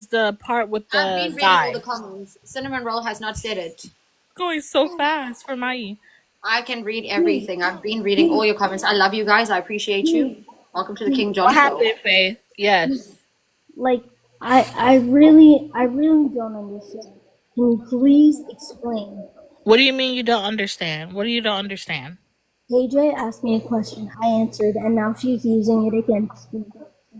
the part with I've the been reading all the guy? comments. Cinnamon Roll has not said it. Going so fast for my. I can read Please, everything. I've been reading all please, your comments. I love you guys. I appreciate you. please, Welcome to the please. King What John Show. happened, Faith? Yes. Like, I really don't understand. Can you please explain? What do you mean you don't understand? What do you don't understand? KJ asked me a question, I answered, and now she's using it against me.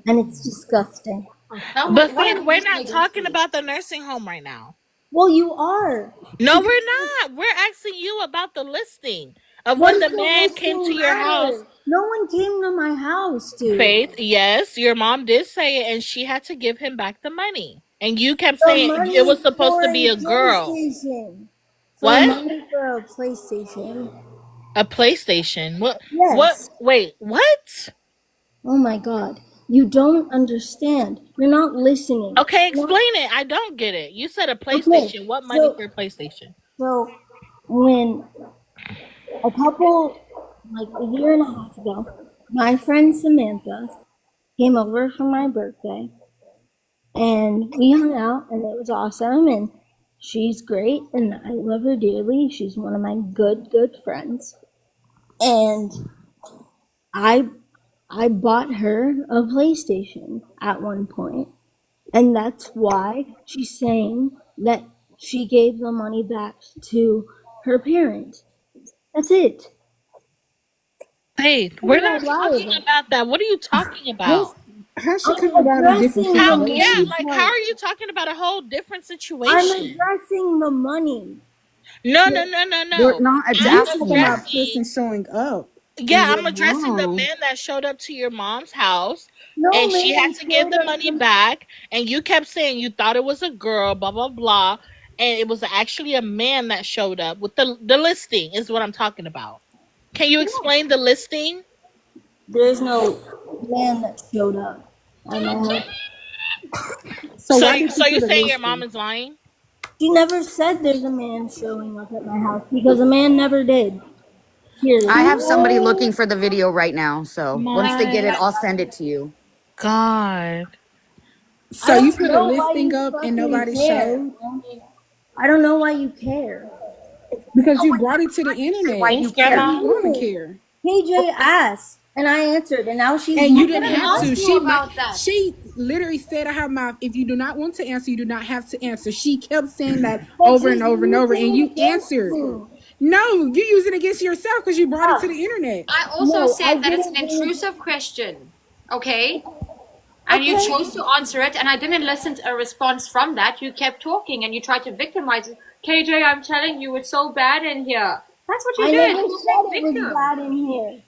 And it's disgusting. Now, But what am Faith, I we're using not against talking you? about the nursing home right now. Well, you are. No, Because we're not. We're asking you about the listing of what when does the the man came to listing your house. matter? No one came to my house, dude. Faith, yes, your mom did say it, and she had to give him back the money. And you kept The saying it money was supposed for to be a a girl. PlayStation. For What? money for a PlayStation. A PlayStation? What? What? Yes. Wait, what? Oh my god. You don't understand. You're not listening. Okay, You're not- explain it. I don't get it. You said a Okay. PlayStation. What money So for a PlayStation? so when a couple like a year and a half ago, my friend Samantha came over for my birthday and we hung out and it was awesome and she's great and I love her dearly. She's one of my good friends. And I I bought her a PlayStation at one point, and that's why she's saying that she gave the money back to her parent. That's it. Faith, What we're did I not lie talking about? about that. What are you talking How's, about? how's she I'm coming about a different addressing the How? Yeah, situation? money like how part. are you talking about a whole different I'm situation? addressing the money. No, no, The- no, no, We're no. not I'm We're talking Listen, about addressing. person showing up and Yeah, your I'm addressing the mom. man that showed up to your mom's house, no and she had man to give showed the up money to. back, and you kept saying you thought it was a girl, blah blah blah, and it was actually a man that showed up with the listing is what I'm talking about. Can you explain the listing? There's no man that showed up at my house. So So, why did you so you're put a saying your mom listing? is lying? She never said there's a man showing up at my house because a man never did. I Period. have somebody Oh looking for the video right now. So once they get my it, I'll send it to you. god! I So you don't put a know why listing you up and fucking nobody care. showed I don't know why you care. because you brought it to the Why internet. you Thanks, How care? do you Grandma. want to Didn't. care? KJ asked, and I answered, and now she's And you using didn't I didn't have it to. ask against you She me. might. about that. She literally said out her mouth, "If you do not want to answer, you do not have to answer." She kept saying that But over she's and over and over, and using you it against answered. me. No, you use it against yourself because you brought it to Stop. the internet. I also No, I said that it's an didn't bring intrusive question. Okay? it. And you Okay. chose to answer it, and I didn't listen to a response from that. You kept talking and you tried to victimize it. KJ, I'm telling you, it's so bad in here. That's what you I did. never You said played it was victim. bad in here.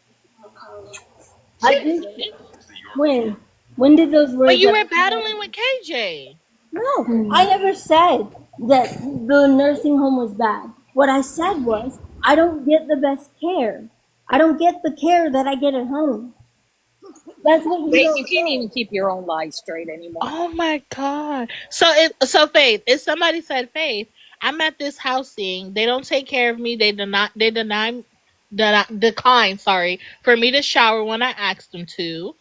I just when? When did those But words you ever were come out of battling me? with KJ. No, I never said that the nursing home was bad. What I said was, I don't get the best care. I don't get the care that I get at home. That's what you Faith, you don't can't even know. keep your own lies straight anymore. Oh my god! So Faith, if somebody said Faith, I'm at this housing, they don't take care of me. Decline. Sorry, for me to shower when I ask them to.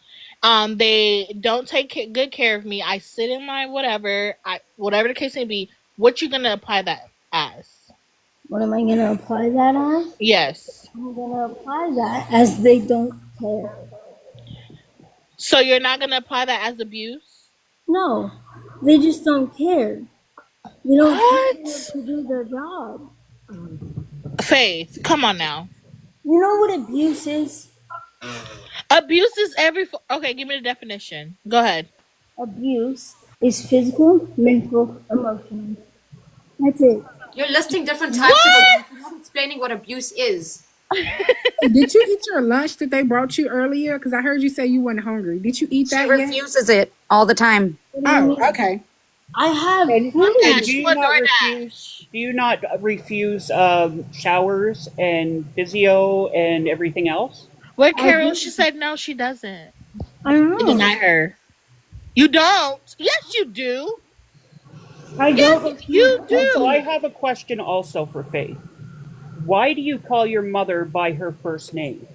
They don't take good care of me. I sit in my whatever the case may be. What you gonna apply that as? What am I going to apply that as? Yes. I'm going to apply that as they don't care. So you're not gonna apply that as abuse? No, they just don't care. They don't care enough What? to do their job. Faith, come on now. You know what abuse is? Abuse is okay. Give me the definition. Go ahead. Abuse is physical, mental, emotional. That's it. You're listing different types of abuse. What? You're not explaining what abuse is. Did you eat your lunch that they brought you earlier? Because I heard you say you weren't hungry. Did you eat She that yet? refuses it all the time. What do you Oh, mean? okay. I have And food. do DoorDash. You you want not DoorDash? refuse showers and physio and everything else? Where I Carol? She do. said no, she doesn't. I don't You know. deny her. You don't. Yes, you do. I don't Yes, refuse you So I do. something. have a question also for Faith. Why do you call your mother by her first name?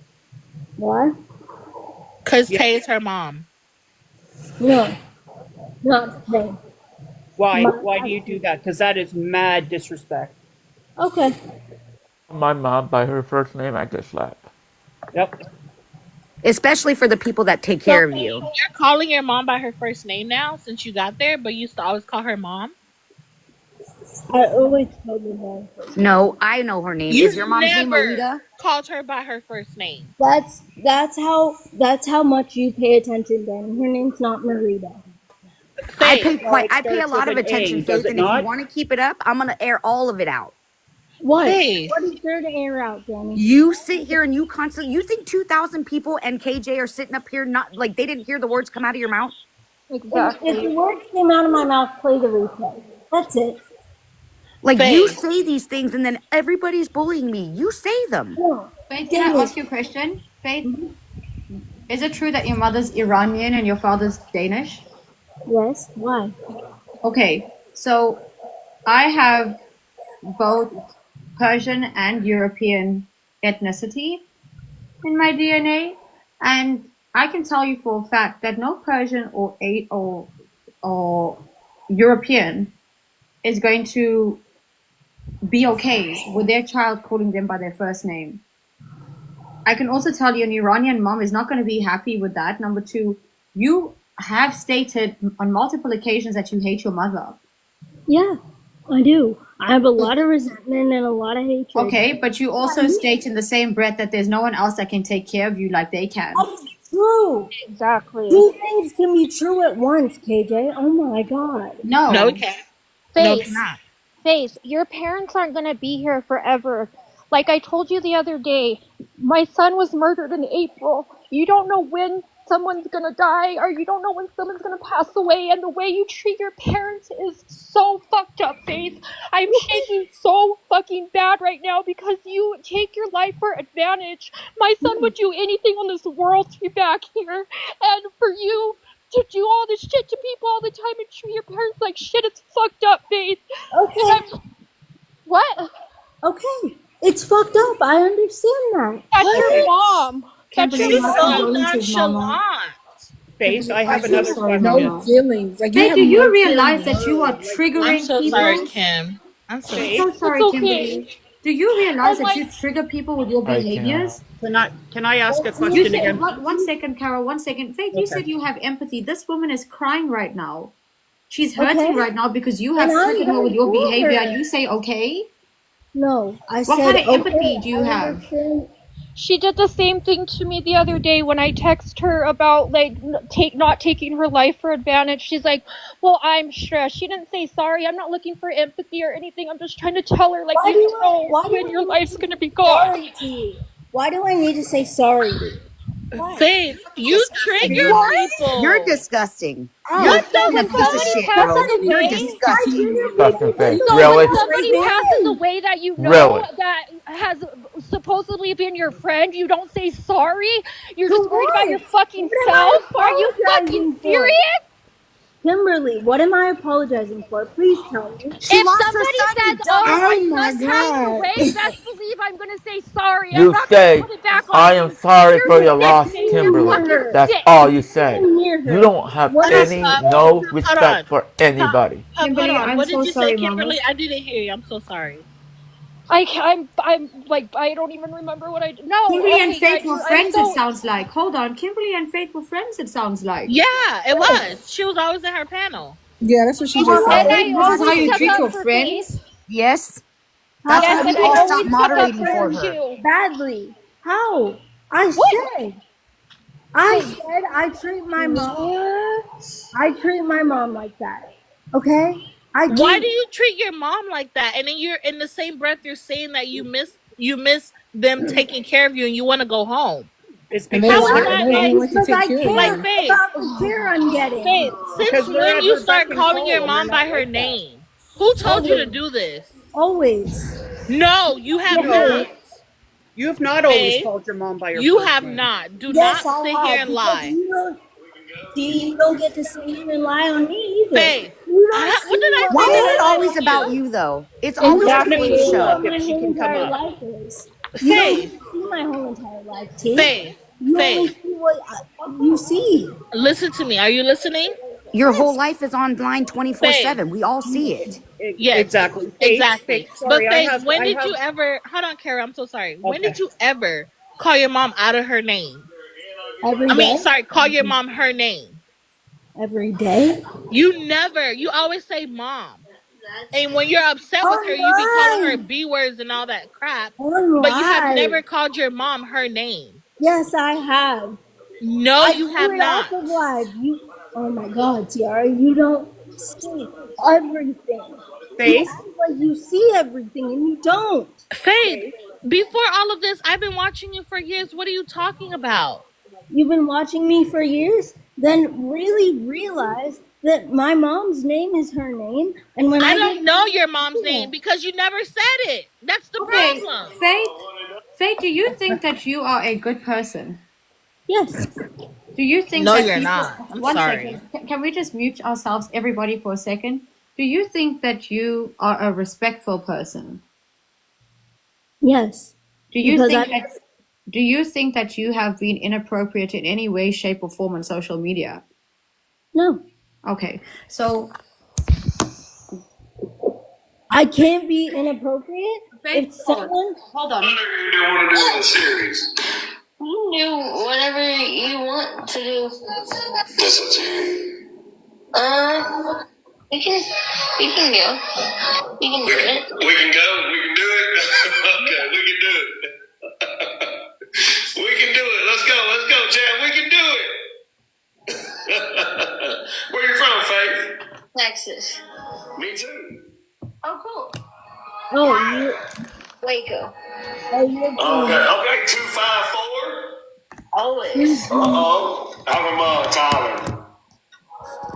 What? Cause Yeah. Tay is her mom. No, not today. Why? My, Why do you do that? Because that is mad disrespect. okay. My mom by her first name, I get slapped. Yep. Especially for the people that take So care of you. you're calling your mom by her first name now since you got there, but you used to always call her mom? I always told them that first. No, I know her name. You Is your mom's name never Marita? called her by her first name. That's how much you pay attention, Danny. Her name's not Marita. Faith. Well, it I pay a starts with lot of an attention, A, does Faith, it and if you not? want to keep it up, I'm gonna air all of it out. What? Faith. What is there to air out, Danny? You sit here and you constantly you think 2,000 people and KJ are sitting up here not like they didn't hear the words come out of your mouth? If the words came out of my mouth, play the replay. That's it. Like you Faith. say these things and then everybody's bullying me. You say them. No. Faith, can I ask you a question? Faith, is it true that your mother's Iranian and your father's Danish? Yes. Why? Okay, so I have both Persian and European ethnicity in my DNA, and I can tell you for a fact that no Persian or European is going to be okay with their child calling them by their first name. I can also tell you an Iranian mom is not going to be happy with that. Number two, you have stated on multiple occasions that you hate your mother. Yeah, I do. I have a lot of resentment and a lot of hatred. Okay, but you also state in the same breath that there's no one else that can take care of you like they can. That's true. Exactly. Two things can be true at once, KJ. Oh my god. No. No, it can't. No, it Faith, cannot. Faith, your parents aren't going to be here forever. Like I told you the other day, my son was murdered in April. You don't know when someone's going to die, or you don't know when someone's going to pass away, and the way you treat your parents is so fucked up, Faith. I'm shaking so fucking bad right now because you take your life for advantage. My son would do anything on this world to be back here, and for you to do all this shit to people all the time and treat your parents like shit, it's fucked up, Faith. Okay. What? Okay. It's fucked up. I understand that. That's your mom. That's Kimberly, your She's my so mom. condolences, Mama. nonchalant. Faith, I have I'm so another sorry, No question. Mama. feelings. Like you Faith, have do you no realize feelings. that you are I'm triggering so people? sorry, Kim. I'm so I'm Faith, so sorry, It's okay. Kimberly. Do you realize Oh that my- you trigger people with your I behaviors? can I ask a You question said, again? one second, Carol, 1 second. Faith, you Okay. said you have empathy. This woman is crying right now. She's hurting Okay. right now because you have And I'm triggered her with your going for behavior, her. and you say, okay? No, I What said kind of okay, empathy do you I have? understand. She did the same thing to me the other day when I text her about like not taking her life for advantage. She's like, "Well, I'm stressed." She didn't say sorry. I'm not looking for empathy or anything. I'm just trying to tell her like Why do you I- know why do when I your need life's to gonna be say gone. sorry to you? Why do I need to say sorry to you? Faith, you trigger What? people. You're disgusting. Oh, You're What a though? When piece of somebody shit, passes bro. You're away, disgusting. Disgusting face. so Really? when somebody passes away that you know Really? that has supposedly been your friend, you don't say sorry. You're To just worried about your what? fucking What am I self. Are you apologizing fucking for? serious? Kimberly, what am I apologizing for? Please tell me. She If lost her somebody son, you says, dumb. "Oh, Oh my my son passed God. away," best believe I'm gonna say sorry. I'm You not say, gonna put it back on I you. am sorry You're for your sick, loss, Faith. You're Kimberly. fucking That's sick. all you say. Near her. You don't have What Hold is any, up. no Hold respect on. for anybody. Hold Kimberly, on. I'm What so did you say, sorry, Kimberly? Mama. I didn't hear you. I'm so sorry. I'm like I don't even remember what I did. No, Kimberly and okay, Faith guys, were I'm friends, it so sounds like. Hold on. Kimberly and Faith were friends, it sounds like. Yeah, it was. She was always in her panel. Yeah, that's what she Come on, just and said. Faith. I This is how always you stuck treat up your for friends? Faith. Yes. How? That's Yes, why and you I gotta stop always stuck up moderating for for her her. too. Badly. How? I What? said I treat my mom. I treat my mom like that. Okay? I Why do. do you treat your mom like that? And then you're in the same breath you're saying that you miss them taking care of you and you want to go home. It's And they How because is don't, they're and that they at, don't like want to Because take I care of like care you. Faith? about the care I'm getting. Faith, because since they're when at you her start beck and calling your call. You're mom not by her like that. name? Who told you to Always. do this? Always. No, you have No. not. You have not always Faith, called your mom by her you first have name. not. Do Yes, not I sit here have. and Because lie. you don't get to sit here and lie on me either. Faith, You don't what did see I what say Why that is my it I always lied to about you? you though? It's and always the don't Daphne Faith will see look what show. if my she whole can come entire up. life is. You don't Faith, get to see my whole entire life, T. Faith, You only Faith. see what you see. Listen to me. Are you listening? Your whole life is online 24/7. Faith. We all see it. Yes, Exactly. exactly. But Sorry, Faith, when I did have. you ever? Hold on, Kara. I'm so sorry. When Okay. did you ever call your mom out of her name? Every I mean, day. sorry, call your mom her name. Every day. You never. You always say mom. And when you're upset with her, you be calling her Online. B words and all that crap. But you have Online. never called your mom her name. Yes, I have. No, I you do have it off not. of live. Oh my God, Tiara, you don't see everything. You Faith. act like you see everything and you don't. Faith, Faith. before all of this, I've been watching you for years. What are you talking about? You've been watching me for years, then really realize that my mom's name is her name, and when I I get don't know your mom's yeah. name because you never said it. That's the Okay, problem. Faith, do you think that you are a good person? Yes, Do you think No, that you're people? not. I'm One sorry. second. Can we just mute ourselves, everybody, for a second? Do you think that you are a respectful person? yes, Do you because think that? Do you think that you have been inappropriate in any way, shape, or form on social media? no, Okay, so I can't be inappropriate if Faith, someone. hold on. What do you want to do in the series? You do whatever you want to do. That's up to you. We can, we can go. We can do it. We can go. We can do it. Okay, we can do it. We can do it. Let's go. Let's go, Chad. We can do it. Where you from, Faith? Texas. Me too. Oh, cool. Oh, you. Waco. Oh, you're Okay. 254. Always. Uh-oh. I'm from Tyler.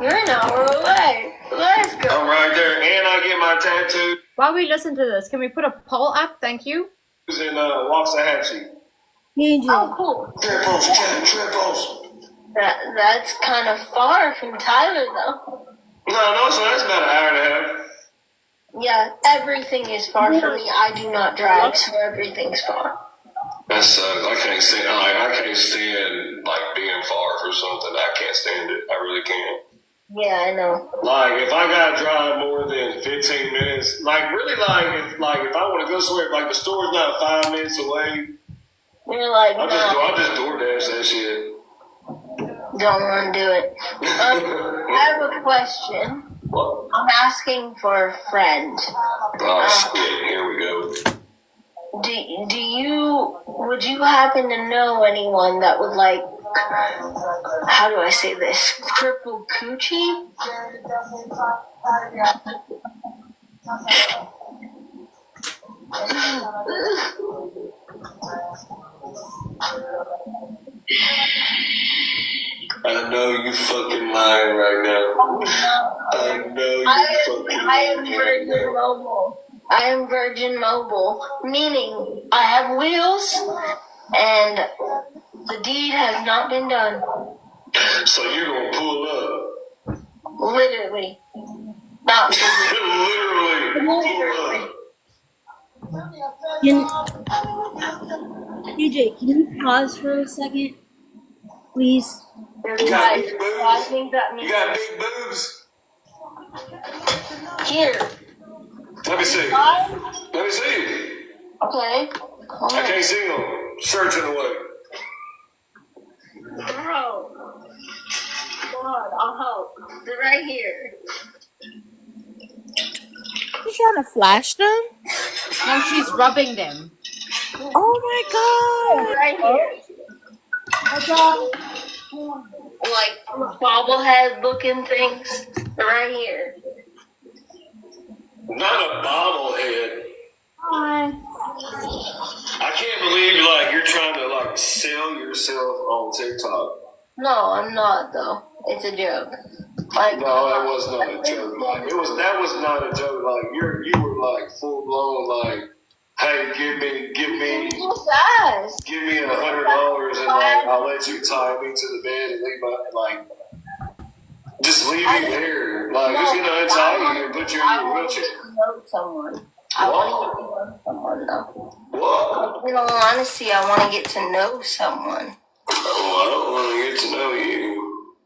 You're an hour away. Let's go. I'm right there. And I get my tattoo. While we listen to this, can we put a poll up? Thank you. In Waxahachie. TJ. Oh, cool. Triples. That's kind of far from Tyler, though. No, so that's about an hour and a half. Yeah, everything is far for me. I do not drive, so everything's far. That sucks. I can't stand. I can't stand like being far for something. I can't stand it. I really can't. Yeah, I know. Like if I gotta drive more than 15 minutes, like really, if I want to go somewhere, like the store's not 5 minutes away. You're like, I'll just DoorDash that shit. Don't want to do it. I have a question. What? I'm asking for a friend. Oh shit! Here we go. Would you happen to know anyone that would like, how do I say this? Triple coochie? I know you fucking lying right now. I know you fucking lying. I am Virgin Mobile. I am Virgin Mobile, meaning I have wheels and the deed has not been done. So you're gonna pull up? Literally. Not literally. Literally. TJ, can you pause for a second, please? You got big boobs? I think that means you got big boobs? Here. Let me see. Let me see. Okay. I can't see them. Search in the way. Bro. God, I'll help. They're right here. You trying to flash them? No, she's rubbing them. Oh my god! Right here. Like bobblehead looking things. They're right here. Not a bobblehead. Hi. I can't believe you're trying to sell yourself on TikTok. No, I'm not though. It's a joke. No, that was not a joke. That was not a joke. You were full blown hey, give me $100 and I'll let you tie me to the bed and leave my just leave you there. Who's gonna untie you and put you in your wheelchair? Know someone. I want to know someone though. What? In all honesty, I want to get to know someone. Oh, I don't want to get to know you.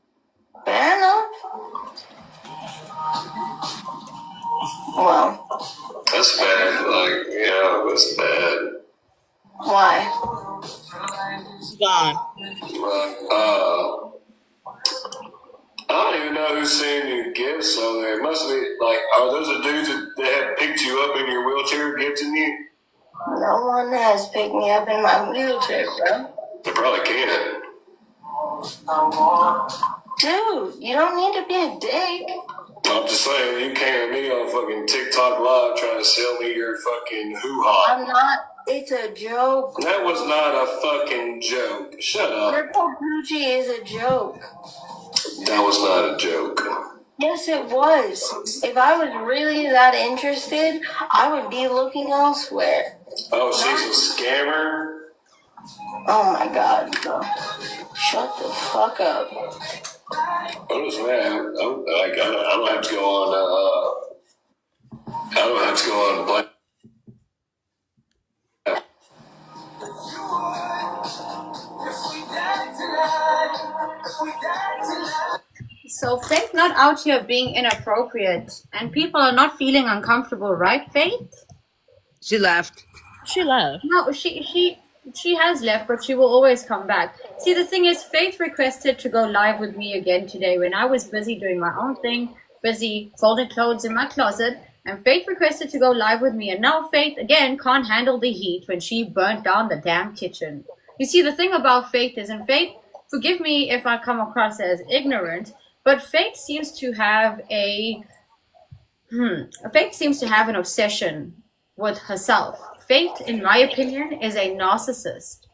Bad enough? Well. That's bad. Like, yeah, that's bad. Why? He's gone. I don't even know who's sending you gifts over there. It must be, like, are those the dudes that have picked you up in your wheelchair gifting you? No one has picked me up in my wheelchair, bro. They probably can. Dude, you don't need to be a dick. I'm just saying, you came at me on fucking TikTok Live trying to sell me your fucking hoo-ha. I'm not. It's a joke. That was not a fucking joke. Shut up. Your Gucci is a joke. That was not a joke. Yes, it was. If I was really that interested, I would be looking elsewhere. Oh, she's a scammer? Oh my god, bro. Shut the fuck up. I'm just mad. I don't have to go on, I don't have to go on Black. So Faith not out here being inappropriate, and people are not feeling uncomfortable, right, Faith? She left. She left. No, she has left, but she will always come back. See, the thing is, Faith requested to go live with me again today when I was busy doing my own thing, busy folding clothes in my closet, and Faith requested to go live with me, and now Faith, again, can't handle the heat when she burnt down the damn kitchen. You see, the thing about Faith is, and Faith, forgive me if I come across as ignorant, but Faith seems to have an obsession with herself. Faith, in my opinion, is a narcissist.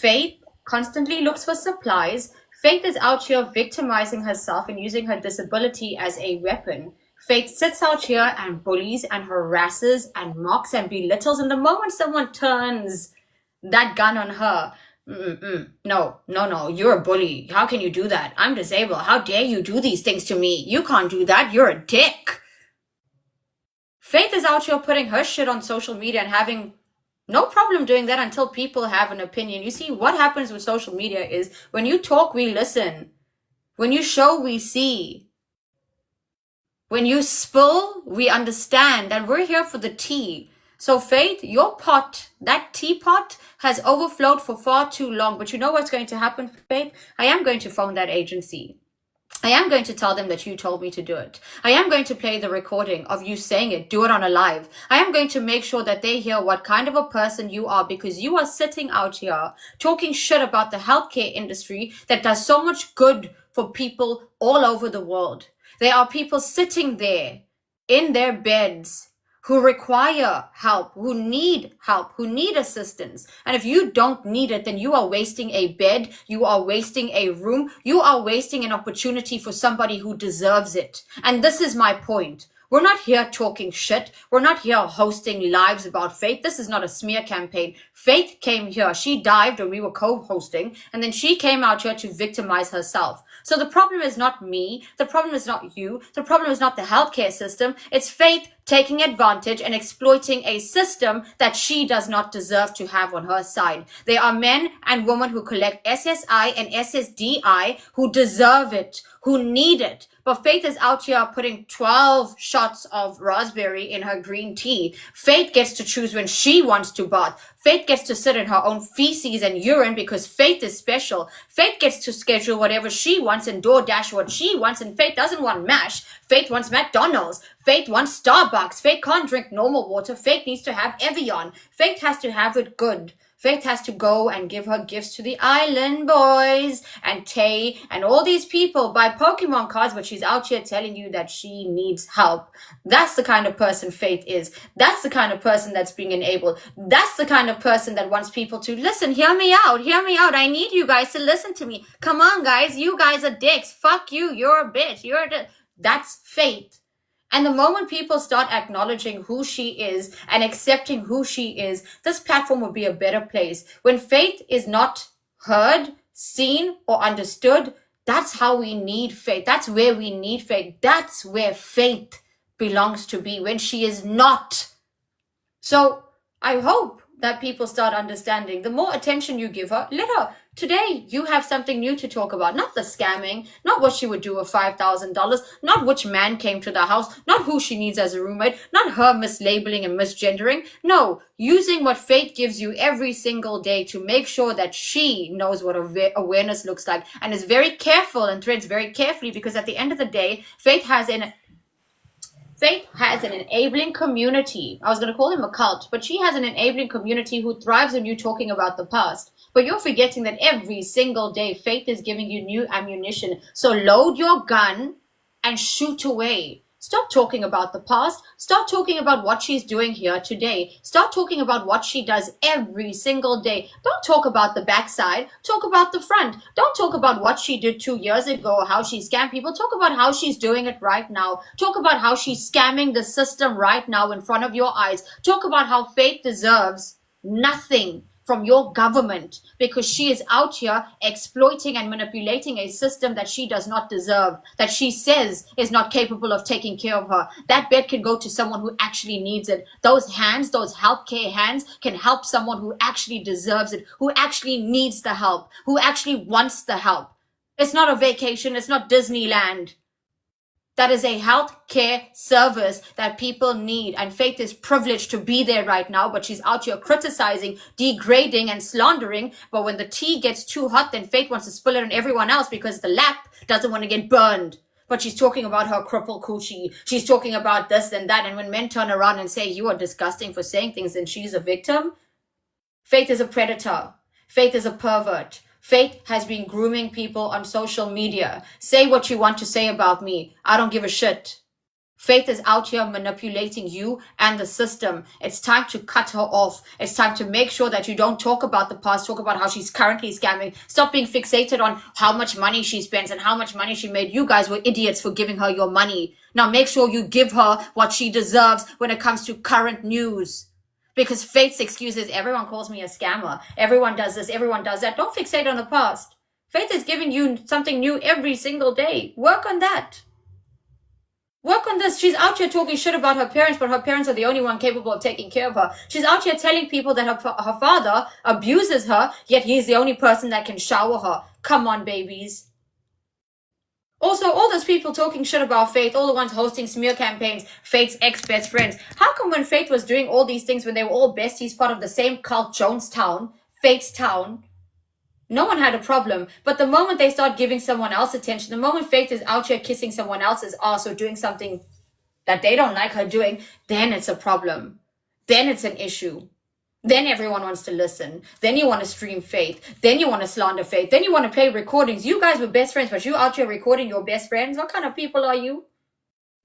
Faith constantly looks for supplies. Faith is out here victimizing herself and using her disability as a weapon. Faith sits out here and bullies and harasses and mocks and belittles, and the moment someone turns that gun on her, no, you're a bully. How can you do that? I'm disabled. How dare you do these things to me? You can't do that. You're a dick. Faith is out here putting her shit on social media and having no problem doing that until people have an opinion. You see, what happens with social media is when you talk, we listen. When you show, we see. When you spill, we understand. And we're here for the tea. So Faith, your pot, that teapot, has overflowed for far too long. But you know what's going to happen, Faith? I am going to phone that agency. I am going to tell them that you told me to do it. I am going to play the recording of you saying it. Do it on a live. I am going to make sure that they hear what kind of a person you are, because you are sitting out here talking shit about the healthcare industry that does so much good for people all over the world. There are people sitting there in their beds who require help, who need assistance. And if you don't need it, then you are wasting a bed, you are wasting a room, you are wasting an opportunity for somebody who deserves it. And this is my point. We're not here talking shit. We're not here hosting lives about Faith. This is not a smear campaign. Faith came here. She dived when we were co-hosting, and then she came out here to victimize herself. So the problem is not me. The problem is not you. The problem is not the healthcare system. It's Faith taking advantage and exploiting a system that she does not deserve to have on her side. There are men and women who collect SSI and SSDI who deserve it, who need it. But Faith is out here putting 12 shots of raspberry in her green tea. Faith gets to choose when she wants to bath. Faith gets to sit in her own feces and urine because Faith is special. Faith gets to schedule whatever she wants and DoorDash what she wants. And Faith doesn't want MASH. Faith wants McDonald's. Faith wants Starbucks. Faith can't drink normal water. Faith needs to have Evian. Faith has to have it good. Faith has to go and give her gifts to the island boys and Tay and all these people, buy Pokemon cards, but she's out here telling you that she needs help. That's the kind of person Faith is. That's the kind of person that's being enabled. That's the kind of person that wants people to listen. Hear me out. Hear me out. I need you guys to listen to me. Come on, guys. You guys are dicks. Fuck you. You're a bitch. That's Faith. And the moment people start acknowledging who she is and accepting who she is, this platform will be a better place. When Faith is not heard, seen, or understood, that's how we need Faith. That's where we need Faith. That's where Faith belongs to be, when she is not. So I hope that people start understanding. The more attention you give her, let her Today, you have something new to talk about. Not the scamming, not what she would do with $5,000, not which man came to the house, not who she needs as a roommate, not her mislabeling and misgendering. No, using what Faith gives you every single day to make sure that she knows what awareness looks like and is very careful and treads very carefully, because at the end of the day, Faith has an enabling community. I was going to call him a cult, but she has an enabling community who thrives on you talking about the past. But you're forgetting that every single day, Faith is giving you new ammunition. So load your gun and shoot away. Stop talking about the past. Start talking about what she's doing here today. Start talking about what she does every single day. Don't talk about the backside. Talk about the front. Don't talk about what she did 2 years ago or how she scammed people. Talk about how she's doing it right now. Talk about how she's scamming the system right now in front of your eyes. Talk about how Faith deserves nothing from your government because she is out here exploiting and manipulating a system that she does not deserve, that she says is not capable of taking care of her. That bed can go to someone who actually needs it. Those hands, those healthcare hands can help someone who actually deserves it, who actually needs the help, who actually wants the help. It's not a vacation. It's not Disneyland. That is a health care service that people need. And Faith is privileged to be there right now, but she's out here criticizing, degrading, and slandering. But when the tea gets too hot, then Faith wants to spill it on everyone else because the lap doesn't want to get burned. But she's talking about her crippled coochie. She's talking about this and that. And when men turn around and say, you are disgusting for saying things, then she's a victim. Faith is a predator. Faith is a pervert. Faith has been grooming people on social media. Say what you want to say about me. I don't give a shit. Faith is out here manipulating you and the system. It's time to cut her off. It's time to make sure that you don't talk about the past, talk about how she's currently scamming. Stop being fixated on how much money she spends and how much money she made. You guys were idiots for giving her your money. Now make sure you give her what she deserves when it comes to current news. Because Faith's excuse is everyone calls me a scammer. Everyone does this. Everyone does that. Don't fixate on the past. Faith is giving you something new every single day. Work on that. Work on this. She's out here talking shit about her parents, but her parents are the only one capable of taking care of her. She's out here telling people that her father abuses her, yet he's the only person that can shower her. Come on, babies. Also, all those people talking shit about Faith, all the ones hosting smear campaigns, Faith's ex-best friends. How come when Faith was doing all these things, when they were all besties, part of the same cult, Jonestown, Faith's town, no one had a problem. But the moment they start giving someone else attention, the moment Faith is out here kissing someone else's ass or doing something that they don't like her doing, then it's a problem. Then it's an issue. Then everyone wants to listen. Then you want to stream Faith. Then you want to slander Faith. Then you want to play recordings. You guys were best friends, but you out here recording your best friends. What kind of people are you?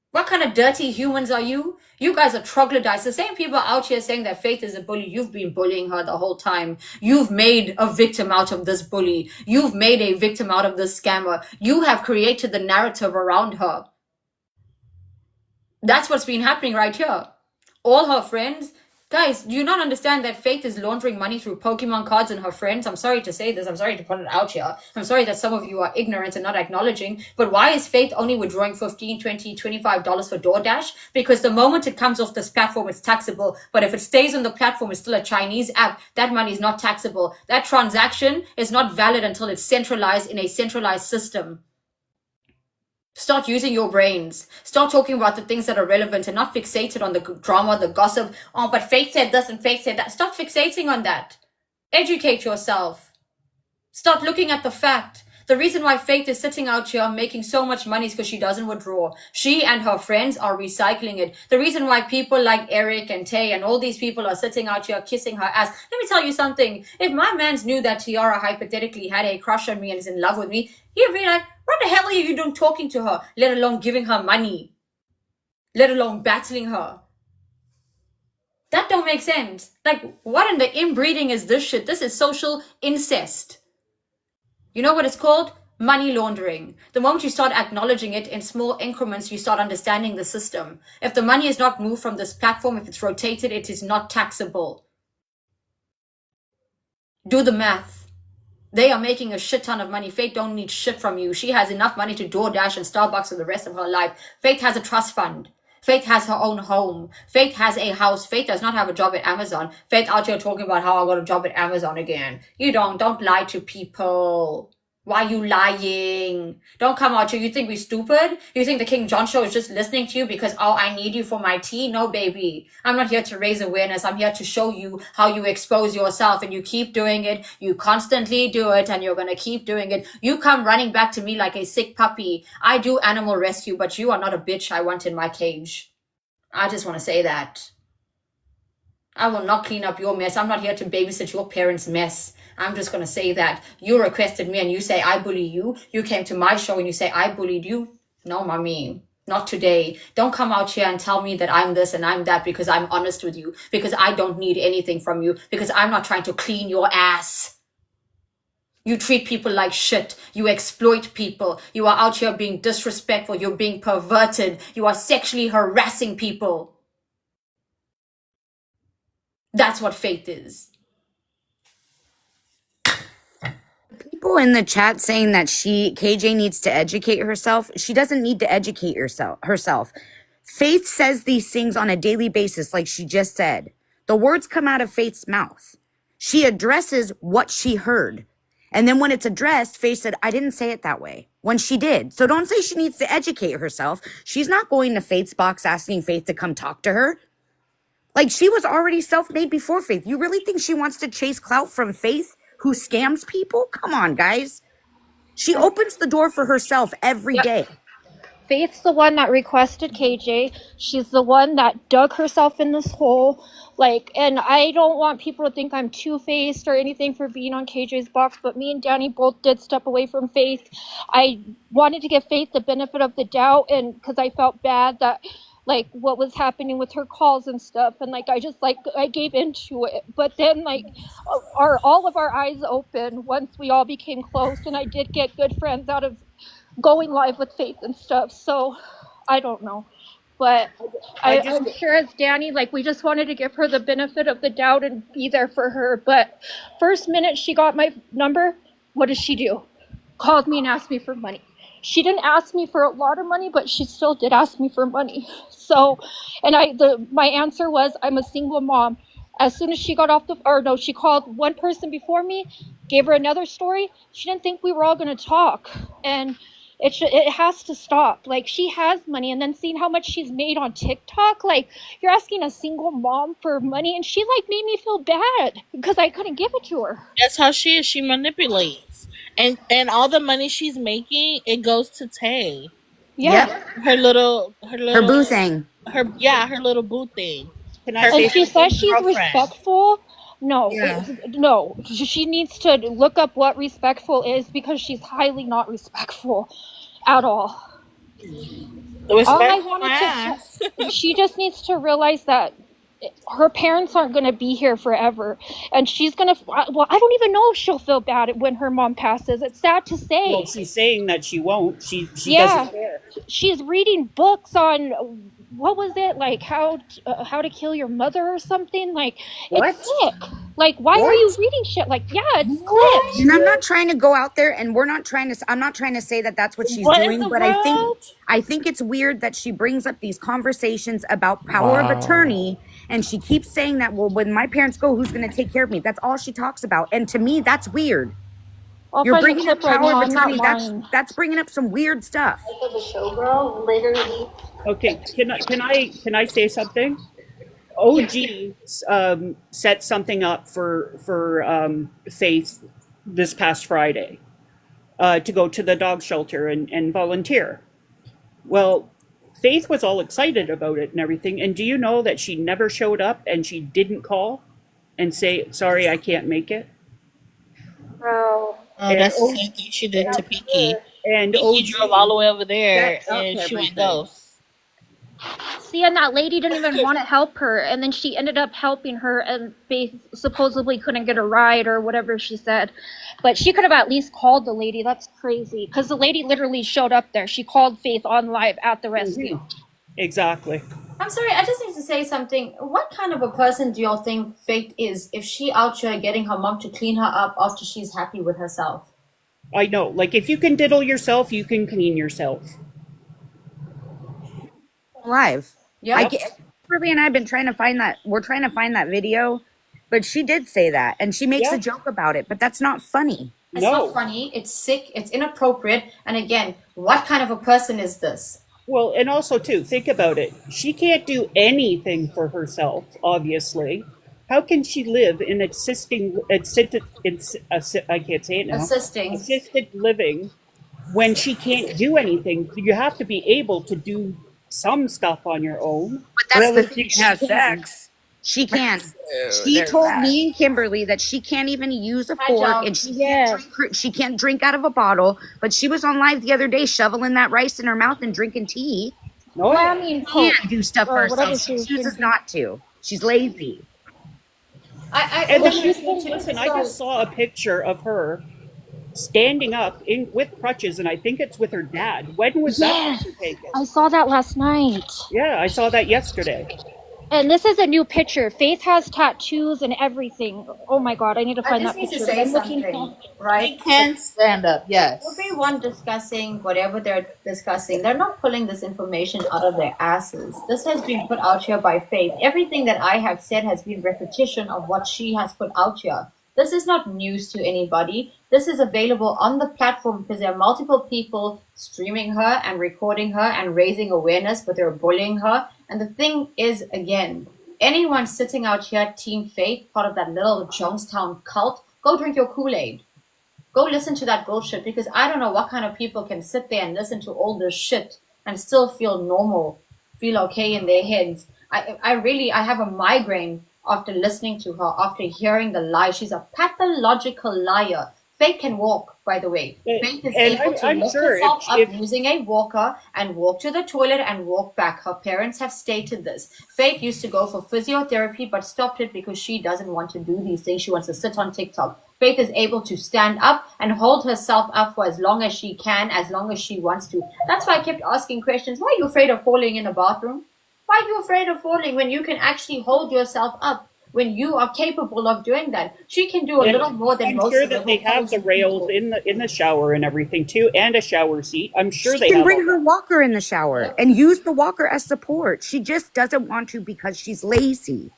What kind of dirty humans are you? You guys are troglodytes. The same people out here saying that Faith is a bully. You've been bullying her the whole time. You've made a victim out of this bully. You've made a victim out of this scammer. You have created the narrative around her. That's what's been happening right here. All her friends... Guys, do you not understand that Faith is laundering money through Pokemon cards and her friends? I'm sorry to say this. I'm sorry to put it out here. I'm sorry that some of you are ignorant and not acknowledging. But why is Faith only withdrawing $15, $20, $25 for DoorDash? Because the moment it comes off this platform, it's taxable. But if it stays on the platform, it's still a Chinese app. That money is not taxable. That transaction is not valid until it's centralized in a centralized system. Start using your brains. Start talking about the things that are relevant and not fixated on the drama, the gossip. Oh, but Faith said this and Faith said that. Stop fixating on that. Educate yourself. Start looking at the fact. The reason why Faith is sitting out here making so much money is because she doesn't withdraw. She and her friends are recycling it. The reason why people like Eric and Tay and all these people are sitting out here kissing her ass. Let me tell you something. If my mans knew that Tiara hypothetically had a crush on me and is in love with me, he'd be like, what the hell are you doing talking to her? Let alone giving her money. Let alone battling her. That don't make sense. Like, what in the inbreeding is this shit? This is social incest. You know what it's called? Money laundering. The moment you start acknowledging it in small increments, you start understanding the system. If the money is not moved from this platform, if it's rotated, it is not taxable. Do the math. They are making a shit ton of money. Faith don't need shit from you. She has enough money to DoorDash and Starbucks for the rest of her life. Faith has a trust fund. Faith has her own home. Faith has a house. Faith does not have a job at Amazon. Faith out here talking about how I got a job at Amazon again. You don't lie to people. Why are you lying? Don't come out here. You think we're stupid? You think the King John show is just listening to you because, oh, I need you for my tea? No, baby. I'm not here to raise awareness. I'm here to show you how you expose yourself, and you keep doing it. You constantly do it, and you're going to keep doing it. You come running back to me like a sick puppy. I do animal rescue, but you are not a bitch I want in my cage. I just want to say that. I will not clean up your mess. I'm not here to babysit your parents' mess. I'm just going to say that. You requested me and you say I bully you. You came to my show and you say I bullied you. No, mommy. Not today. Don't come out here and tell me that I'm this and I'm that because I'm honest with you. Because I don't need anything from you. Because I'm not trying to clean your ass. You treat people like shit. You exploit people. You are out here being disrespectful. You're being perverted. You are sexually harassing people. That's what faith is. People in the chat saying that KJ needs to educate herself. She doesn't need to educate herself. Faith says these things on a daily basis, like she just said. The words come out of Faith's mouth. She addresses what she heard. And then when it's addressed, Faith said, I didn't say it that way. When she did. So don't say she needs to educate herself. She's not going to Faith's box asking Faith to come talk to her. Like, she was already self-made before Faith. You really think she wants to chase clout from Faith, who scams people? Come on, guys. She opens the door for herself every day. Faith's the one that requested KJ. She's the one that dug herself in this hole. Like, and I don't want people to think I'm two-faced or anything for being on KJ's box, but me and Danny both did step away from Faith. I wanted to give Faith the benefit of the doubt, and because I felt bad that, like, what was happening with her calls and stuff, and like I gave into it. But then, like, all of our eyes opened once we all became close, and I did get good friends out of going live with Faith and stuff. So I don't know, but I'm sure as Danny, like, we just wanted to give her the benefit of the doubt and be there for her. But first minute she got my number, what does she do? Called me and asked me for money. She didn't ask me for a lot of money, but she still did ask me for money. So, and my answer was, I'm a single mom. As soon as she got off she called one person before me, gave her another story. She didn't think we were all going to talk. And it has to stop. Like, she has money, and then seeing how much she's made on TikTok, like, you're asking a single mom for money, and she, like, made me feel bad because I couldn't give it to her. That's how she is. She manipulates. And all the money she's making, it goes to Tay. Yeah. Yep. Her boo thing. Her little boo thing. And she says she's respectful. No, no. She needs to look up what respectful is, because she's highly not respectful at all. She just needs to realize that her parents aren't going to be here forever, and she's going to, well, I don't even know if she'll feel bad when her mom passes. It's sad to say. Well, she's saying that she won't. She doesn't care. She's reading books on, what was it, like how to kill your mother or something. Like, it's sick. Like, why are you reading shit? Like, yeah, it's sick. And I'm not trying to go out there, and I'm not trying to say that that's what she's doing, but I think it's weird that she brings up these conversations about power of attorney, and she keeps saying that, well, when my parents go, who's going to take care of me? That's all she talks about. And to me, that's weird. You're bringing up power of attorney. That's bringing up some weird stuff. The showgirl, literally. Okay, can I say something? OG set something up for Faith this past Friday to go to the dog shelter and volunteer. Well, Faith was all excited about it and everything. And do you know that she never showed up, and she didn't call and say, sorry, I can't make it? Oh, that's the same thing she did to Pinky. And Pinky drove all the way over there, and she went ghost. See, and that lady didn't even want to help her, and then she ended up helping her, and Faith supposedly couldn't get a ride or whatever she said. But she could have at least called the lady. That's crazy, because the lady literally showed up there. She called Faith on live at the rescue. Exactly. I'm sorry, I just need to say something. What kind of a person do y'all think Faith is if she out here getting her mom to clean her up after she's happy with herself? I know. Like, if you can diddle yourself, you can clean yourself. Live. Yeah. Kimberly and I have been trying to find that. We're trying to find that video, but she did say that, and she makes a joke about it. But that's not funny. It's not funny. It's sick. It's inappropriate. And again, what kind of a person is this? Well, and also too, think about it. She can't do anything for herself, obviously. How can she live in I can't say it now. Assisted living when she can't do anything? You have to be able to do some stuff on your own. But that's the thing. She have sex. She can. She told me and Kimberly that she can't even use a fork, and she can't drink out of a bottle. But she was on live the other day, shoveling that rice in her mouth and drinking tea. No, she can't do stuff for herself. She chooses not to. She's lazy. And then listen, I just saw a picture of her standing up with crutches, and I think it's with her dad. When was that picture taken? I saw that last night. Yeah, I saw that yesterday. And this is a new picture. Faith has tattoos and everything. Oh my god, I need to find that picture. I just need to say something, right? She can stand up, yes. Everyone discussing whatever they're discussing, they're not pulling this information out of their asses. This has been put out here by Faith. Everything that I have said has been repetition of what she has put out here. This is not news to anybody. This is available on the platform because there are multiple people streaming her and recording her and raising awareness, but they're bullying her. And the thing is, again, anyone sitting out here, Team Faith, part of that little Jonestown cult, go drink your Kool-Aid. Go listen to that bullshit, because I don't know what kind of people can sit there and listen to all this shit and still feel normal, feel okay in their heads. I have a migraine after listening to her, after hearing the lie. She's a pathological liar. Faith can walk, by the way. Faith is able to lift herself up using a walker and walk to the toilet and walk back. Her parents have stated this. Faith used to go for physiotherapy but stopped it because she doesn't want to do these things. She wants to sit on TikTok. Faith is able to stand up and hold herself up for as long as she can, as long as she wants to. That's why I kept asking questions. Why are you afraid of falling in a bathroom? Why are you afraid of falling when you can actually hold yourself up? When you are capable of doing that, she can do a little more than most. I'm sure that they have the rails in the shower and everything too, and a shower seat. I'm sure they can bring her walker in the shower and use the walker as support. She just doesn't want to because she's lazy.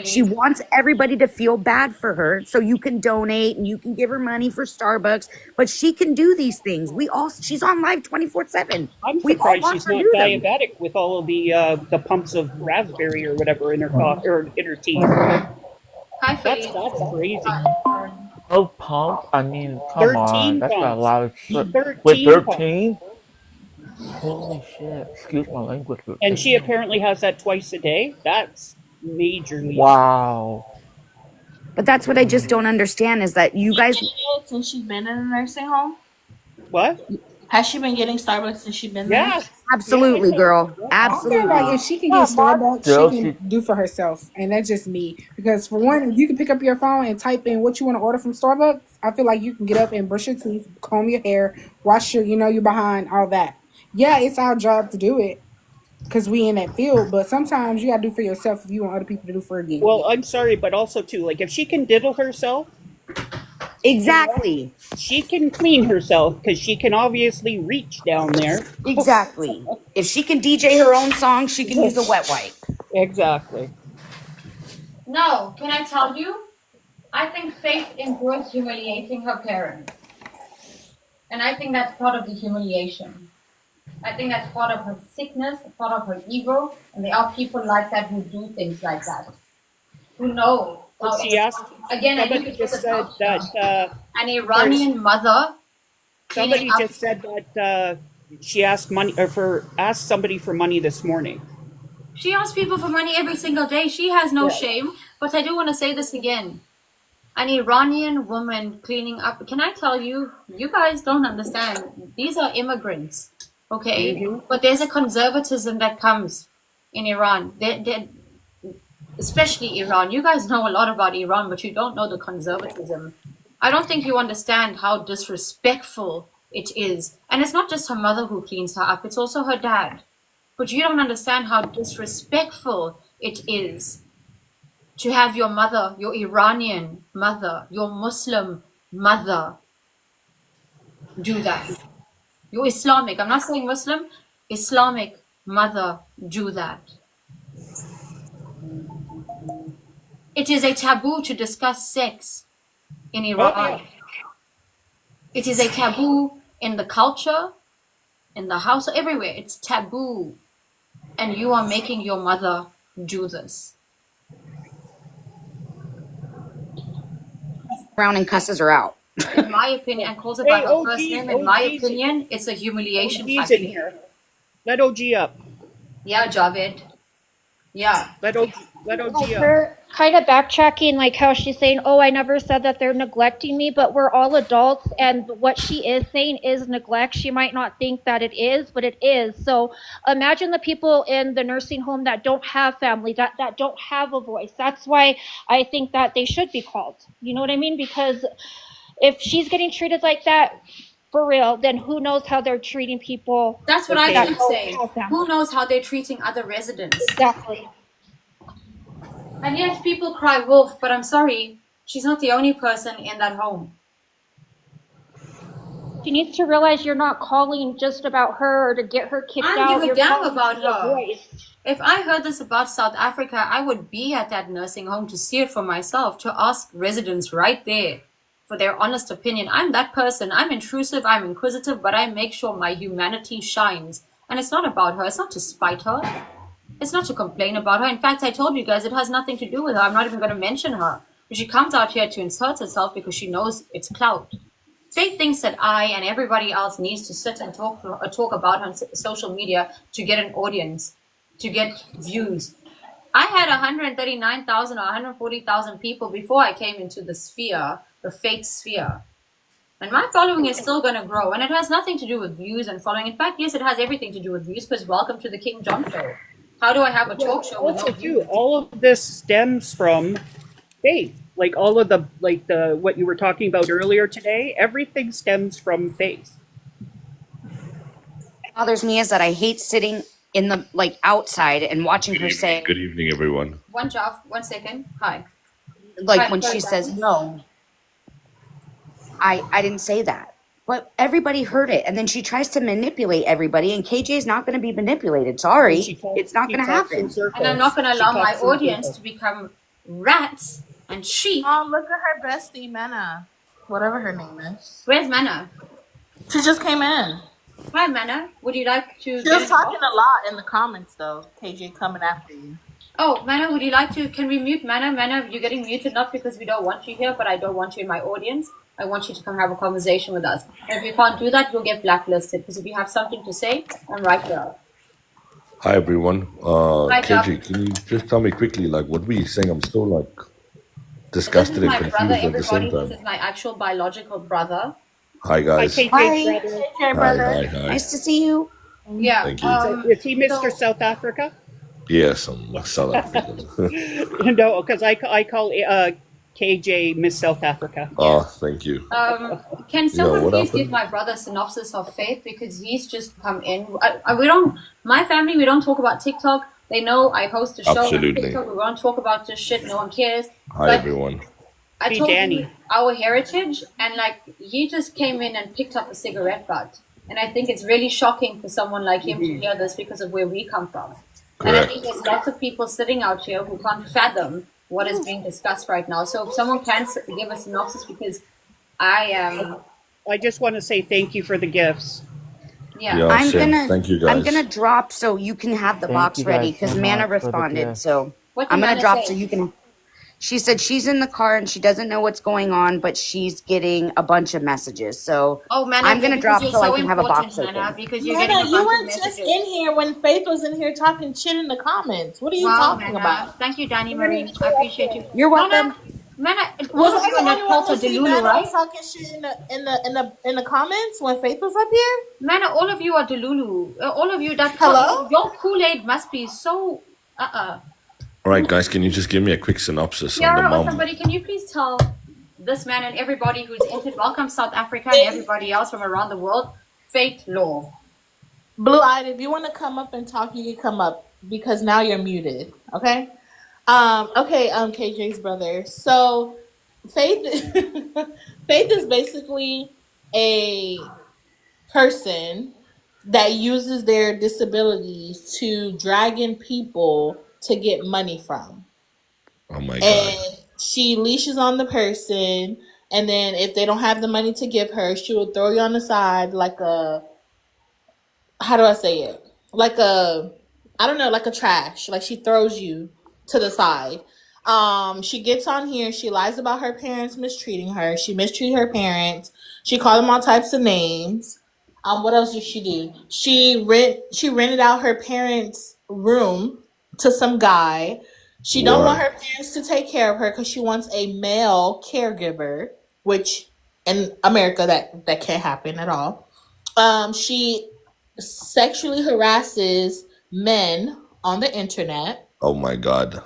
She wants everybody to feel bad for her, so you can donate and you can give her money for Starbucks. But she can do these things. She's on live 24/7. I'm surprised she's not diabetic with all of the pumps of raspberry or whatever in her coffee or in her tea. That's crazy. Oh, pump! I mean, come on, that's not a lot of shit. With 13? Holy shit! Excuse my language. And she apparently has that twice a day. That's majorly. Wow. But that's what I just don't understand is that you guys. Since she's been in a nursing home? What? Has she been getting Starbucks since she's been there? Yes. Absolutely, girl. Absolutely. I feel like if she can get Starbucks, she can do for herself. And that's just me. Because for one, if you can pick up your phone and type in what you want to order from Starbucks, I feel like you can get up and brush your teeth, comb your hair, wash your, your behind, all that. Yeah, it's our job to do it because we in that field. But sometimes you got to do for yourself if you want other people to do for you. Well, I'm sorry, but also too, like if she can diddle herself. Exactly. She can clean herself because she can obviously reach down there. Exactly. If she can DJ her own song, she can use a wet wipe. Exactly. No, can I tell you? I think Faith enjoys humiliating her parents. And I think that's part of the humiliation. I think that's part of her sickness, part of her ego. And there are people like that who do things like that. Who know. She asked, again, somebody just said that an Iranian mother. Somebody just said that she asked asked somebody for money this morning. She asks people for money every single day. She has no shame. But I do want to say this again. An Iranian woman cleaning up. Can I tell you? You guys don't understand. These are immigrants, okay? Mm-hmm. But there's a conservatism that comes in Iran. Especially Iran. You guys know a lot about Iran, but you don't know the conservatism. I don't think you understand how disrespectful it is. And it's not just her mother who cleans her up, it's also her dad. But you don't understand how disrespectful it is to have your mother, your Iranian mother, your Muslim mother do that. Your Islamic, I'm not saying Muslim, Islamic mother do that. It is a taboo to discuss sex in Iran. Oh, yeah. It is a taboo in the culture, in the house, everywhere. It's taboo. And you are making your mother do this. Around and cusses her out. In my opinion, and calls it by her first name. In my opinion, it's a humiliation. OG's in here. Let OG up. Yeah, Javed. Yeah. Let OG up. We're kind of backtracking, like how she's saying, oh, I never said that they're neglecting me, but we're all adults, and what she is saying is neglect. She might not think that it is, but it is. So imagine the people in the nursing home that don't have family, that don't have a voice. That's why I think that they should be called. You know what I mean? Because if she's getting treated like that, for real, then who knows how they're treating people. That's what I keep saying. Who knows how they're treating other residents? Exactly. And yes, people cry wolf, but I'm sorry, she's not the only person in that home. She needs to realize you're not calling just about her to get her kicked out. I don't give a You're damn calling about for your her. voice. If I heard this about South Africa, I would be at that nursing home to see it for myself, to ask residents right there for their honest opinion. I'm that person. I'm intrusive, I'm inquisitive, but I make sure my humanity shines. And it's not about her. It's not to spite her. It's not to complain about her. In fact, I told you guys it has nothing to do with her. I'm not even going to mention her. But she comes out here to insert herself because she knows it's clout. Faith thinks that I and everybody else needs to sit and talk about her on social media to get an audience, to get views. I had 139,000 or 140,000 people before I came into the sphere, the Faith sphere. And my following is still going to grow. And it has nothing to do with views and following. In fact, yes, it has everything to do with views, because welcome to the King John Show. How do I have a talk show with no views? All of this stems from faith. Like all of the what you were talking about earlier today, everything stems from faith. What bothers me is that I hate sitting in the outside and watching her say. Good evening, everyone. One second. Hi. Like when she says no. I didn't say that. But everybody heard it, and then she tries to manipulate everybody, and KJ is not going to be manipulated. Sorry, it's not going to happen. And I'm not going to allow my audience to become rats and sheep. Oh, look at her bestie, Mena. Whatever her name is. Where's Mena? She just came in. Hi, Mena. Would you like to... She was talking a lot in the comments, though. KJ coming after you. Oh, Mena, would you like to... Can we mute Mena? Mena, you're getting muted not because we don't want you here, but I don't want you in my audience. I want you to come have a conversation with us. And if you can't do that, you'll get blacklisted. Because if you have something to say, I'm right here. Hi, everyone. Hi, KJ, can you just tell me quickly, what were you saying? I'm still, disgusted and confused at the same time. This is my actual biological brother. Hi, guys. Hi, brother. Hi. Nice to see you. Yeah. Thank you. Is he Mr. South Africa? Yes, I'm South African. No, because I call KJ Miss South Africa. Oh, thank you. Can someone please give my brother a synopsis of faith, because he's just come in. My family, we don't talk about TikTok. They know I host a show Absolutely. on TikTok. We won't talk about this shit. No one cares. Hi, everyone. I told you our heritage, and he just came in and picked up a cigarette butt. And I think it's really shocking for someone like him to hear this because of where we come from. Correct. And I think there's lots of people sitting out here who can't fathom what is being discussed right now. So if someone can give a synopsis, because I just want to say thank you for the gifts. Yeah, thank you, guys. I'm gonna drop so you can have the box ready, because Mana responded. So I'm gonna drop so you can. She said she's in the car and she doesn't know what's going on, but she's getting a bunch of messages. So I'm gonna drop so I can have a box open. Because you're Mana, you were just in here when Faith was in here talking shit in the comments. What are you talking about? Thank you, Danny Marie. I appreciate you. You're welcome. Mana, Was I the only one who see Mana talking shit in the comments when Faith was up here? Mana, all of you are Delulu. All of you that Hello? Your Kool-Aid must be so All right, guys, can you just give me a quick synopsis on the Kiara or mom? somebody, can you please tell this man and everybody who's entered, welcome South Africa and everybody else from around the world, Faith Law. Blue Eyed, if you want to come up and talk, you can come up because now you're muted. Okay? KJ's brother. So Faith Faith is basically a person that uses their disabilities to drag in people to get money from. Oh my god. and she leashes on the person. And then if they don't have the money to give her, she will throw you on the side like a, how do I say it? Like a, I don't know, like a trash. Like she throws you to the side. She gets on here. She lies about her parents mistreating her. She mistreated her parents. She called them all types of names. What else did she do? She rented out her parents' room to some guy. She don't want What? her parents to take care of her because she wants a male caregiver, which in America that can't happen at all. She sexually harasses men on the internet. Oh my god.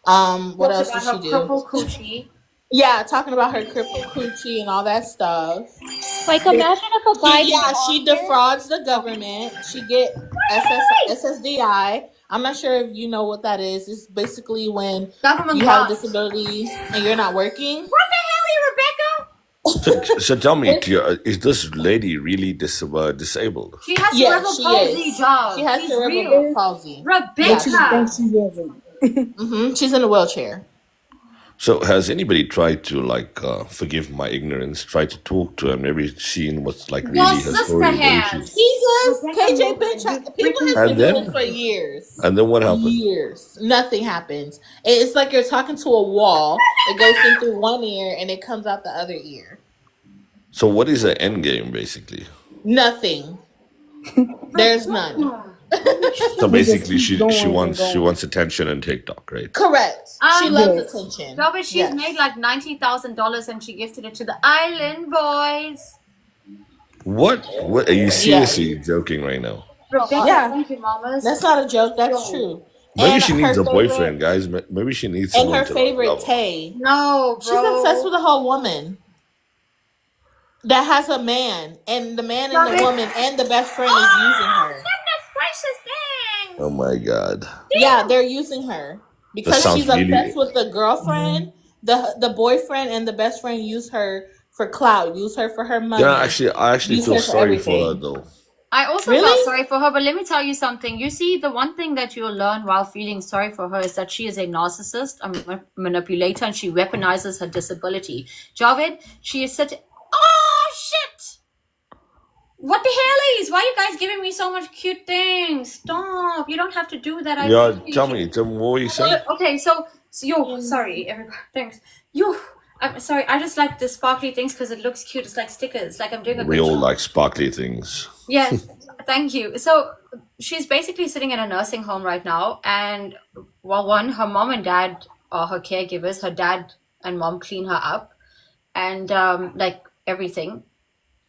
What Talks else about does her she do? cripple coochie. Yeah, talking about her crippled coochie and all that stuff. Like, imagine if a guy came She on here. defrauds the government. She get SSDI. I'm not sure if you know what that is. It's basically when Government you have a grant. disability and you're not working. What the hell, Rebecca? So tell me, It's, Tia, is this lady really disabled? She has yes, cerebral she palsy, is. She Job. has She's cerebral real. palsy. But you Yes. think Rebecca. she isn't. She's in a wheelchair. So has anybody tried to forgive my ignorance, try to talk to her, maybe seeing what's like Your really her sister story? Maybe has. she's Jesus, Rebecca KJ knows been that trying. you People freaking has been and doing this then for years. and then what happened? Years. Nothing happens. It's like you're talking to a wall. It goes in through one ear and it comes out the other ear. So what is the end game basically? Nothing. There's none. So They just basically keep she going and wants going. attention and TikTok, right? Correct. She loves Yes. attention. Robert, she's Yes. made like $90,000 and she gifted it to the island boys. What? What are you Yeah. seriously joking right now? Rebecca, Yeah. thank you, mamas. That's not a joke. That's true. Maybe And she her needs a favorite boyfriend, guys. Maybe she needs and someone her to favorite love her. Tay. No, bro. She's obsessed with a whole woman that has a man, and the man and the woman and the best friend is using her. Goodness gracious dang. Oh my god. Yeah, they're using her That because sounds she's obsessed really with the girlfriend. The boyfriend and the best friend use her for clout, use her for her money. Yeah, I actually use feel her for sorry for her everything. though. I also Really? felt sorry for her, but let me tell you something. You see, the one thing that you'll learn while feeling sorry for her is that she is a narcissist, a manipulator, and she weaponizes her disability. Javed, she is such. Oh shit! What the hell is? Why are you guys giving me so much cute things? Stop! You don't have to do that. I Yeah, appreciate tell you. me what were you saying? Okay, so yo, sorry, everybody. Thanks. Yo, I'm sorry. I just like the sparkly things because it looks cute. It's like stickers. Like I'm doing a We good all job. like sparkly things. Yes, thank you. So she's basically sitting in a nursing home right now, and well, her mom and dad are her caregivers. Her dad and mom clean her up, and like everything.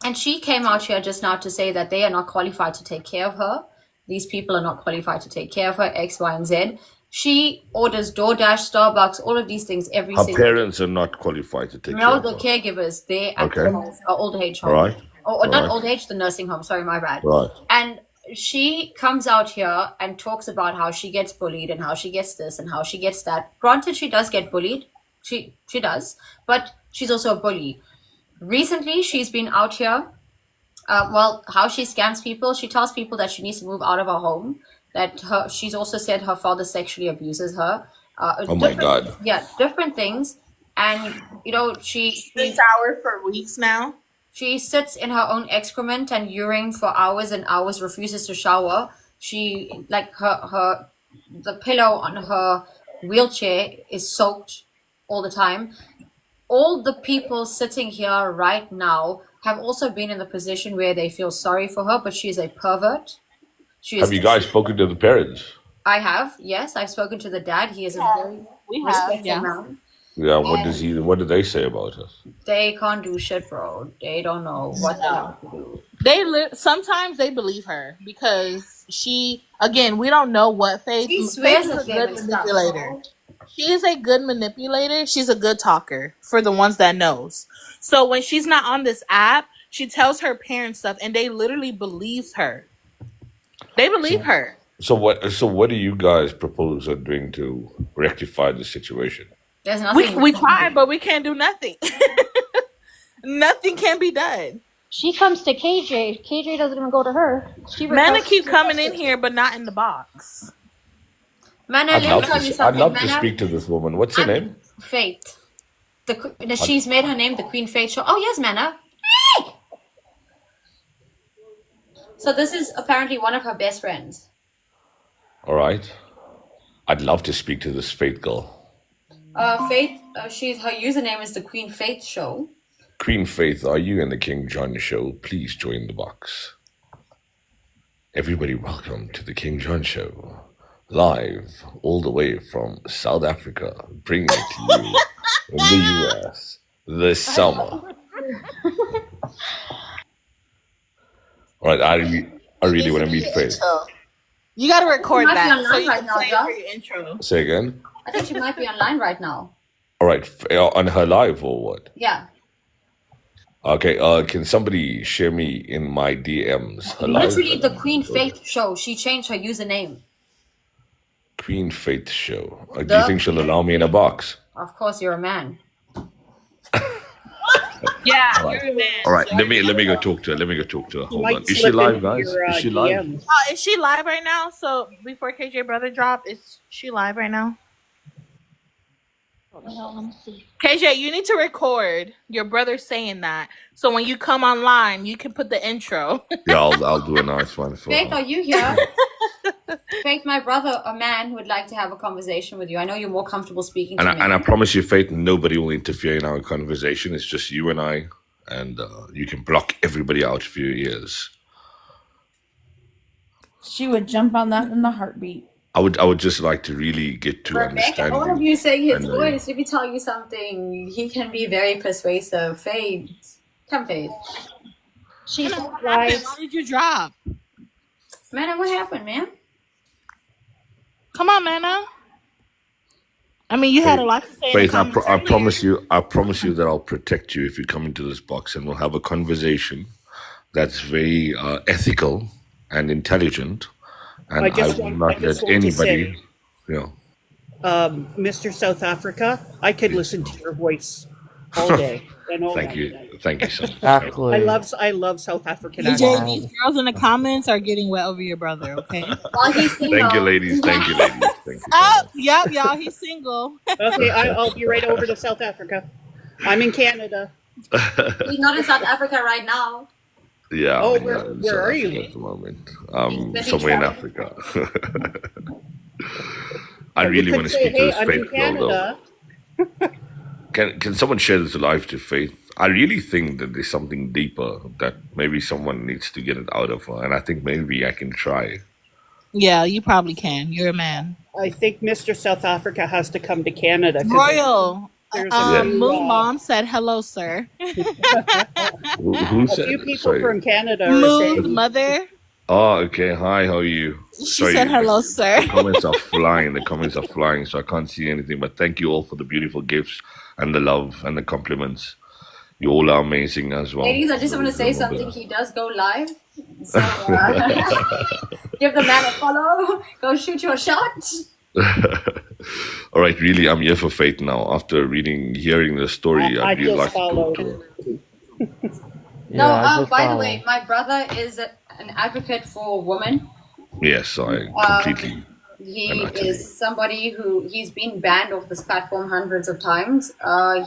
And she came out here just now to say that they are not qualified to take care of her. These people are not qualified to take care of her, X, Y, and Z. She orders DoorDash, Starbucks, all of these things every Her single parents are not qualified to take care No, of the her. caregivers, they at Okay. the old age home. Right. Or not Right. old age, the nursing home. Sorry, my bad. Right. And she comes out here and talks about how she gets bullied and how she gets this and how she gets that. Granted, she does get bullied. She does. But she's also a bully. Recently, she's been out here. How she scams people. She tells people that she needs to move out of her home. That she's also said her father sexually abuses her. Oh my god. Yeah, different things. And, she shower for weeks now. She sits in her own excrement and urine for hours and hours, refuses to shower. She, like, the pillow on her wheelchair is soaked all the time. All the people sitting here right now have also been in the position where they feel sorry for her, but she is a pervert. Have you guys spoken to the parents? I have, yes. I've spoken to the dad. He is a very respectful man. Yeah, what did they say about us? They can't do shit, bro. They don't know what they have to do. Sometimes they believe her because we don't know what Faith. She Faith swears is a at them good and stuff, manipulator. bro. She is a good manipulator. She's a good talker for the ones that knows. So when she's not on this app, she tells her parents stuff, and they literally believes her. They believe her. So what do you guys propose on doing to rectify the situation? There's nothing. We try, but we can't do nothing. Nothing can be done. She comes to KJ. KJ doesn't even go to her. Men keep coming in here, but not in the box. Mana, I'd let me love tell you to. I'd something. love to Mana, speak to this woman. What's her name? Faith. She's made her name the Queen Faith Show. Oh yes, Mana. Hey! So this is apparently one of her best friends. All right. I'd love to speak to this Faith girl. Faith. Her username is the Queen Faith Show. Queen Faith, are you in the King John Show? Please join the box. Everybody, welcome to the King John Show, live all the way from South Africa, bringing it to you in the US this summer. All right, I really want to meet Faith. You got to record might be that online so you right can now, play it Josh. for your intro. Say again? I think she might be online right now. All right, on her live or what? Yeah. Okay, can somebody share me in my DMs her live? Literally the Queen Faith Show. She changed her username. Queen Faith Show. Do you think she'll allow me in a box? Of course, you're a man. Yeah, All right. you're a man. All right, let me go talk to her. Hold on. Is she slip live, into guys? your, Is she live? DMs. Is she live right now? So before KJ brother drop, is she live right now? KJ, you need to record your brother saying that, so when you come online, you can put the intro. Yeah, I'll do a nice one for Faith, her. are you here? Faith, my brother, a man, would like to have a conversation with you. I know you're more comfortable speaking to me. And I promise you, Faith, nobody will interfere in our conversation. It's just you and I, and you can block everybody out for your ears. She would jump on that in a heartbeat. I would just like to really get to understand all of you saying his and, voice. Let me tell you something. He can be very persuasive. Faith. Come, Faith. She's live. Why did you drop? Manna, what happened, man? Come on, Manna. I mean, you had a lot to say. Faith, I promise you that I'll protect you if you come into this box, and we'll have a conversation that's very ethical and intelligent. And I will not let anybody, Mr. South Africa, I could listen to your voice all day. And all Thank you so much. Exactly. I love South African KJ, accent. these girls in the comments are getting wet over your brother, okay? While he's single. Thank you, ladies. Thank you so Oh, much. yep, y'all, he's single. Okay, I'll be right over to South Africa. I'm in Canada. He's not in South Africa right now. Yeah. Oh, I'm where are you? at the moment? Somewhere in Africa. I really want to speak to this Faith girl, though. Can someone share this live to Faith? I really think that there's something deeper that maybe someone needs to get it out of her, and I think maybe I can try. Yeah, you probably can. You're a man. I think Mr. South Africa has to come to Canada. Royal. There's Moon Mom said hello, sir. Who a said? few people Sorry. from Canada are Moon's saying, mother. Oh, okay. Hi, how are you? She said hello, sir. The comments are flying, so I can't see anything. But thank you all for the beautiful gifts and the love and the compliments. You all are amazing as well. Ladies, I just want to say something. He does go live. So give the man a follow. Go shoot your shot. All right, really, I'm here for Faith now. After hearing the story, I'd really like to talk to her. By the way, my brother is an advocate for women. Yes, I completely. He is somebody he's been banned off this platform hundreds of times.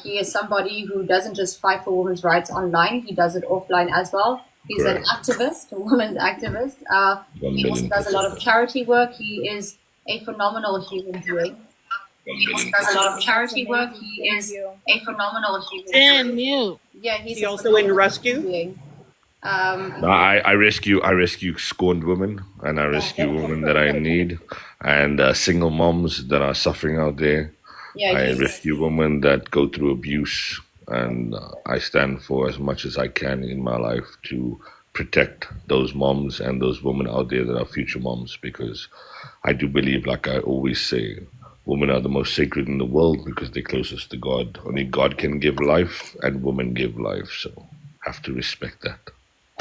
He is somebody who doesn't just fight for women's rights online, he does it offline as well. He's an activist, a women's activist. He also does a lot of charity work. He is a phenomenal human being. He also does a lot of charity work. He is a phenomenal human being. Mute. Yeah, he's also in rescue. I rescue scorned women, and I rescue women that I need, and single moms that are suffering out there. I rescue women that go through abuse, and I stand for as much as I can in my life to protect those moms and those women out there that are future moms, because I do believe, like I always say, women are the most sacred in the world because they're closest to God. Only God can give life, and women give life, so have to respect that.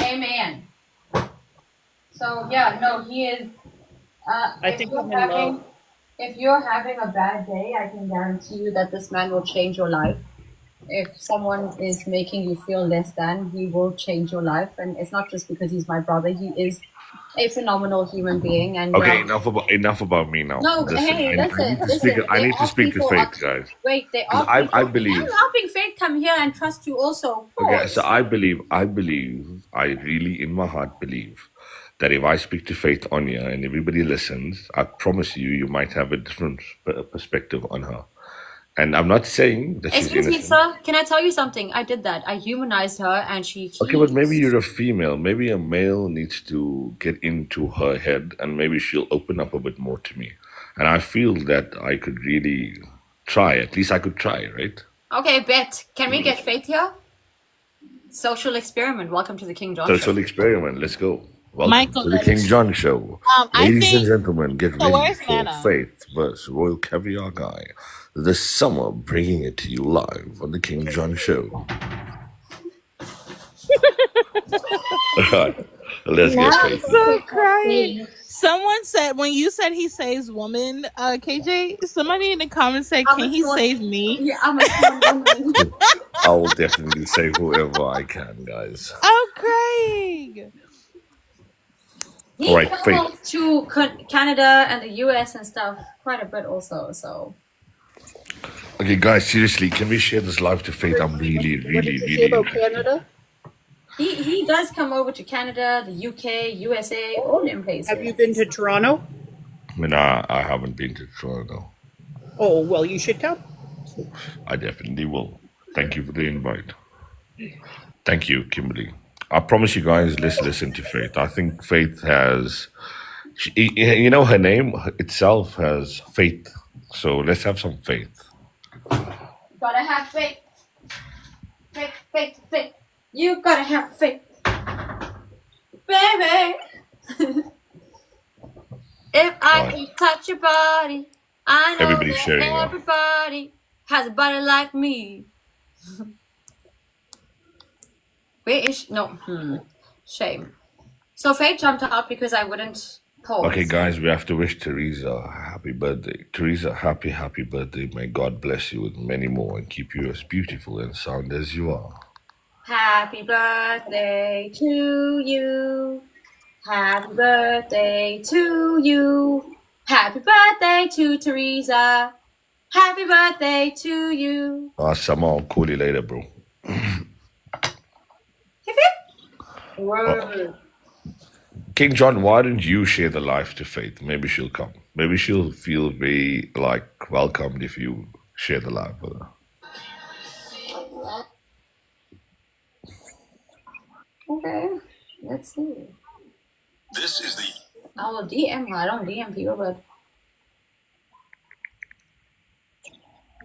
Amen. So he is. I think I'm in love. If you're having a bad day, I can guarantee you that this man will change your life. If someone is making you feel less than, he will change your life, and it's not just because he's my brother. He is a phenomenal human being. And Okay, enough about me now. no, Listen, hey, listen. I need to speak to Faith, guys. Wait, there Because are people. I believe. I'm helping Faith come here and trust you also. Okay, so I really in my heart believe that if I speak to Faith Anya and everybody listens, I promise you might have a different perspective on her. And I'm not saying that she's Excuse me, innocent. sir. Can I tell you something? I did that. I humanized her, and she. Okay, but maybe you're a female. Maybe a male needs to get into her head, and maybe she'll open up a bit more to me. And I feel that I could really try. At least I could try, right? Okay, bet. Can we get Faith here? Social experiment. Welcome to the King John Social Show. experiment. Let's go. Welcome Michael, to the King John Show. I Ladies and think. gentlemen, get So ready where's for Nana? Faith vs. Royal Caviar Guy. This summer, bringing it to you live on the King John Show. Alright, let's get Faith. So crying. Someone said when you said he saves women, KJ. Somebody in the comments said, "Can he save me?" Yeah, I'm a small woman. I will definitely save whoever I can, guys. I'm crying. He All right, travels to Canada and the US and stuff quite a bit also. So. Okay, guys, seriously, can we share this live to Faith? I'm really. About Canada? He does come over to Canada, the UK, USA, all in places. Have you been to Toronto? Nah, I haven't been to Toronto. Oh, well, you should come. I definitely will. Thank you for the invite. Thank you, Kimberly. I promise you guys, let's listen to Faith. I think Faith has, her name itself has faith. So let's have some faith. Gotta have faith. Faith. You gotta have faith. Baby. If I can touch your body, I know Everybody's sharing now. everybody has a body like me. Where is no? Shame. So Faith jumped out because I wouldn't pause. Okay, guys, we have to wish Teresa a happy birthday. Teresa, happy birthday. May God bless you with many more and keep you as beautiful and sound as you are. Happy birthday to you. Happy birthday to you. Happy birthday to Teresa. Happy birthday to you. Sama, I'll call you later, bro. Word. King John, why don't you share the life to Faith? Maybe she'll come. Maybe she'll feel very welcomed if you share the life with her. Okay, let's see. This is the. I will DM her. I don't DM people, but.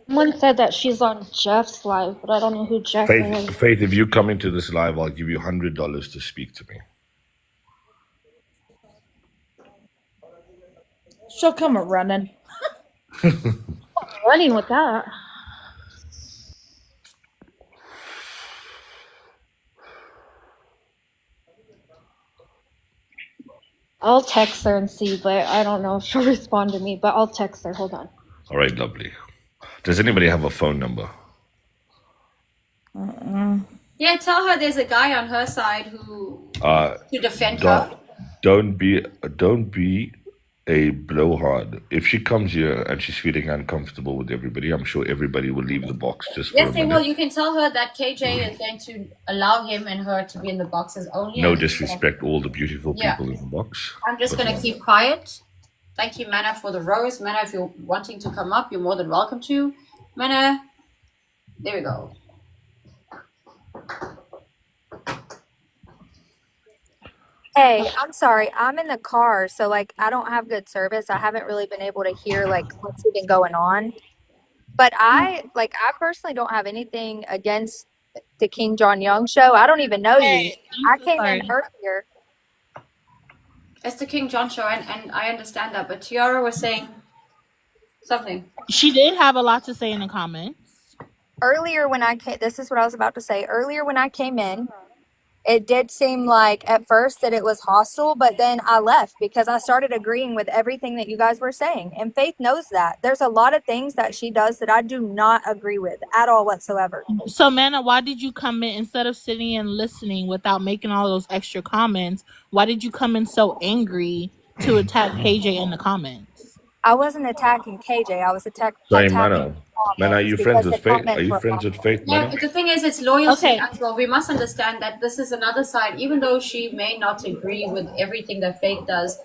Someone said that she's on Jeff's live, but I don't know who Jeff is. Faith, if you come into this live, I'll give you $100 to speak to me. She'll come a running. Running with that. I'll text her and see, but I don't know if she'll respond to me, but I'll text her. Hold on. All right, lovely. Does anybody have a phone number? Yeah, tell her there's a guy on her side who to defend her. Don't be a blowhard. If she comes here and she's feeling uncomfortable with everybody, I'm sure everybody will leave the box just for a Yes, they minute. will. You can tell her that KJ is going to allow him and her to be in the boxes only. No disrespect, all the beautiful people in the box. I'm just going to keep quiet. Thank you, Mana, for the rose. Mana, if you're wanting to come up, you're more than welcome to. Mana, there we go. Hey, I'm sorry. I'm in the car, so I don't have good service. I haven't really been able to hear what's even going on. But I personally don't have anything against the King John Young show. I don't even know you. I came in earlier. It's the King John show, and I understand that. But Tiara was saying something. She did have a lot to say in the comments. Earlier when I came, this is what I was about to say. Earlier when I came in, it did seem like at first that it was hostile, but then I left because I started agreeing with everything that you guys were saying. And Faith knows that. There's a lot of things that she does that I do not agree with at all whatsoever. So, Mana, why did you come in instead of sitting and listening without making all those extra comments? Why did you come in so angry to attack KJ in the comments? I wasn't attacking KJ. I was Sorry, attacking Mana. Mana, are comments you friends because with the Faith? Are comments you were friends with Faith, Yeah, Mana? but the thing is, it's loyalty Okay. as well. We must understand that this is another side. Even though she may not agree with everything that Faith does,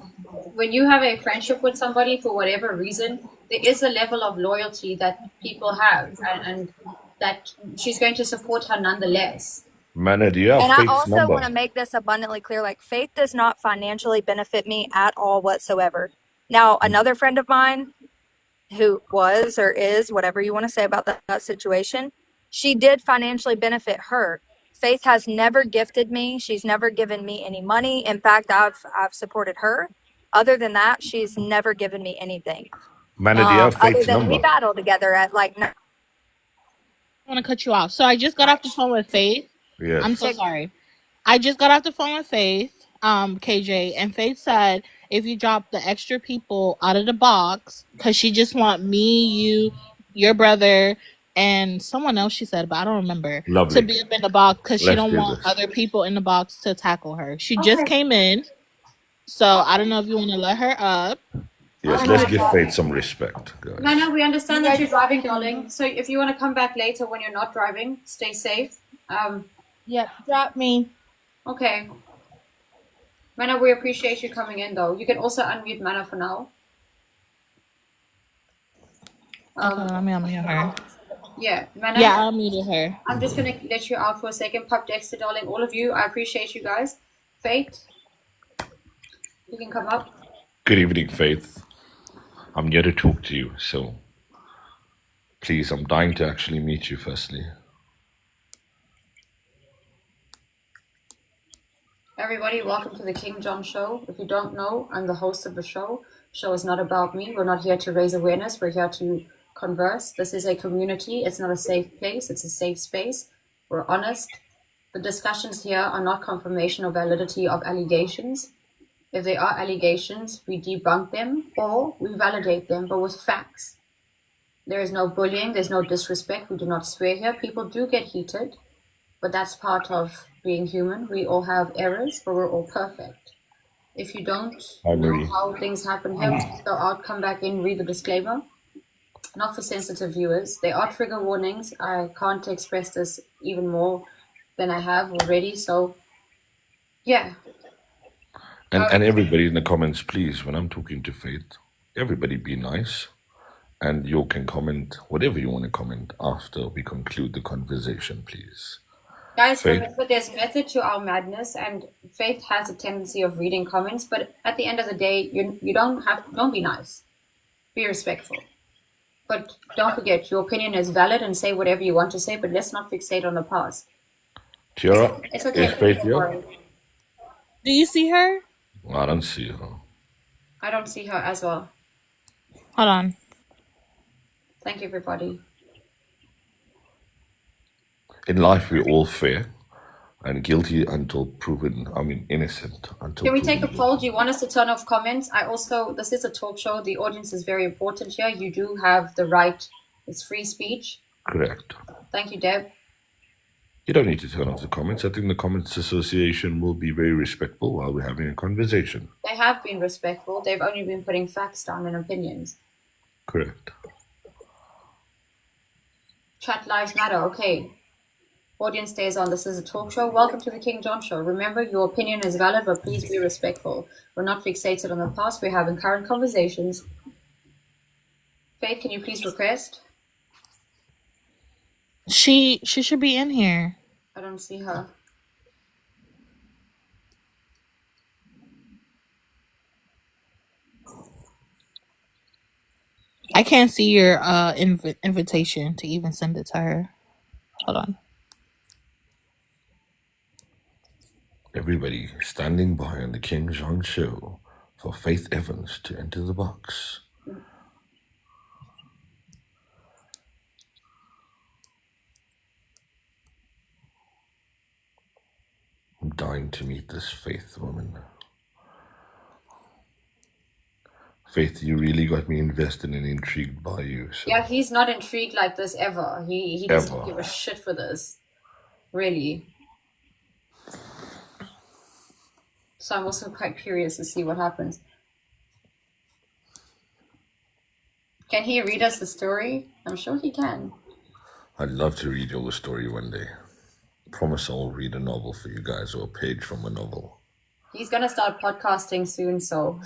when you have a friendship with somebody for whatever reason, there is a level of loyalty that people have, and that she's going to support her nonetheless. Mana, do you have And I Faith's also number? want to make this abundantly clear, like Faith does not financially benefit me at all whatsoever. Now, another friend of mine who was or is, whatever you want to say about that situation, she did financially benefit her. Faith has never gifted me. She's never given me any money. In fact, I've supported her. Other than that, she's never given me anything. Mana, do you have Other Faith's than we number? battle together at like I want to cut you off. So I just got off the phone with Faith. Yes. I'm so sorry. I just got off the phone with Faith, KJ, and Faith said if you drop the extra people out of the box, because she just want me, you, your brother, and someone else she said, but I don't remember, to Lovely. be up in the box because she Let's don't do want this. other people in the box to tackle her. She just came in, so I don't know if you want to let her up. Yes, let's give Faith some respect, guys. No, we understand that you're driving, darling. So if you want to come back later when you're not driving, stay safe. Yep, drop me. Okay. Mana, we appreciate you coming in, though. You can also unmute Mana for now. Okay, let me unmute her. Yeah, Mana. Yeah, I unmuted her. I'm just gonna let you out for a second. Pop Dexter, darling, all of you. I appreciate you guys. Faith, you can come up. Good evening, Faith. I'm here to talk to you, so please, I'm dying to actually meet you firstly. Everybody, welcome to the King John Show. If you don't know, I'm the host of the show. The show is not about me. We're not here to raise awareness. We're here to converse. This is a community. It's not a safe place. It's a safe space. We're honest. The discussions here are not confirmation or validity of allegations. If they are allegations, we debunk them or we validate them, but with facts. There is no bullying. There's no disrespect. We do not swear here. People do get heated, but that's part of being human. We all have errors, but we're all perfect. If you don't know how things happen here, please go out, come back in, read the disclaimer. Not for sensitive viewers. There are trigger warnings. I can't express this even more than I have already. So, yeah. And everybody in the comments, please, when I'm talking to Faith, everybody be nice. And you can comment whatever you want to comment after we conclude the conversation, please. Guys, Faith? remember there's method to our madness, and Faith has a tendency of reading comments, but at the end of the day, you don't be nice. Be respectful. But don't forget, your opinion is valid and say whatever you want to say, but let's not fixate on the past. Tiara, It's okay. is Faith here? Do you see her? I don't see her. I don't see her as well. Hold on. Thank you, everybody. In life, we're all fair and guilty until proven, innocent until Can we proven take a poll? Do you want us to turn off comments? This is a talk show. The audience is very important here. You do have the right. It's free speech. Correct. Thank you, Deb. You don't need to turn off the comments. I think the Comments Association will be very respectful while we're having a conversation. They have been respectful. They've only been putting facts down and opinions. Correct. Chat lives matter. Okay. Audience stays on. This is a talk show. Welcome to the King John Show. Remember, your opinion is valid, but please be respectful. We're not fixated on the past. We're having current conversations. Faith, can you please request? She should be in here. I don't see her. I can't see your invitation to even send it to her. Hold on. Everybody standing by on the King John Show for Faith Evans to enter the box. dying to meet this Faith woman. Faith, you really got me invested and intrigued by you. So. Yeah, he's not intrigued like this ever. He doesn't give a shit for this. Really. So I'm also quite curious to see what happens. Can he read us the story? I'm sure he can. I'd love to read you the story one day. Promise I'll read a novel for you guys, or a page from a novel. He's gonna start podcasting soon, so.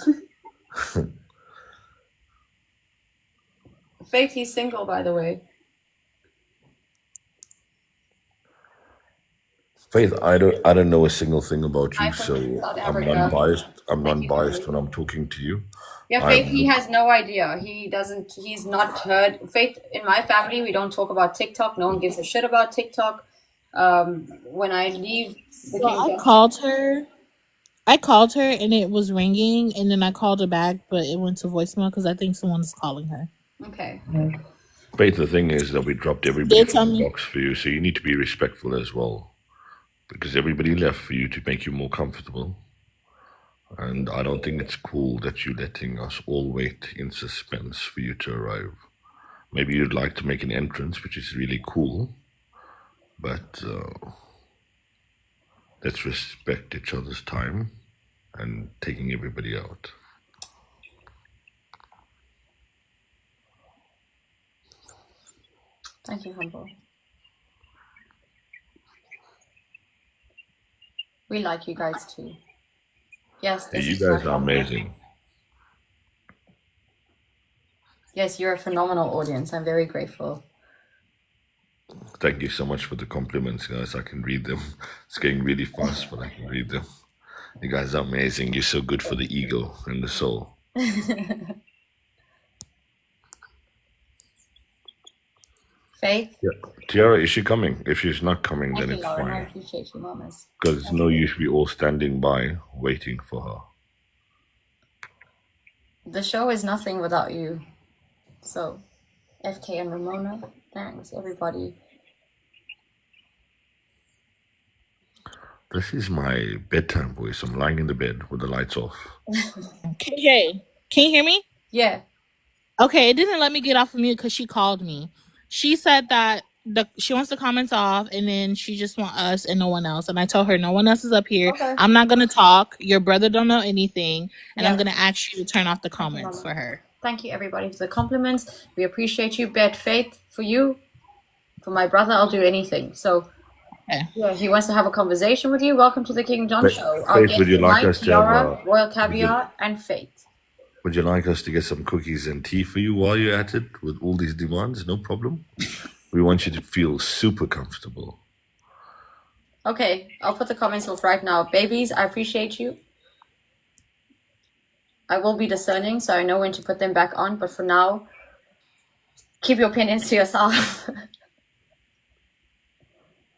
Faith, he's single, by the way. Faith, I don't know a single thing about you, so I'm non-biased. I'm non-biased when I'm talking to you. Yeah, Faith, he has no idea. He's not heard. Faith, in my family, we don't talk about TikTok. No one gives a shit about TikTok. When I leave the I called her and it was ringing, and then I called her back, but it went to voicemail because I think someone's calling her. Okay. Faith, the thing is that we dropped everybody from the box for you, so you need to be respectful as well. Because everybody left for you to make you more comfortable. And I don't think it's cool that you're letting us all wait in suspense for you to arrive. Maybe you'd like to make an entrance, which is really cool. But let's respect each other's time and taking everybody out. Thank you, Humble. We like you guys too. Yes, you guys are amazing. Yes, you're a phenomenal audience. I'm very grateful. Thank you so much for the compliments, guys. I can read them. It's getting really fast, but I can read them. You guys are amazing. You're so good for the ego and the soul. Faith? Yeah. Tiara, is she coming? If she's not coming, then it's Lauren. fine. I appreciate you, mamas. Because it's no use we all standing by waiting for her. The show is nothing without you. So, FK and Ramona, thanks, everybody. This is my bedtime voice. I'm lying in the bed with the lights off. KJ, can you hear me? Yeah. Okay, it didn't let me get off of mute because she called me. She said that she wants the comments off, and then she just wants us and no one else. And I told her no one else is up here. Okay. I'm not gonna talk. Your brother don't know anything, and I'm gonna ask you to turn off the comments for her. Thank you, everybody, for the compliments. We appreciate you. Bet Faith, for you, for my brother, I'll do anything. So, yeah, he wants to have a conversation with you. Welcome to the King John Show. Faith, would you like us to have Royal Caviar, and Faith. Would you like us to get some cookies and tea for you while you're at it with all these demands? No problem. We want you to feel super comfortable. Okay, I'll put the comments off right now. Babies, I appreciate you. I will be discerning, so I know when to put them back on. But for now, keep your opinions to yourself.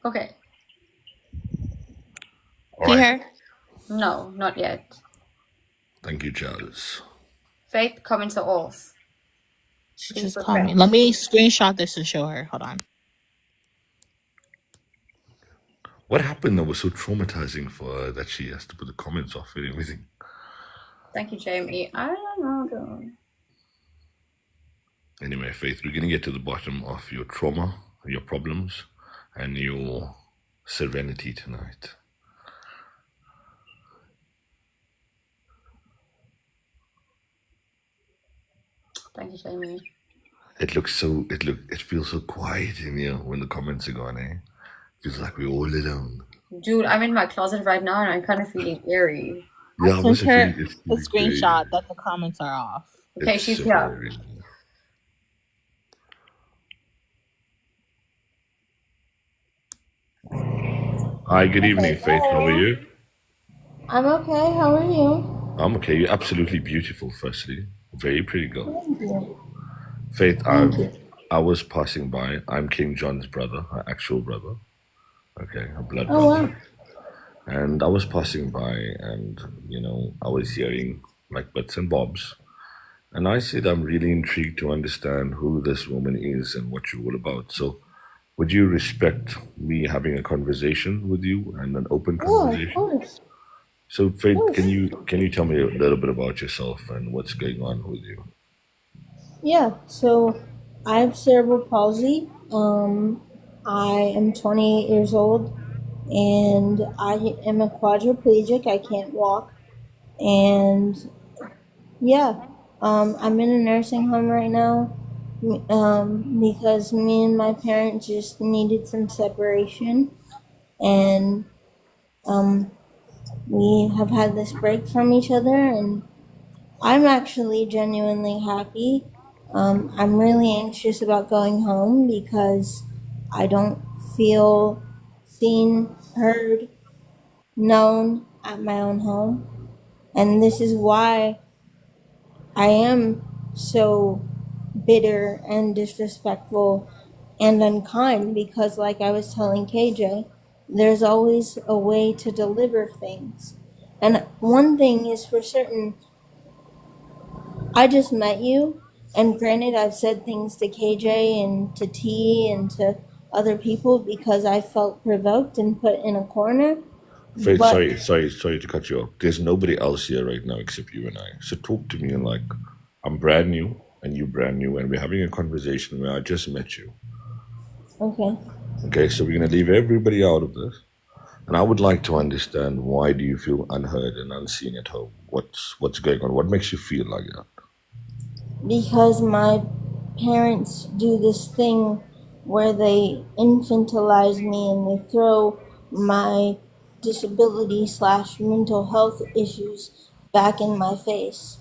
Okay. See her? No, not yet. Thank you, Charles. Faith, comments are off. She just called me. Let me screenshot this and show her. Hold on. What happened that was so traumatizing for her that she has to put the comments off and everything? Thank you, Jamie. I don't know. Anyway, Faith, we're going to get to the bottom of your trauma, your problems, and your serenity tonight. Thank you, Jamie. It feels so quiet in here when the comments are gone, eh? Feels like we're all alone. Dude, I'm in my closet right now and I'm kind of feeling eerie. Yeah, I sent her a screenshot that the comments are off. Okay, she's here. Hi, good evening, Faith. How are you? I'm okay. How are you? I'm okay. You're absolutely beautiful, firstly. Very pretty girl. Thank you. Faith, I was passing by. I'm King John's brother, our actual brother. Okay, a blood brother. Wow. And I was passing by and, I was hearing like bits and bobs. And I said, I'm really intrigued to understand who this woman is and what you're all about. So would you respect me having a conversation with you and an open Yeah, of conversation? course. So, Of Faith, course. can you tell me a little bit about yourself and what's going on with you? Yeah, so I have cerebral palsy. I am 28 years old and I am a quadriplegic. I can't walk. And yeah, I'm in a nursing home right now because me and my parents just needed some separation. And um, we have had this break from each other, and I'm actually genuinely happy. I'm really anxious about going home because I don't feel seen, heard, known at my own home. And this is why I am so bitter and disrespectful and unkind because, like I was telling KJ, there's always a way to deliver things. And one thing is for certain, I just met you, and granted, I've said things to KJ and to T and to other people because I felt provoked and put in a corner. Faith, But sorry to cut you off. There's nobody else here right now except you and I. So talk to me and like, I'm brand new and you brand new, and we're having a conversation where I just met you. okay, Okay, so we're gonna leave everybody out of this. And I would like to understand, why do you feel unheard and unseen at home? What's going on? What makes you feel like that? because my parents do this thing where they infantilize me and they throw my disability slash mental health issues back in my face.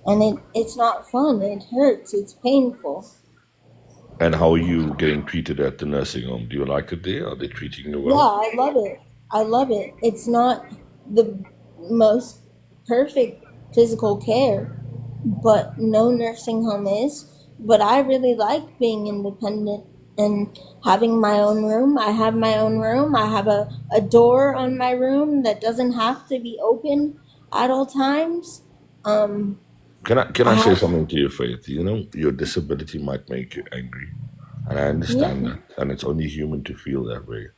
And it's not fun. It hurts. It's painful. And how are you getting treated at the nursing home? Do you like it there? Are they treating you Yeah, well? I love it. I love it. It's not the most perfect physical care, but no nursing home is. But I really like being independent and having my own room. I have my own room. I have a door on my room that doesn't have to be open at all times. Um, Can I I say have, something to you, Faith? You know, your disability might make you angry, and I understand yeah, that, and it's only human to feel that way.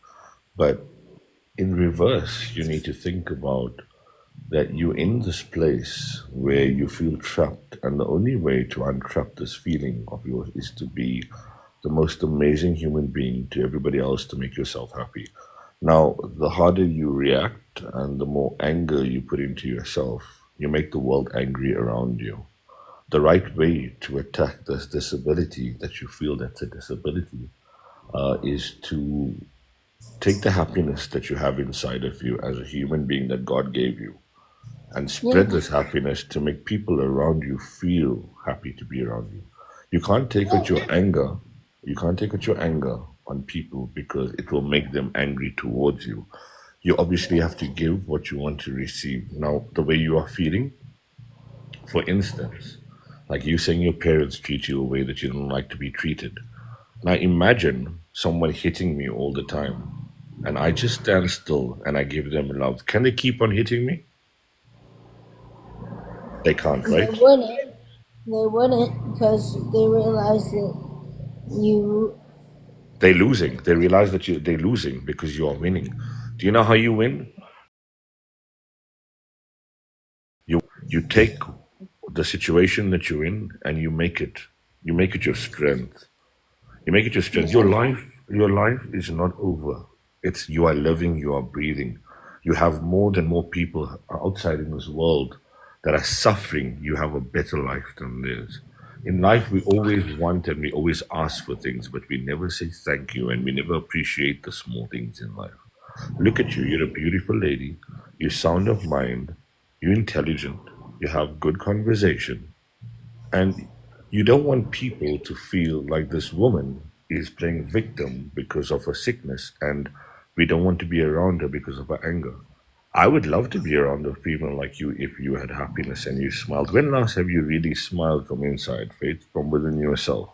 But in reverse, you need to think about that you're in this place where you feel trapped, and the only way to untrap this feeling of yours is to be the most amazing human being to everybody else to make yourself happy. Now, the harder you react and the more anger you put into yourself, you make the world angry around you. The right way to attack this disability that you feel that's a disability is to take the happiness that you have inside of you as a human being that God gave you and yeah, spread this happiness to make people around you feel happy to be around you. You can't take out your anger. You can't take out your anger on people because it will make them angry towards you. You obviously have to give what you want to receive. Now, the way you are feeling, for instance, like you saying your parents treat you a way that you don't like to be treated. Now, imagine someone hitting me all the time and I just stand still and I give them love. Can they keep on hitting me? They can't, they right? wouldn't. They wouldn't because they realize that you. They're losing. They realize that they're losing because you are winning. Do you know how you win? You take the situation that you're in and you make it your strength. You make it your strength. Your life is not over. It's you are living, you are breathing. You have more than more people outside in this world that are suffering. You have a better life than theirs. In life, we always want and we always ask for things, but we never say thank you and we never appreciate the small things in life. Look at you. You're a beautiful lady. You're sound of mind. You're intelligent. You have good conversation. And you don't want people to feel like this woman is playing victim because of her sickness, and we don't want to be around her because of her anger. I would love to be around a female like you if you had happiness and you smiled. When last have you really smiled from inside, Faith, from within yourself?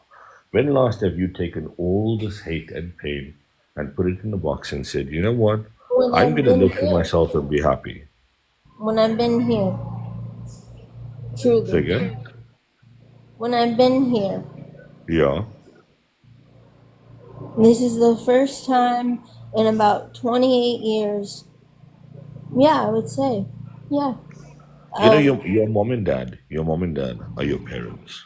When last have you taken all this hate and pain and put it in a box and said, you know what? When I'm I've going to been live for here, myself and be happy. when I've been here, Say truly, again? when I've been here, Yeah. This is the first time in about 28 years. Yeah, I would say. Yeah. You know, Um, your mom and dad are your parents.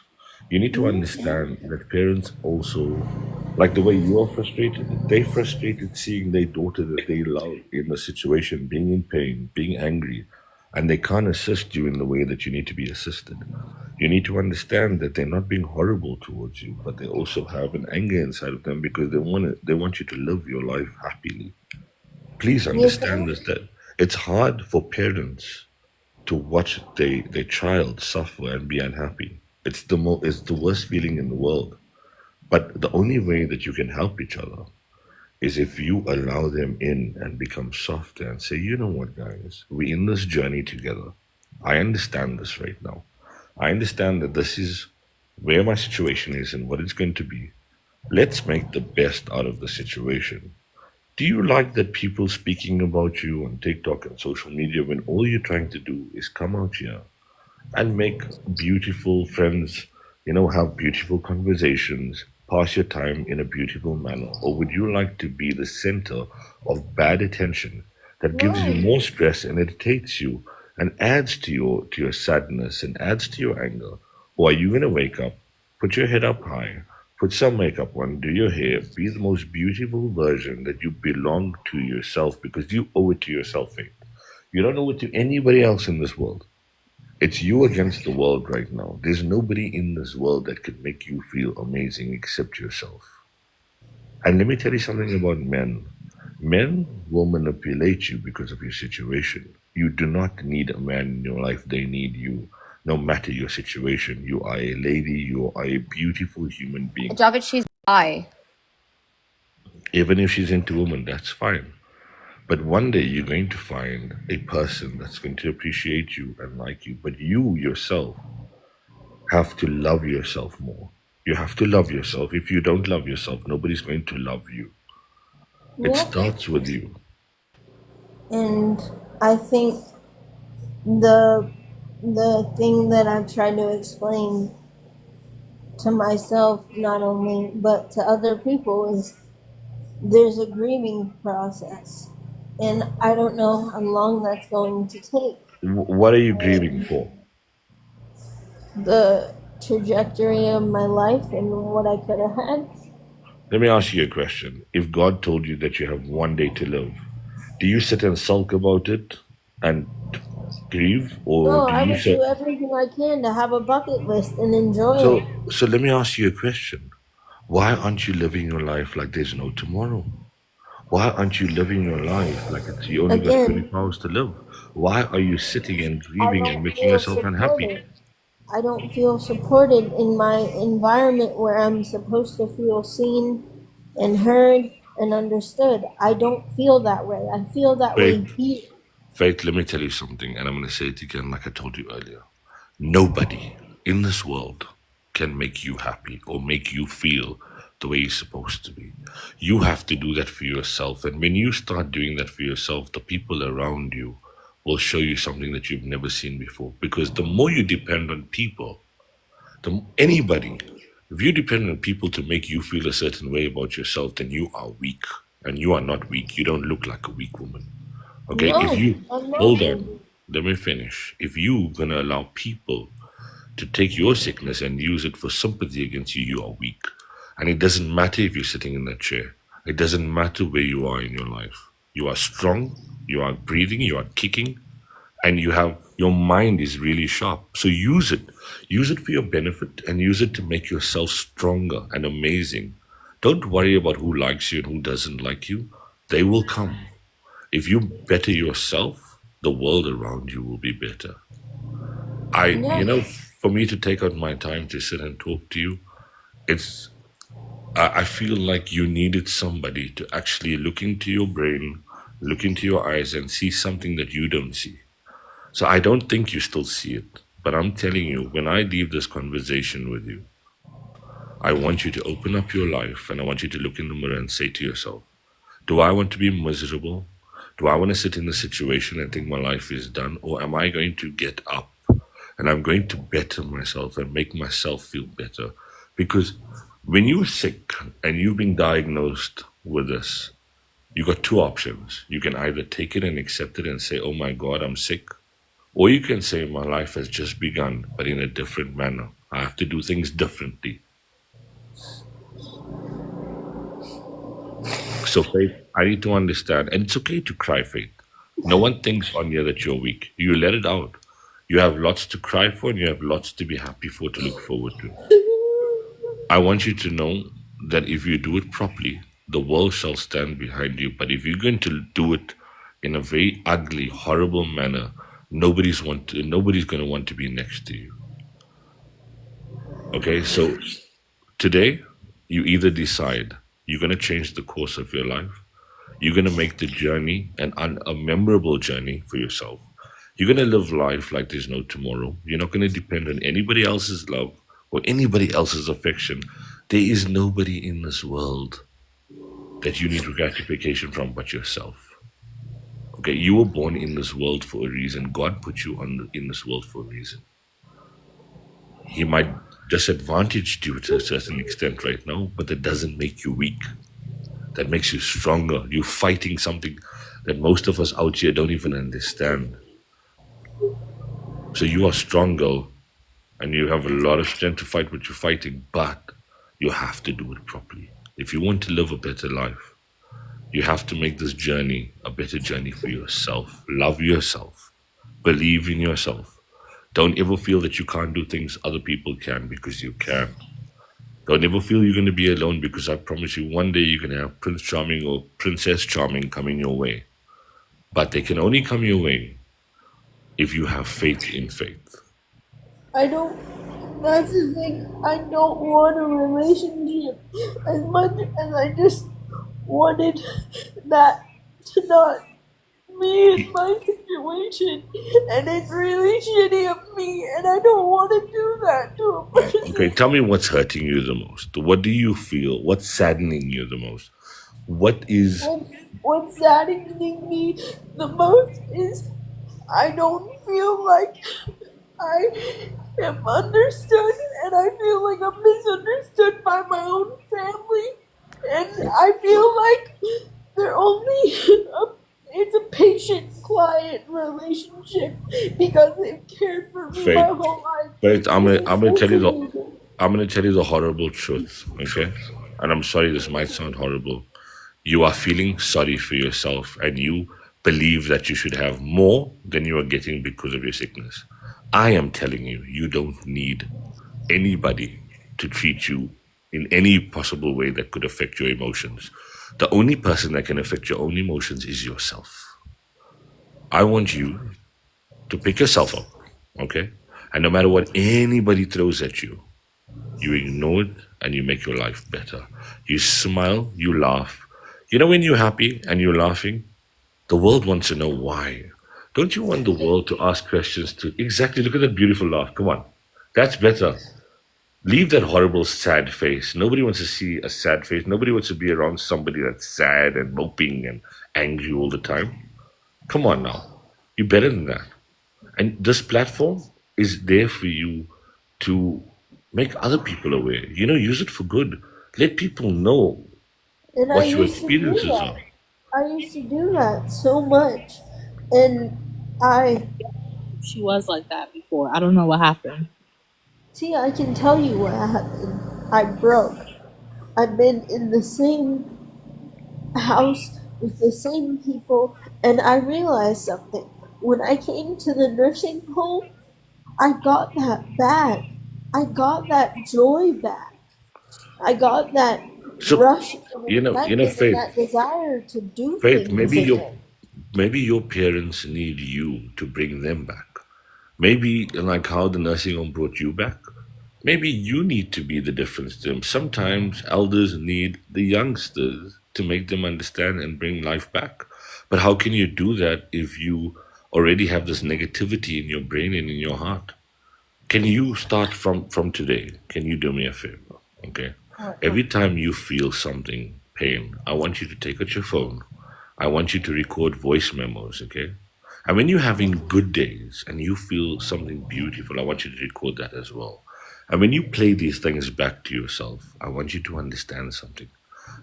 You need to understand that parents also, like the way you are frustrated, they frustrated seeing their daughter that they love in the situation, being in pain, being angry, and they can't assist you in the way that you need to be assisted. You need to understand that they're not being horrible towards you, but they also have an anger inside of them because they want you to live your life happily. Please yes, understand this, that it's hard for parents to watch their child suffer and be unhappy. It's the worst feeling in the world. But the only way that you can help each other is if you allow them in and become softer and say, you know what, guys, we're in this journey together. I understand this right now. I understand that this is where my situation is and what it's going to be. Let's make the best out of the situation. Do you like that people speaking about you on TikTok and social media when all you're trying to do is come out here and make beautiful friends, have beautiful conversations, pass your time in a beautiful manner? Or would you like to be the center of bad attention that gives you no. more stress and irritates you and adds to your sadness and adds to your anger? Or are you going to wake up, put your head up high, put some makeup on, do your hair, be the most beautiful version that you belong to yourself because you owe it to yourself, Faith. You don't owe it to anybody else in this world. It's you against the world right now. There's nobody in this world that could make you feel amazing except yourself. And let me tell you something about men. Men will manipulate you because of your situation. You do not need a man in your life, they need you. No matter your situation, you are a lady, you are a beautiful human being. Javed, she's bi. Even if she's into women, that's fine. But one day you're going to find a person that's going to appreciate you and like you. But you yourself have to love yourself more. You have to love yourself. If you don't love yourself, nobody's going to love you. It Yep. starts with you. And I think the the thing that I've tried to explain to myself, not only but to other people, is there's a grieving process, and I don't know how long that's going to take. What are you grieving for? The trajectory of my life and what I could have had. Let me ask you a question. If God told you that you have one day to live, do you sit and sulk about it and grieve, or No, do I you would do say? everything I can to have a bucket list and enjoy So, it. so let me ask you a question. Why aren't you living your life like there's no tomorrow? Why aren't you living your life like it's you only got Again, 24 hours to live? Why are you sitting and I grieving and don't making feel yourself unhappy? supported. I don't feel supported in my environment where I'm supposed to feel seen and heard and understood. I don't feel that way. I feel that way Faith, here. Faith, let me tell you something, and I'm going to say it again like I told you earlier. Nobody in this world can make you happy or make you feel the way you're supposed to be. You have to do that for yourself. And when you start doing that for yourself, the people around you will show you something that you've never seen before. Because the more you depend on people, anybody, if you depend on people to make you feel a certain way about yourself, then you are weak. And you are not weak. You don't look like a weak woman. Okay, if No, you I'm hold not. on, let me finish. If you gonna allow people to take your sickness and use it for sympathy against you, you are weak. And it doesn't matter if you're sitting in that chair. It doesn't matter where you are in your life. You are strong, you are breathing, you are kicking, and your mind is really sharp. So use it. Use it for your benefit and use it to make yourself stronger and amazing. Don't worry about who likes you and who doesn't like you. They will come. If you better yourself, the world around you will be better. For me to take out my time to sit and talk to you, it's, I feel like you needed somebody to actually look into your brain, look into your eyes, and see something that you don't see. So I don't think you still see it. But I'm telling you, when I leave this conversation with you, I want you to open up your life and I want you to look in the mirror and say to yourself, do I want to be miserable? Do I want to sit in the situation and think my life is done? Or am I going to get up and I'm going to better myself and make myself feel better? Because When you're sick and you've been diagnosed with this, you got two options. You can either take it and accept it and say, oh my God, I'm sick. Or you can say, my life has just begun, but in a different manner. I have to do things differently. So, Faith, I need to understand, and it's okay to cry, Faith. No one thinks on you that you're weak. You let it out. You have lots to cry for, and you have lots to be happy for, to look forward to. I want you to know that if you do it properly, the world shall stand behind you. But if you're going to do it in a very ugly, horrible manner, nobody's going to want to be next to you. Okay, so today you either decide you're going to change the course of your life, you're going to make the journey a memorable journey for yourself. You're going to live life like there's no tomorrow. You're not going to depend on anybody else's love or anybody else's affection. There is nobody in this world that you need gratification from but yourself. Okay, you were born in this world for a reason. God put you in this world for a reason. He might disadvantage you to a certain extent right now, but that doesn't make you weak. That makes you stronger. You're fighting something that most of us out here don't even understand. So you are strong, girl, and you have a lot of strength to fight what you're fighting, but you have to do it properly. If you want to live a better life, you have to make this journey a better journey for yourself. Love yourself. Believe in yourself. Don't ever feel that you can't do things other people can, because you can. Don't ever feel you're going to be alone, because I promise you one day you're going to have Prince Charming or Princess Charming coming your way. But they can only come your way if you have faith in faith. That's the thing, I don't want a relationship as much as I just wanted that to not be in my situation, and it's really shitty of me, and I don't want to do that to a person. Okay, tell me what's hurting you the most. What do you feel? What's saddening you the most? What's saddening me the most is I don't feel like I am understood, and I feel like I'm misunderstood by my own family, and I feel like they're only it's a patient-client relationship because they've cared for me my whole life. Faith, I'm gonna tell you the horrible truth, okay? And I'm sorry, this might sound horrible. You are feeling sorry for yourself, and you believe that you should have more than you are getting because of your sickness. I am telling you, you don't need anybody to treat you in any possible way that could affect your emotions. The only person that can affect your own emotions is yourself. I want you to pick yourself up, okay? And no matter what anybody throws at you, you ignore it and you make your life better. You smile, you laugh. You know when you're happy and you're laughing, the world wants to know why. Don't you want the world to ask questions to exactly look at that beautiful laugh? Come on. That's better. Leave that horrible sad face. Nobody wants to see a sad face. Nobody wants to be around somebody that's sad and moping and angry all the time. Come on now. You're better than that. And this platform is there for you to make other people aware. Use it for good. Let people know and what your experiences are. I used to do that so much, and She was like that before. I don't know what happened. See, I can tell you what happened. I broke. I've been in the same house with the same people, and I realized something. When I came to the nursing home, I got that back. I got that joy back. I got that rush of excitement and that desire to do Faith, things. maybe your parents need you to bring them back. Maybe like how the nursing home brought you back. Maybe you need to be the difference to them. Sometimes elders need the youngsters to make them understand and bring life back. But how can you do that if you already have this negativity in your brain and in your heart? Can you start from today? Can you do me a favor? Okay. Every time you feel something, pain, I want you to take out your phone. I want you to record voice memos, okay? And when you're having good days and you feel something beautiful, I want you to record that as well. And when you play these things back to yourself, I want you to understand something.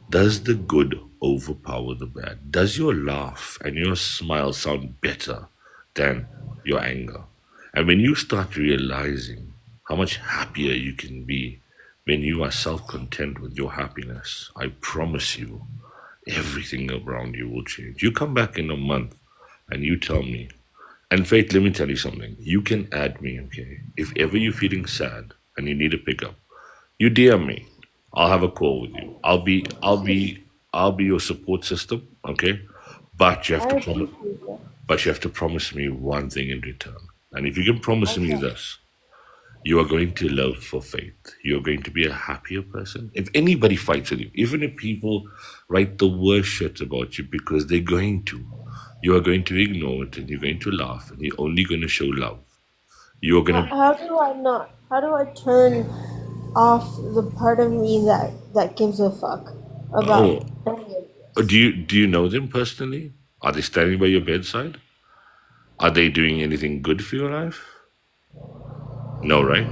Does the good overpower the bad? Does your laugh and your smile sound better than your anger? And when you start realizing how much happier you can be when you are self content with your happiness, I promise you, everything around you will change. You come back in a month and you tell me, and Faith, let me tell you something. You can add me, okay? If ever you're feeling sad and you need a pickup, you DM me. I'll have a call with you. I'll be your support system, okay? But you have I to promise appreciate that. but you have to promise me one thing in return. And if you can promise me Okay. this, you are going to love for faith. You're going to be a happier person. If anybody fights with you, even if people write the worst shit about you, because they're going to, you are going to ignore it and you're going to laugh and you're only going to show love. You're going to, How do I not? How do I turn off the part of me that gives a fuck about oh, any of do this? you know them personally? Are they standing by your bedside? Are they doing anything good for your life? No, right?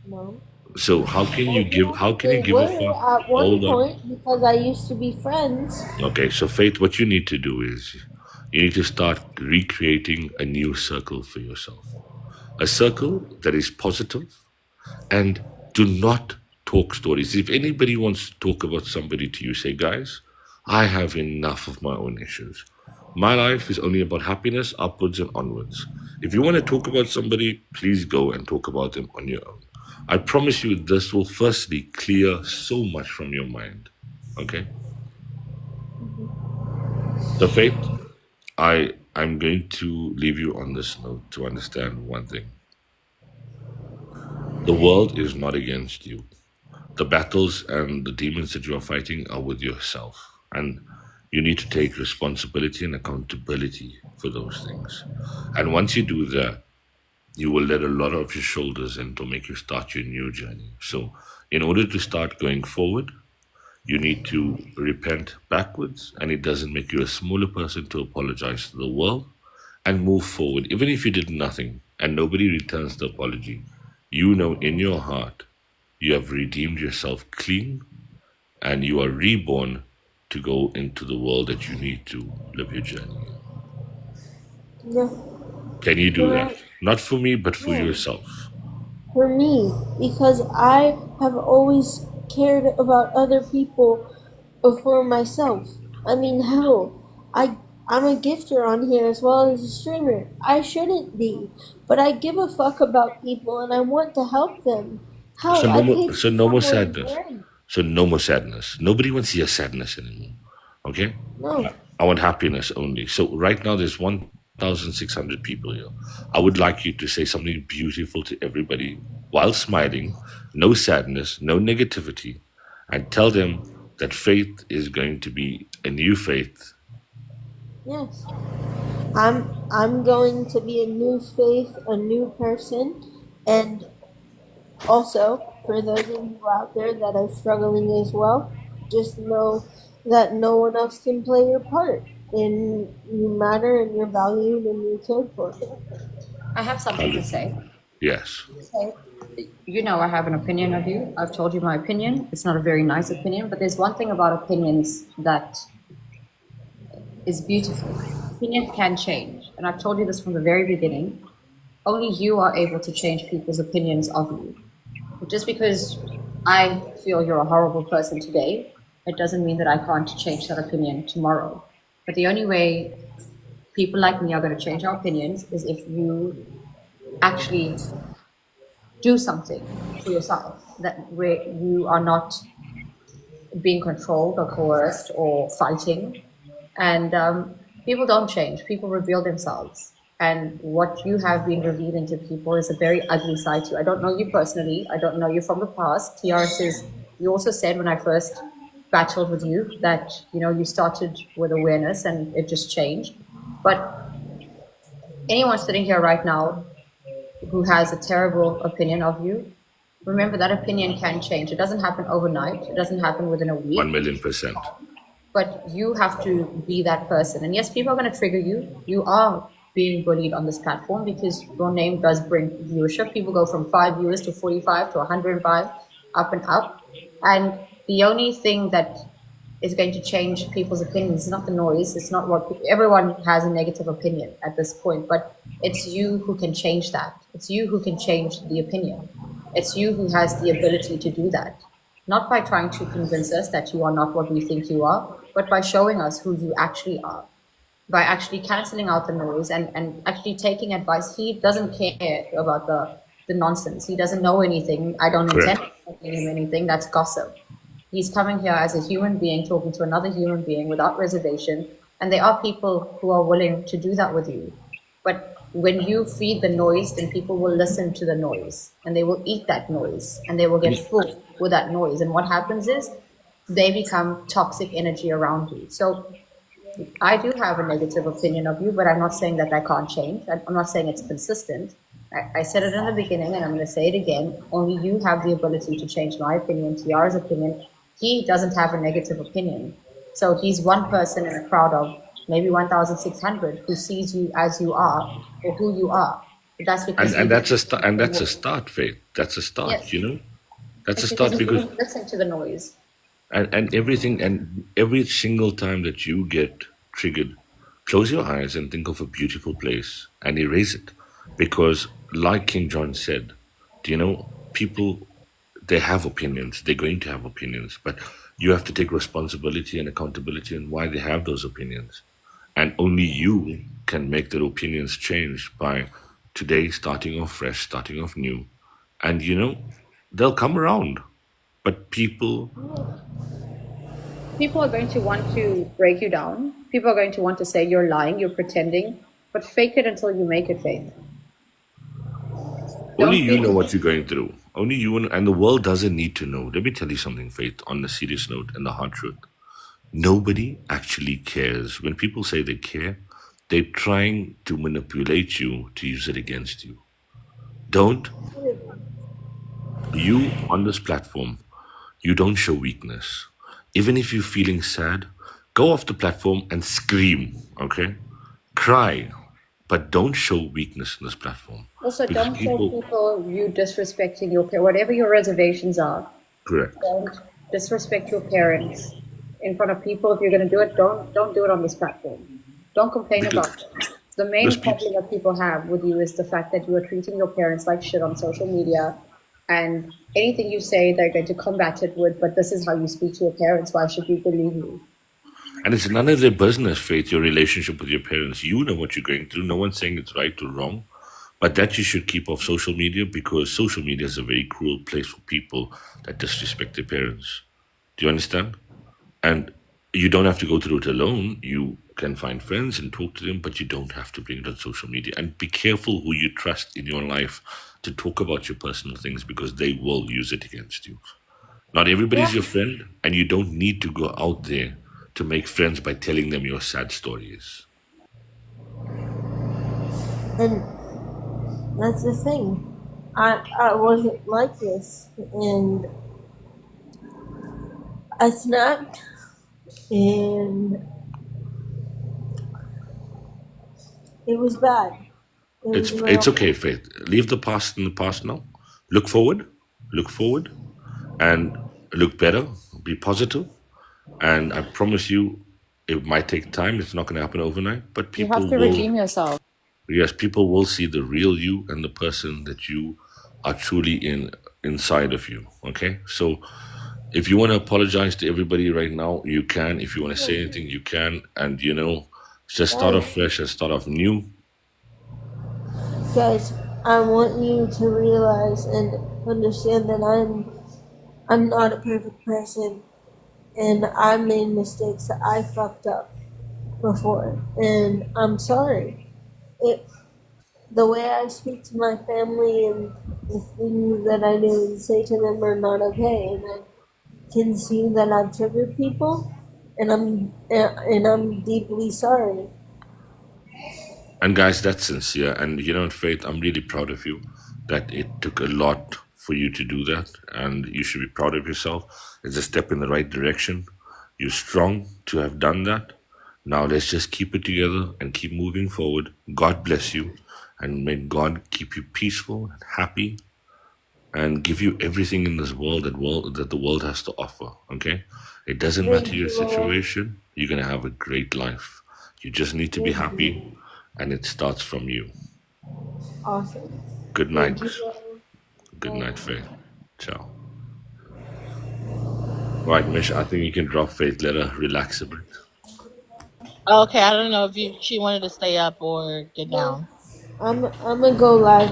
No. So how can you They give a were fuck? at one Hold on. point because I used to be friends. Okay, so Faith, what you need to do is you need to start recreating a new circle for yourself. A circle that is positive, and do not talk stories. If anybody wants to talk about somebody to you, say, guys, I have enough of my own issues. My life is only about happiness, upwards and onwards. If you want to talk about somebody, please go and talk about them on your own. I promise you, this will firstly clear so much from your mind. Okay? So, Faith, I'm going to leave you on this note to understand one thing. The world is not against you. The battles and the demons that you are fighting are with yourself. And you need to take responsibility and accountability for those things. And once you do that, you will let a lot of your shoulders in to make you start your new journey. So, in order to start going forward, you need to repent backwards, and it doesn't make you a smaller person to apologize to the world and move forward. Even if you did nothing and nobody returns the apology, you know in your heart you have redeemed yourself clean and you are reborn to go into the world that you need to live your journey in. Yeah. Can you do Can that? I? Not for me, but for Yeah. yourself. For me, because I have always cared about other people before myself. I mean, hell, I'm a gifter on here as well as a streamer. I shouldn't be, but I give a fuck about people and I want to help them. So Hell, no I more, paid so for no more someone's sadness. rent. So no more sadness. Nobody wants to hear sadness anymore. Okay? No. I want happiness only. So right now there's 1,600 people here. I would like you to say something beautiful to everybody while smiling, no sadness, no negativity, and tell them that faith is going to be a new faith. Yes. I'm going to be a new faith, a new person, and also for those of you out there that are struggling as well, just know that no one else can play your part. And you matter and you're valued and you're cared for. I have something to say. Yes. Okay. You know, I have an opinion of you. I've told you my opinion. It's not a very nice opinion, but there's one thing about opinions that is beautiful. Opinions can change. And I've told you this from the very beginning. Only you are able to change people's opinions of you. Just because I feel you're a horrible person today, it doesn't mean that I can't change that opinion tomorrow. But the only way people like me are going to change our opinions is if you actually do something for yourself that where you are not being controlled or coerced or fighting. And people don't change. People reveal themselves. And what you have been revealing to people is a very ugly side to you. I don't know you personally. I don't know you from the past. Tiara says, you also said when I first battled with you that, you know, you started with awareness and it just changed. But anyone sitting here right now who has a terrible opinion of you, remember that opinion can change. It doesn't happen overnight. It doesn't happen within a week. 1,000,000%. But you have to be that person. And yes, people are going to trigger you. You are being bullied on this platform because your name does bring viewership. People go from 5 viewers to 45 to 105, up and up. And the only thing that is going to change people's opinions is not the noise. It's not what everyone has a negative opinion at this point, but it's you who can change that. It's you who can change the opinion. It's you who has the ability to do that. Not by trying to convince us that you are not what we think you are, but by showing us who you actually are, by actually canceling out the noise and actually taking advice. He doesn't care about the nonsense. He doesn't know anything. I don't intend Correct. telling him anything. That's gossip. He's coming here as a human being, talking to another human being without reservation. And there are people who are willing to do that with you. But when you feed the noise, then people will listen to the noise and they will eat that noise and they will get full with that noise. And what happens is they become toxic energy around you. So I do have a negative opinion of you, but I'm not saying that I can't change. I'm not saying it's consistent. I said it in the beginning, and I'm going to say it again. Only you have the ability to change my opinion, Tiara's opinion. He doesn't have a negative opinion. So he's one person in a crowd of maybe 1,600 who sees you as you are or who you are. But that's because And that's a start. And that's a start, Faith. That's a start. Yes, That's a it's because start he because didn't listen to the noise. and everything and every single time that you get triggered, close your eyes and think of a beautiful place and erase it, because like King John said, people, they have opinions, they're going to have opinions, but you have to take responsibility and accountability on why they have those opinions, and only you can make their opinions change by today starting off fresh, starting off new, and they'll come around, but People are going to want to break you down. People are going to want to say you're lying, you're pretending, but fake it until you make it, Faith. only you know what you're going through. Only you and the world doesn't need to know. Let me tell you something, Faith, on a serious note and the hard truth. Nobody actually cares. When people say they care, they're trying to manipulate you to use it against you. Don't. You, on this platform, you don't show weakness. Even if you're feeling sad, go off the platform and scream, okay? Cry, but don't show weakness on this platform. Also, Because don't show people you disrespecting your parents, whatever your reservations are. Correct. Don't disrespect your parents in front of people. If you're going to do it, don't do it on this platform. Don't complain about it. The main problem that people have with you is the fact that you are treating your parents like shit on social media, and anything you say, they're going to combat it with, but this is how you speak to your parents. Why should we believe you? And it's none of their business, Faith, your relationship with your parents. You know what you're going through. No one's saying it's right or wrong. But that you should keep off social media, because social media is a very cruel place for people that disrespect their parents. Do you understand? And you don't have to go through it alone. You can find friends and talk to them, but you don't have to bring it on social media. And be careful who you trust in your life to talk about your personal things, because they will use it against you. Not everybody's your friend, and you don't need to go out there to make friends by telling them your sad stories. And that's the thing. I wasn't like this, and I snapped, and it was bad. It's okay, Faith. Leave the past in the past now. Look forward, and look better. Be positive, and I promise you, it might take time. It's not going to happen overnight, but You people have to will. redeem yourself. Yes, people will see the real you and the person that you are truly inside of you. Okay, so if you want to apologize to everybody right now, you can. If you want to say anything, you can. And just start off fresh and start off new. Guys, I want you to realize and understand that I'm not a perfect person, and I made mistakes. I fucked up before, and I'm sorry. The way I speak to my family and the things that I do and say to them are not okay, and I can see that I've triggered people, and I'm deeply sorry. And guys, that's sincere. And Faith, I'm really proud of you that it took a lot for you to do that. And you should be proud of yourself. It's a step in the right direction. You're strong to have done that. Now let's just keep it together and keep moving forward. God bless you, and may God keep you peaceful and happy, and give you everything in this world that the world has to offer. Okay, it doesn't Thank matter your you, Lord. situation. You're gonna have a great life. You just need to be Thank you. happy, and it starts from you. Awesome. Good night. Thank you, Lord. Good Bye. night, Faith. Ciao. Right, Mish. I think you can drop Faith. Let her relax a bit. Okay, I don't know if she wanted to stay up or get No, down. I'm gonna go live.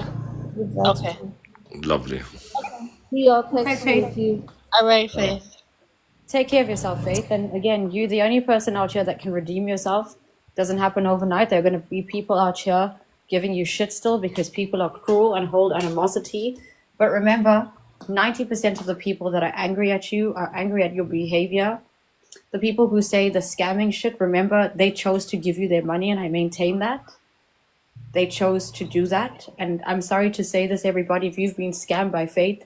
If that's Okay. fine. Lovely. See y'all. Okay, Text me Faith. if you. All right, Uh, Faith. Take care of yourself, Faith. And again, you, the only person out here that can redeem yourself. Doesn't happen overnight. There are going to be people out here giving you shit still because people are cruel and hold animosity. But remember, 90% of the people that are angry at you are angry at your behavior. The people who say the scamming shit, remember, they chose to give you their money, and I maintain that. They chose to do that. And I'm sorry to say this, everybody, if you've been scammed by Faith,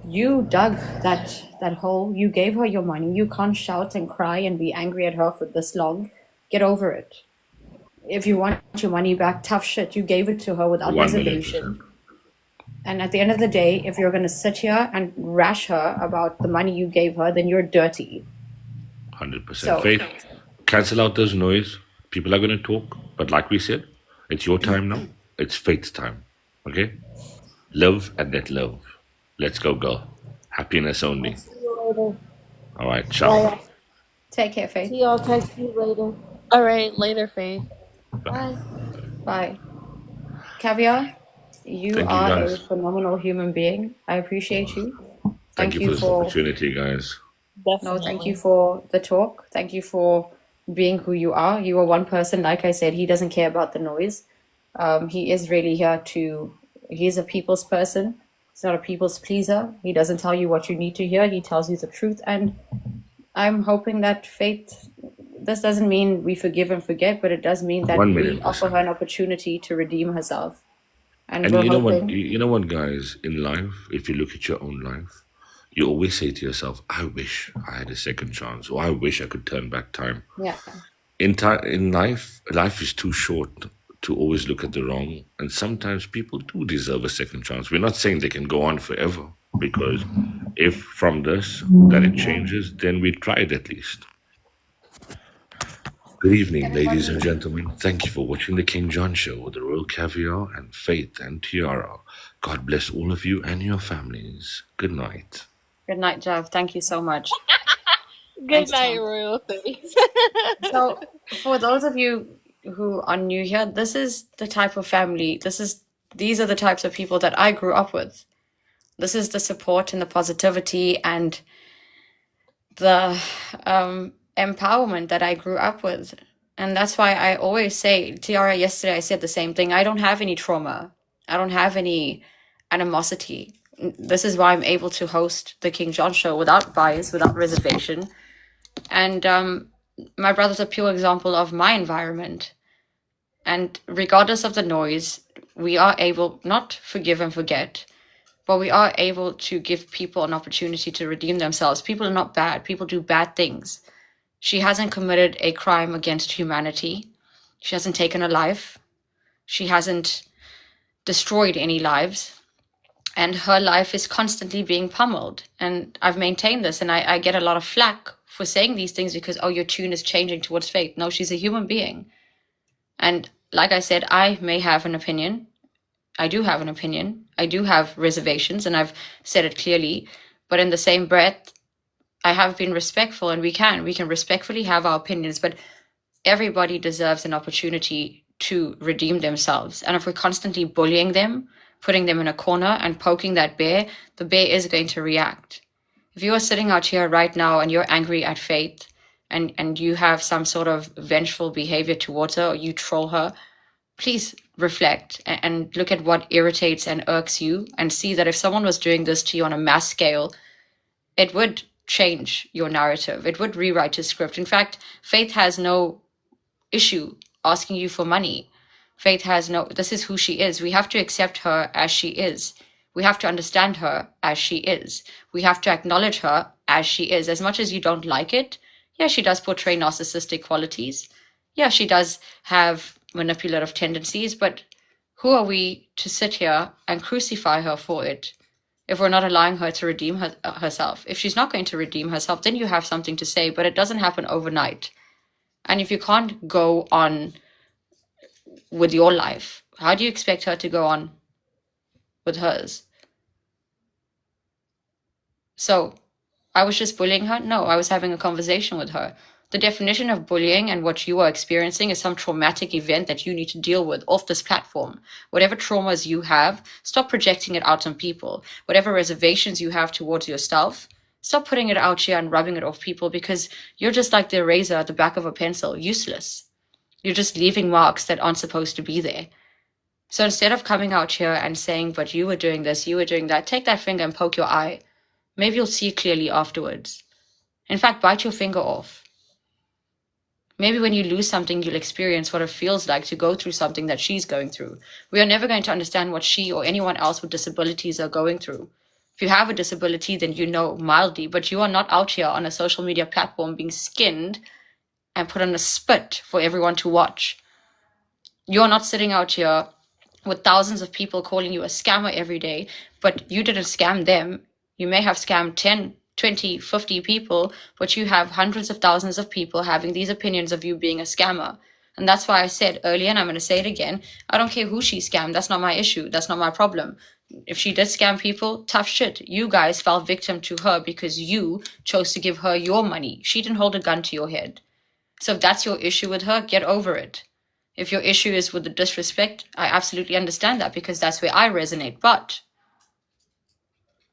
you dug that hole. You gave her your money. You can't shout and cry and be angry at her for this long. Get over it. If you want your money back, tough shit. You gave it to her without 1,000,000%. reservation. And at the end of the day, if you're going to sit here and rash her about the money you gave her, then you're dirty. 100%. So, Faith, cancel out those noise. People are going to talk. But like we said, it's your time now. It's Faith's time. Okay? Live and let love. Let's go, girl. Happiness only. See you later. All right. Ciao. Bye. take care, Faith. See y'all. Text you later. All right, later, Faith. Bye. Bye. Caviar, you Thank you, are a guys. phenomenal human being. I appreciate you. Thank you for this opportunity, guys. Definitely. No, thank you for the talk. Thank you for being who you are. You are one person, like I said, he doesn't care about the noise. He is really here he's a people's person. He's not a people's pleaser. He doesn't tell you what you need to hear. He tells you the truth. And I'm hoping that Faith, this doesn't mean we forgive and forget, but it does mean that 1,000,000%. we offer her an opportunity to redeem herself. And And we're you know what? hoping. You know what, guys? In life, if you look at your own life, you always say to yourself, "I wish I had a second chance," or "I wish I could turn back time." Yeah. In life, life is too short to always look at the wrong, and sometimes people do deserve a second chance. We're not saying they can go on forever, because if from this that it changes, then we tried at least. Good evening, ladies and gentlemen. Thank you for watching the King John Show with the Royal Caviar and Faith and Tiara. God bless all of you and your families. Good night. Good night, Jav. Thank you so much. Good Thanks, night, Tom. Royal Face. So, for those of you who are new here, this is the type of family, these are the types of people that I grew up with. This is the support and the positivity and the empowerment that I grew up with. And that's why I always say, Tiara, yesterday I said the same thing. I don't have any trauma. I don't have any animosity. This is why I'm able to host the King John Show without bias, without reservation. And my brother's a pure example of my environment. And regardless of the noise, we are able, not forgive and forget, but we are able to give people an opportunity to redeem themselves. People are not bad. People do bad things. She hasn't committed a crime against humanity. She hasn't taken a life. She hasn't destroyed any lives. And her life is constantly being pummeled. And I've maintained this, and I get a lot of flack for saying these things because, oh, your tune is changing towards Faith. No, she's a human being. And like I said, I may have an opinion. I do have an opinion. I do have reservations, and I've said it clearly. But in the same breath, I have been respectful, and we can respectfully have our opinions, but everybody deserves an opportunity to redeem themselves. And if we're constantly bullying them, putting them in a corner and poking that bear, the bear is going to react. If you are sitting out here right now and you're angry at Faith and you have some sort of vengeful behavior towards her, or you troll her, please reflect and look at what irritates and irks you, and see that if someone was doing this to you on a mass scale, it would change your narrative. It would rewrite your script. In fact, Faith has no issue asking you for money. Faith has this is who she is. We have to accept her as she is. We have to understand her as she is. We have to acknowledge her as she is. As much as you don't like it, Yeah, she does portray narcissistic qualities. Yeah, she does have manipulative tendencies, but who are we to sit here and crucify her for it if we're not allowing her to redeem herself? If she's not going to redeem herself, then you have something to say, but it doesn't happen overnight. And if you can't go on with your life, how do you expect her to go on with hers? So I was just bullying her? No, I was having a conversation with her. The definition of bullying and what you are experiencing is some traumatic event that you need to deal with off this platform. Whatever traumas you have, stop projecting it out on people. Whatever reservations you have towards yourself, stop putting it out here and rubbing it off people, because you're just like the eraser at the back of a pencil, useless. You're just leaving marks that aren't supposed to be there. So instead of coming out here and saying, but you were doing this, you were doing that, take that finger and poke your eye. Maybe you'll see clearly afterwards. In fact, bite your finger off. Maybe when you lose something, you'll experience what it feels like to go through something that she's going through. We are never going to understand what she or anyone else with disabilities are going through. If you have a disability, then you know mildly, but you are not out here on a social media platform being skinned and put on a spit for everyone to watch. You're not sitting out here with thousands of people calling you a scammer every day, but you didn't scam them. You may have scammed 10, 20, 50 people, but you have hundreds of thousands of people having these opinions of you being a scammer. And that's why I said earlier, and I'm going to say it again, I don't care who she scammed. That's not my issue. That's not my problem. If she did scam people, tough shit. You guys fell victim to her because you chose to give her your money. She didn't hold a gun to your head. So if that's your issue with her, get over it. If your issue is with the disrespect, I absolutely understand that, because that's where I resonate. But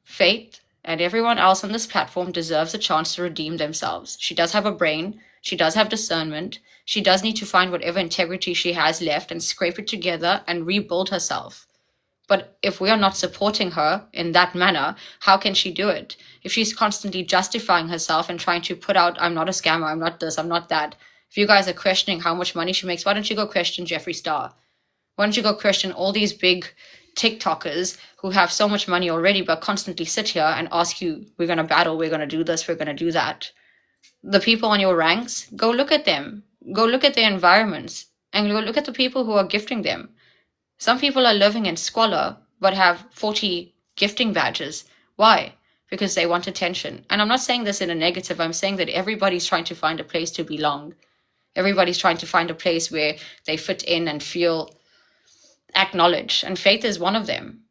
Faith and everyone else on this platform deserves a chance to redeem themselves. She does have a brain. She does have discernment. She does need to find whatever integrity she has left and scrape it together and rebuild herself. But if we are not supporting her in that manner, how can she do it? If she's constantly justifying herself and trying to put out, I'm not a scammer, I'm not this, I'm not that. If you guys are questioning how much money she makes, why don't you go question Jeffree Star? Why don't you go question all these big TikTokers who have so much money already but constantly sit here and ask you, we're going to battle, we're going to do this, we're going to do that. The people on your ranks, go look at them. Go look at their environments and go look at the people who are gifting them. Some people are living in squalor but have 40 gifting badges. Why? Because they want attention. And I'm not saying this in a negative. I'm saying that everybody's trying to find a place to belong. Everybody's trying to find a place where they fit in and feel acknowledged. And Faith is one of them.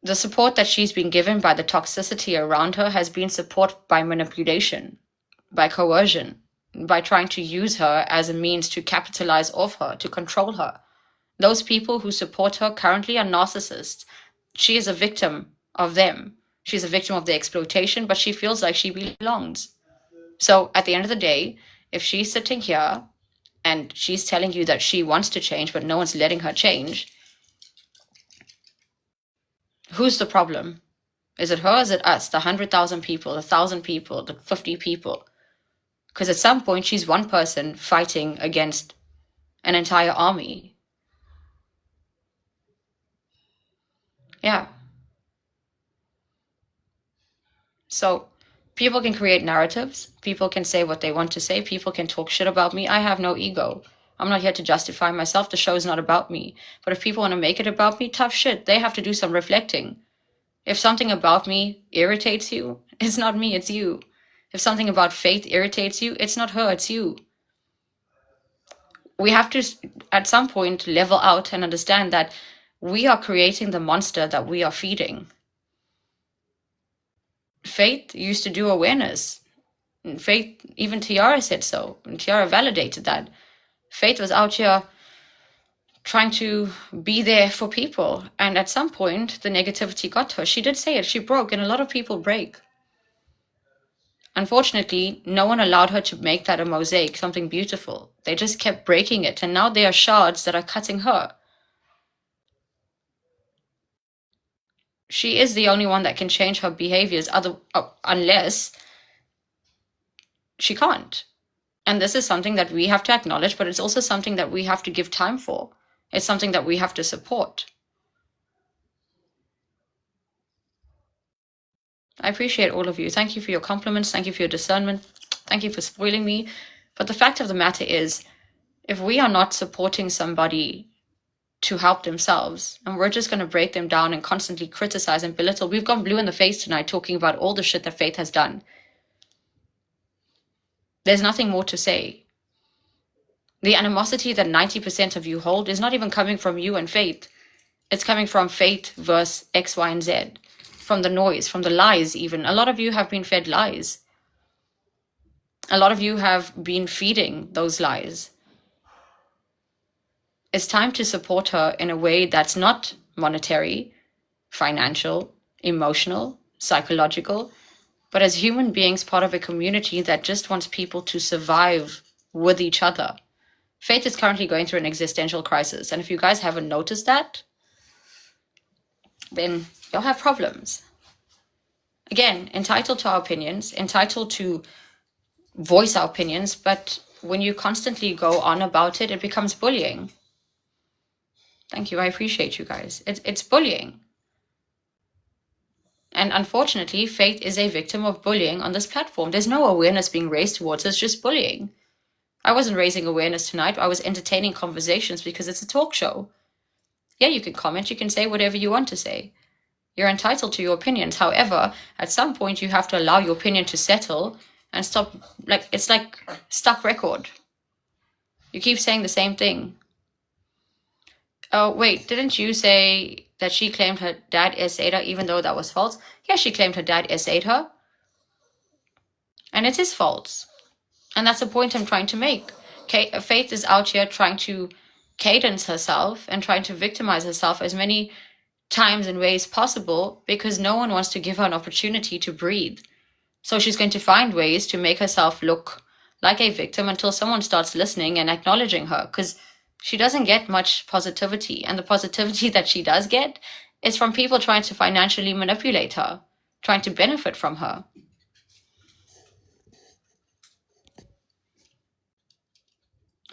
The support that she's been given by the toxicity around her has been support by manipulation, by coercion, by trying to use her as a means to capitalize off her, to control her. Those people who support her currently are narcissists. She is a victim of them. She's a victim of their exploitation, but she feels like she belongs. So at the end of the day, if she's sitting here and she's telling you that she wants to change, but no one's letting her change, who's the problem? Is it her or is it us, the 100,000 people, the 1,000 people, the 50 people? Because at some point, she's one person fighting against an entire army. Yeah. So people can create narratives. People can say what they want to say. People can talk shit about me. I have no ego. I'm not here to justify myself. The show's not about me. But if people want to make it about me, tough shit. They have to do some reflecting. If something about me irritates you, it's not me, it's you. If something about Faith irritates you, it's not her, it's you. We have to, at some point, level out and understand that we are creating the monster that we are feeding. Faith used to do awareness. Faith, even Tiara said so. And Tiara validated that. Faith was out here trying to be there for people. And at some point, the negativity got to her. She did say it. She broke, and a lot of people break. Unfortunately, no one allowed her to make that a mosaic, something beautiful. They just kept breaking it, and now there are shards that are cutting her. She is the only one that can change her behaviors, unless she can't. And this is something that we have to acknowledge, but it's also something that we have to give time for. It's something that we have to support. I appreciate all of you. Thank you for your compliments. Thank you for your discernment. Thank you for spoiling me. But the fact of the matter is, if we are not supporting somebody to help themselves, and we're just going to break them down and constantly criticize and belittle, we've gone blue in the face tonight talking about all the shit that Faith has done. There's nothing more to say. The animosity that 90% of you hold is not even coming from you and Faith. It's coming from Faith versus X, Y, and Z. From the noise, from the lies even. A lot of you have been fed lies. A lot of you have been feeding those lies. It's time to support her in a way that's not monetary, financial, emotional, psychological, but as human beings, part of a community that just wants people to survive with each other. Faith is currently going through an existential crisis, and if you guys haven't noticed that, then you'll have problems. Again, entitled to our opinions, entitled to voice our opinions, but when you constantly go on about it, it becomes bullying. Thank you. I appreciate you guys. It's bullying. And unfortunately, Faith is a victim of bullying on this platform. There's no awareness being raised towards it. It's just bullying. I wasn't raising awareness tonight. I was entertaining conversations because it's a talk show. Yeah, you can comment. You can say whatever you want to say. You're entitled to your opinions. However, at some point, you have to allow your opinion to settle and stop. It's like stuck record. You keep saying the same thing. Oh, wait, didn't you say that she claimed her dad SA'd her even though that was false? Yeah, she claimed her dad SA'd her. And it is false. And that's the point I'm trying to make. Faith is out here trying to cadence herself and trying to victimize herself as many times and ways possible because no one wants to give her an opportunity to breathe. So she's going to find ways to make herself look like a victim until someone starts listening and acknowledging her, because she doesn't get much positivity. And the positivity that she does get is from people trying to financially manipulate her, trying to benefit from her.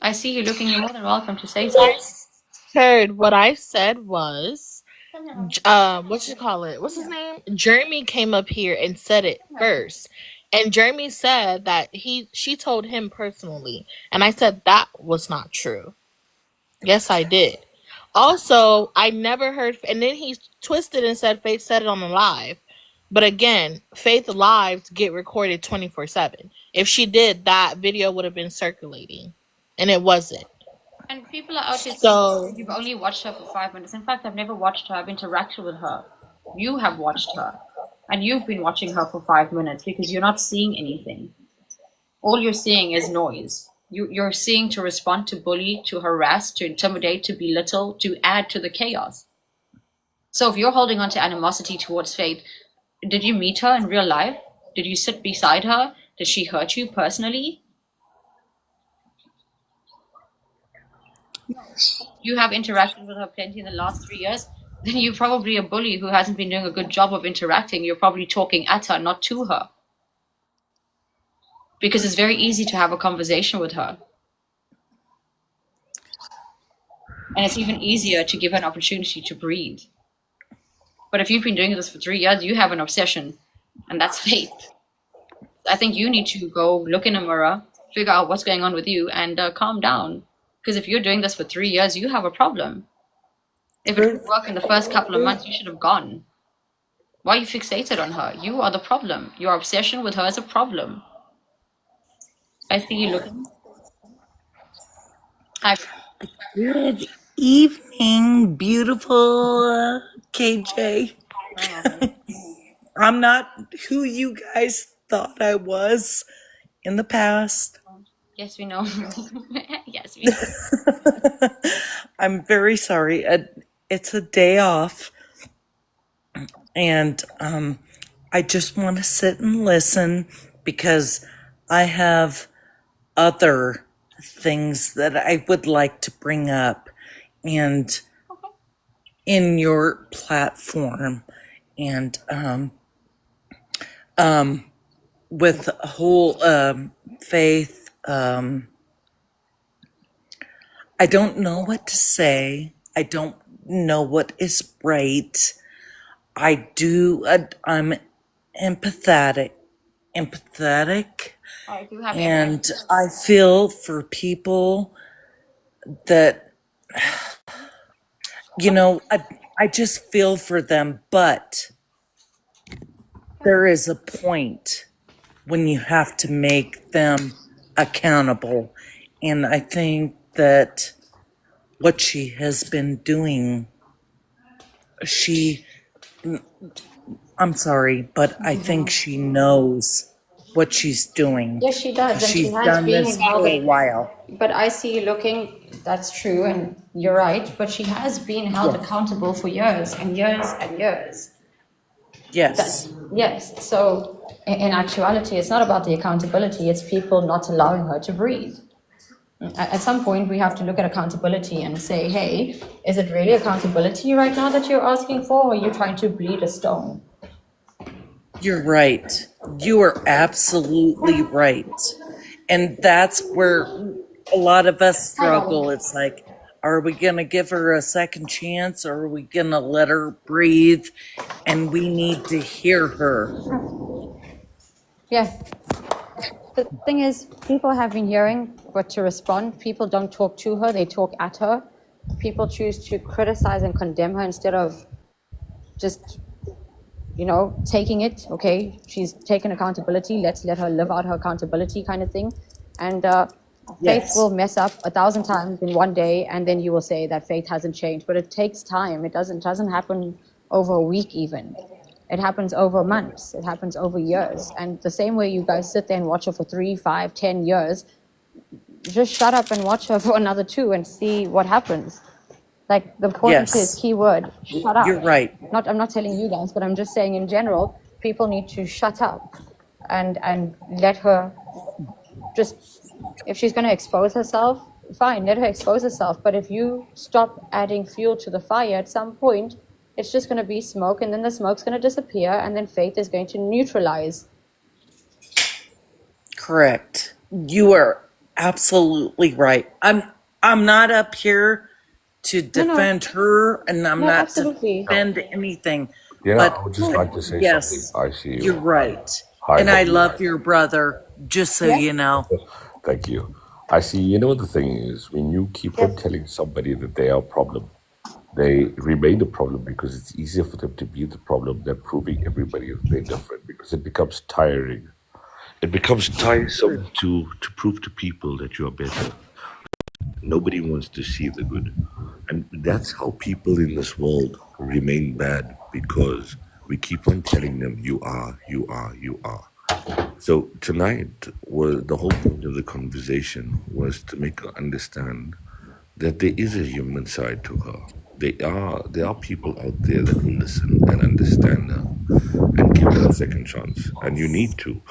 I see you looking. You're more than welcome to say something. What I said was, what you call it? What's his name? Jeremy came up here and said it first. And Jeremy said that she told him personally. And I said that was not true. Yes, I did. Also, I never heard, and then he twisted and said Faith said it on the live. But again, Faith lives get recorded 24/7. If she did, that video would have been circulating, and it wasn't. And people are out here saying you've only watched her for 5 minutes. In fact, I've never watched her. I've interacted with her. You have watched her. And you've been watching her for 5 minutes because you're not seeing anything. All you're seeing is noise. You're seeing to respond, to bully, to harass, to intimidate, to belittle, to add to the chaos. So if you're holding on to animosity towards Faith, did you meet her in real life? Did you sit beside her? Did she hurt you personally? You have interacted with her plenty in the last 3 years, then you're probably a bully who hasn't been doing a good job of interacting. You're probably talking at her, not to her. Because it's very easy to have a conversation with her. And it's even easier to give her an opportunity to breathe. But if you've been doing this for 3 years, you have an obsession, and that's Faith. I think you need to go look in a mirror, figure out what's going on with you, and calm down. Because if you're doing this for 3 years, you have a problem. If it didn't work in the first couple of months, you should have gone. Why are you fixated on her? You are the problem. Your obsession with her is a problem. I see you looking. Hi. Good evening, beautiful KJ. I'm not who you guys thought I was in the past. Yes, we know. Yes, we know. I'm very sorry. It's a day off, and I just want to sit and listen because I have other things that I would like to bring up and in your platform, and with whole Faith, I don't know what to say. I don't know what is right. I'm empathetic, I do have And empathy. I feel for people that, I just feel for them, but there is a point when you have to make them accountable. And I think that what she has been doing, I'm sorry, but I think she knows what she's doing Yes, she does, because and she she's has done been this held. for a while. But I see you looking. That's true, and you're right. But she has been held Yes. accountable for years and years and years. Yes. Yes. So in actuality, it's not about the accountability. It's people not allowing her to breathe. At some point, we have to look at accountability and say, hey, is it really accountability right now that you're asking for, or are you trying to bleed a stone? You're right. You are absolutely right. And that's where a lot of us struggle. It's like, are we going to give her a second chance, or are we going to let her breathe? And we need to hear her. Yeah. The thing is, people have been hearing, but to respond, people don't talk to her, they talk at her. People choose to criticize and condemn her instead of just, taking it. Okay, she's taken accountability, let's let her live out her accountability kind of thing. And Faith Yes. will mess up 1,000 times in one day, and then you will say that Faith hasn't changed. But it takes time. It doesn't happen over a week even. It happens over months. It happens over years. And the same way you guys sit there and watch her for 3, 5, 10 years, just shut up and watch her for another 2 and see what happens. Like, the point is, keyword, shut up. You're right. I'm not telling you guys, but I'm just saying in general, people need to shut up and let her just, if she's going to expose herself, fine, let her expose herself. But if you stop adding fuel to the fire, at some point, it's just going to be smoke, and then the smoke's going to disappear, and then Faith is going to neutralize. Correct. You are absolutely right. I'm not up here to defend her, and I'm not absolutely. to defend anything. Yeah, but I would just like to say yes, something. I see you. You're right. Hi, and I Bobby. love your brother, just so you know. Thank you. I see, what the thing is, when you keep on telling somebody that they are a problem, they remain a problem because it's easier for them to be the problem than proving everybody that they're different, because it becomes tiring. It becomes tiresome to prove to people that you are better. Nobody wants to see the good. And that's how people in this world remain bad, because we keep on telling them, you are, you are, you are. So tonight, was the whole point of the conversation was to make her understand that there is a human side to her. There are people out there that will listen and understand her and give her a second chance. And you need to.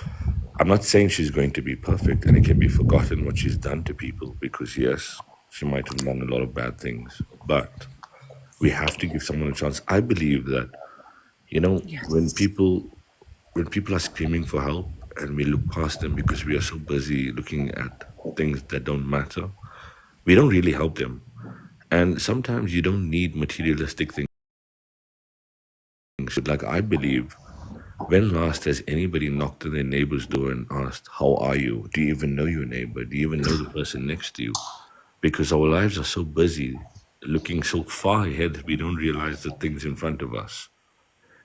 I'm not saying she's going to be perfect and it can be forgotten what she's done to people, because yes, she might have done a lot of bad things, but we have to give someone a chance. I believe that, when people are screaming for help and we look past them because we are so busy looking at things that don't matter, we don't really help them. And sometimes you don't need materialistic things. Like, I believe, when last has anybody knocked on their neighbor's door and asked, how are you? Do you even know your neighbor? Do you even know the person next to you? Because our lives are so busy, looking so far ahead, that we don't realize the things in front of us.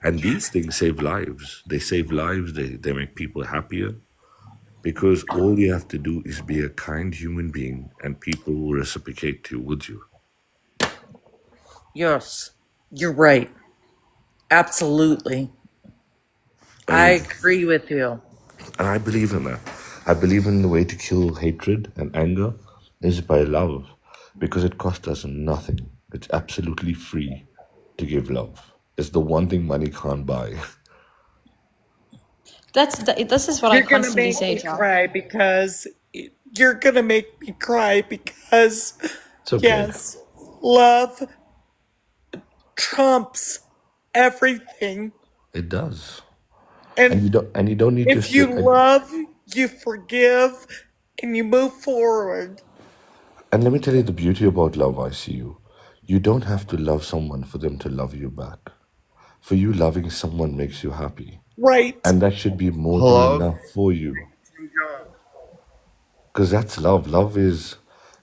And these things save lives. They save lives, they make people happier. Because all you have to do is be a kind human being and people will reciprocate towards you. Yes, you're right. Absolutely. I agree with you. And I believe in that. I believe in the way to kill hatred and anger is by love, because it costs us nothing. It's absolutely free to give love. It's the one thing money can't buy. This is what I constantly say, John. You're gonna make me cry because It's okay. yes, love trumps everything. It does. And you don't need to if you love, you forgive, and you move forward. And let me tell you the beauty about love, I see you. You don't have to love someone for them to love you back. For you, loving someone makes you happy. Right. And that should be more than enough for you. Because that's love. Love is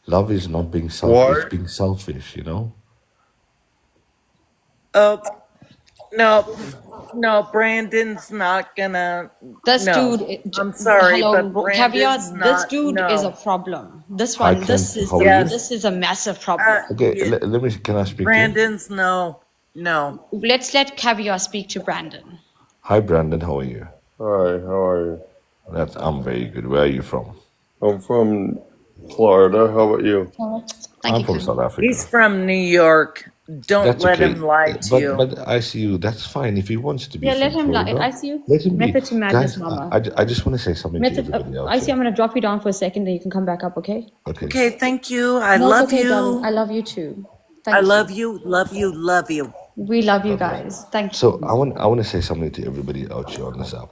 not being it's What? being selfish, you know? Oh, no, Brandon's not gonna. This No, dude, I'm sorry, but hello, Brandon's caveat. This not. dude is a No. problem. Hi Clint, how are you? This is a massive Okay, problem. let me can I speak to you? Brandon's no. Let's let caveat speak to Brandon. Hi Brandon, how are you? Hi, how are you? I'm very good. Where are you from? I'm from Florida. How about you? I'm from South He's Africa. from New York. Don't That's let him okay. lie to you. But I see you. That's fine. If he wants to be Yeah, let from him lie. Florida, I see you. let him be. Method to madness, Guys, mama. I just want to say something to everybody out I see. here. I'm gonna drop you down for a second, then you can come back up. Okay? Okay. Okay, thank you. I No, it's love okay, darling. you. I love you too. I Thank love you. you, love you, love you. We love you Okay. guys. Thank So you. I want to say something to everybody out here on this app.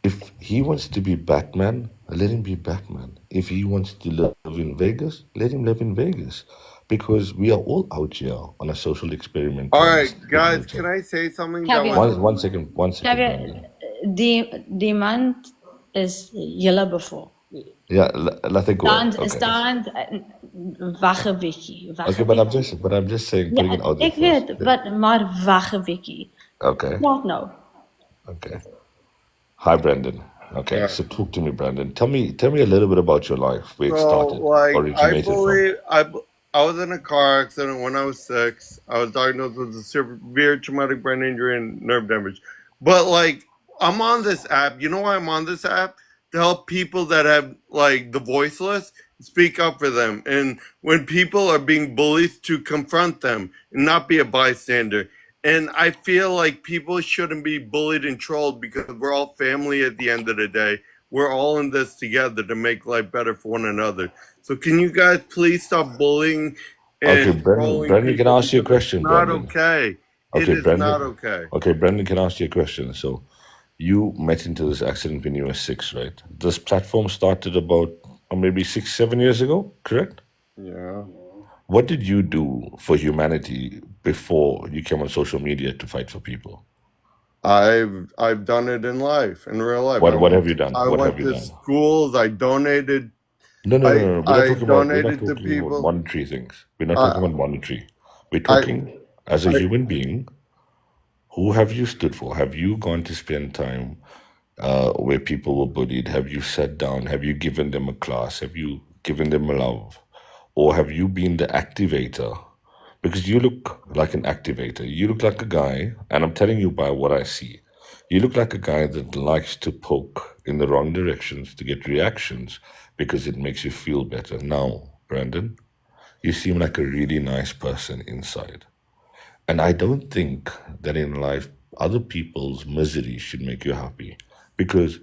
If he wants to be Batman, let him be Batman. If he wants to live in Vegas, let him live in Vegas. Because we are all out here on a social experiment All to right, understand guys, each can other. I say something that Caveat. was One second, Caveat. Brandon. The month is yellow before. Yeah, laat ek hoor. Okay. Stand wag 'n bietjie. Okay, but I'm just saying, putting it Ja, out there ek first. weet, maar wag 'n bietjie. Okay. Praat nou. Okay. Hi, Brandon. Okay, yeah. so talk to me, Brandon. Tell me a little bit about your life, where it So, started, like, I originated from. believe I was in a car accident when I was 6. I was diagnosed with a severe traumatic brain injury and nerve damage. But like, I'm on this app. You know why I'm on this app? To help people that have like the voiceless speak up for them, and when people are being bullied, to confront them and not be a bystander. And I feel like people shouldn't be bullied and trolled because we're all family at the end of the day. We're all in this together to make life better for one another. So can you guys please stop bullying Okay, and trolling Brandon, can I people, ask you a because it's question, not Brandon? okay. It Okay, is not Brandon. okay. Okay, Brandon, can I ask you a question? So, you met into this accident when you were 6, right? This platform started about maybe 6, 7 years ago, correct? Yeah. What did you do for humanity before you came on social media to fight for people? I've done it in life, in real life. What have you done? I What have went you to done? schools. I donated. No, no, no, I no. I We're not donated to talking about people. monetary things. We're not I talking about monetary. We're I talking as a I human being. Who have you stood for? Have you gone to spend time where people were bullied? Have you sat down? Have you given them a class? Have you given them a love? Or have you been the activator? Because you look like an activator. You look like a guy, and I'm telling you by what I see. You look like a guy that likes to poke in the wrong directions to get reactions because it makes you feel better. Now, Brandon, you seem like a really nice person inside. And I don't think that in life, other people's misery should make you happy because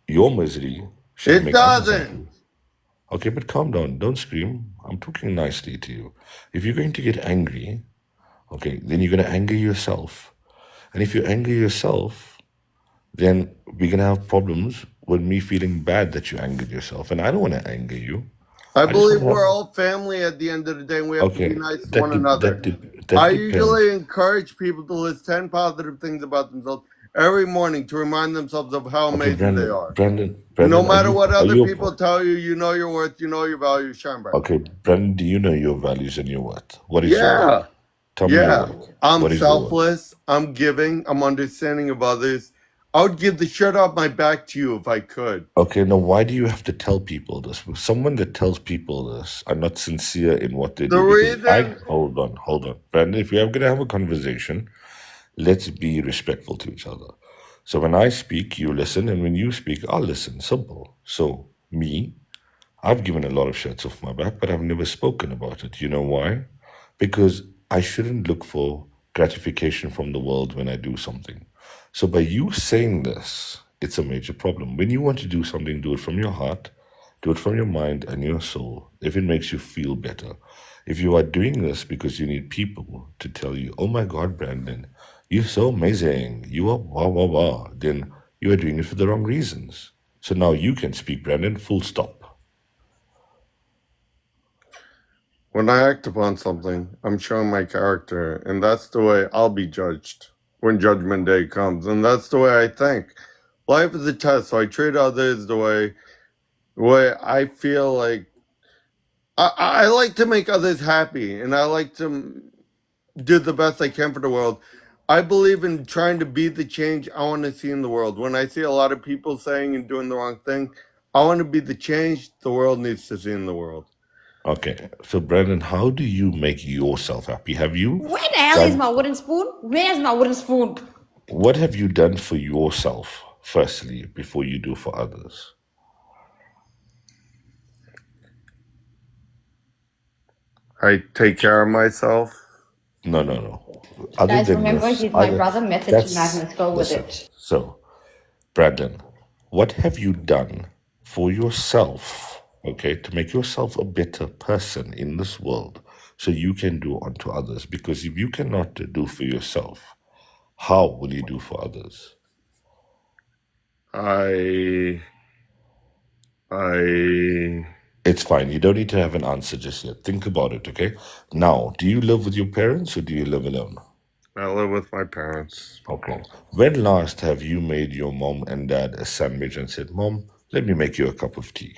your misery should it make others doesn't. happy. Okay, but calm down. Don't scream. I'm talking nicely to you. If you're going to get angry, okay, then you're going to anger yourself. And if you anger yourself, then we're going to have problems with me feeling bad that you angered yourself. And I don't want to anger you. I I just believe want to have. we're all family at the end of the day, and we have to be Okay, nice to one another. that I depends. usually encourage people to list 10 positive things about themselves every morning to remind themselves of how Okay, amazing they are. No Brandon, matter what are other you people tell you, you know your worth, you know your value, shine bright. okay, Brandon? Do you know your values and your worth? What is your Yeah. worth? Tell me your Yeah. worth. I'm What is your worth? selfless. I'm giving. I'm understanding of others. I would give the shirt off my back to you if I could. Okay, now why do you have to tell people this? Someone that tells people this are not sincere in what they The do. Because reason hold on, Brandon. If we are going to have a conversation, let's be respectful to each other. So when I speak, you listen, and when you speak, I'll listen. Simple. So me, I've given a lot of shirts off my back, but I've never spoken about it. You know why? Because I shouldn't look for gratification from the world when I do something. So by you saying this, it's a major problem. When you want to do something, do it from your heart, do it from your mind and your soul, if it makes you feel better. If you are doing this because you need people to tell you, oh my God, Brandon, you're so amazing, you are wah wah wah, then you are doing it for the wrong reasons. So now you can speak, Brandon, full stop. when I act upon something, I'm showing my character, and that's the way I'll be judged when Judgment Day comes. And that's the way I think. Life is a test, so I treat others the way Where I feel like I like to make others happy, and I like to do the best I can for the world. I believe in trying to be the change I want to see in the world. When I see a lot of people saying and doing the wrong thing, I want to be the change the world needs to see in the world. Okay, so Brandon, how do you make yourself happy? Have you Where the hell is done? my wooden spoon? Where's my wooden spoon? What have you done for yourself, firstly, before you do for others? I take care of myself. No, no, no. Other Guys, than your remember, he's my other, brother. Method to that's madness. Go with listen. it. So, Brandon, what have you done for yourself, okay, to make yourself a better person in this world so you can do unto others? Because if you cannot do for yourself, how will you do for others? I It's fine. You don't need to have an answer just yet. Think about it, okay? Now, do you live with your parents or do you live alone? live with my parents. Okay. When last have you made your mom and dad a sandwich and said, Mom, let me make you a cup of tea?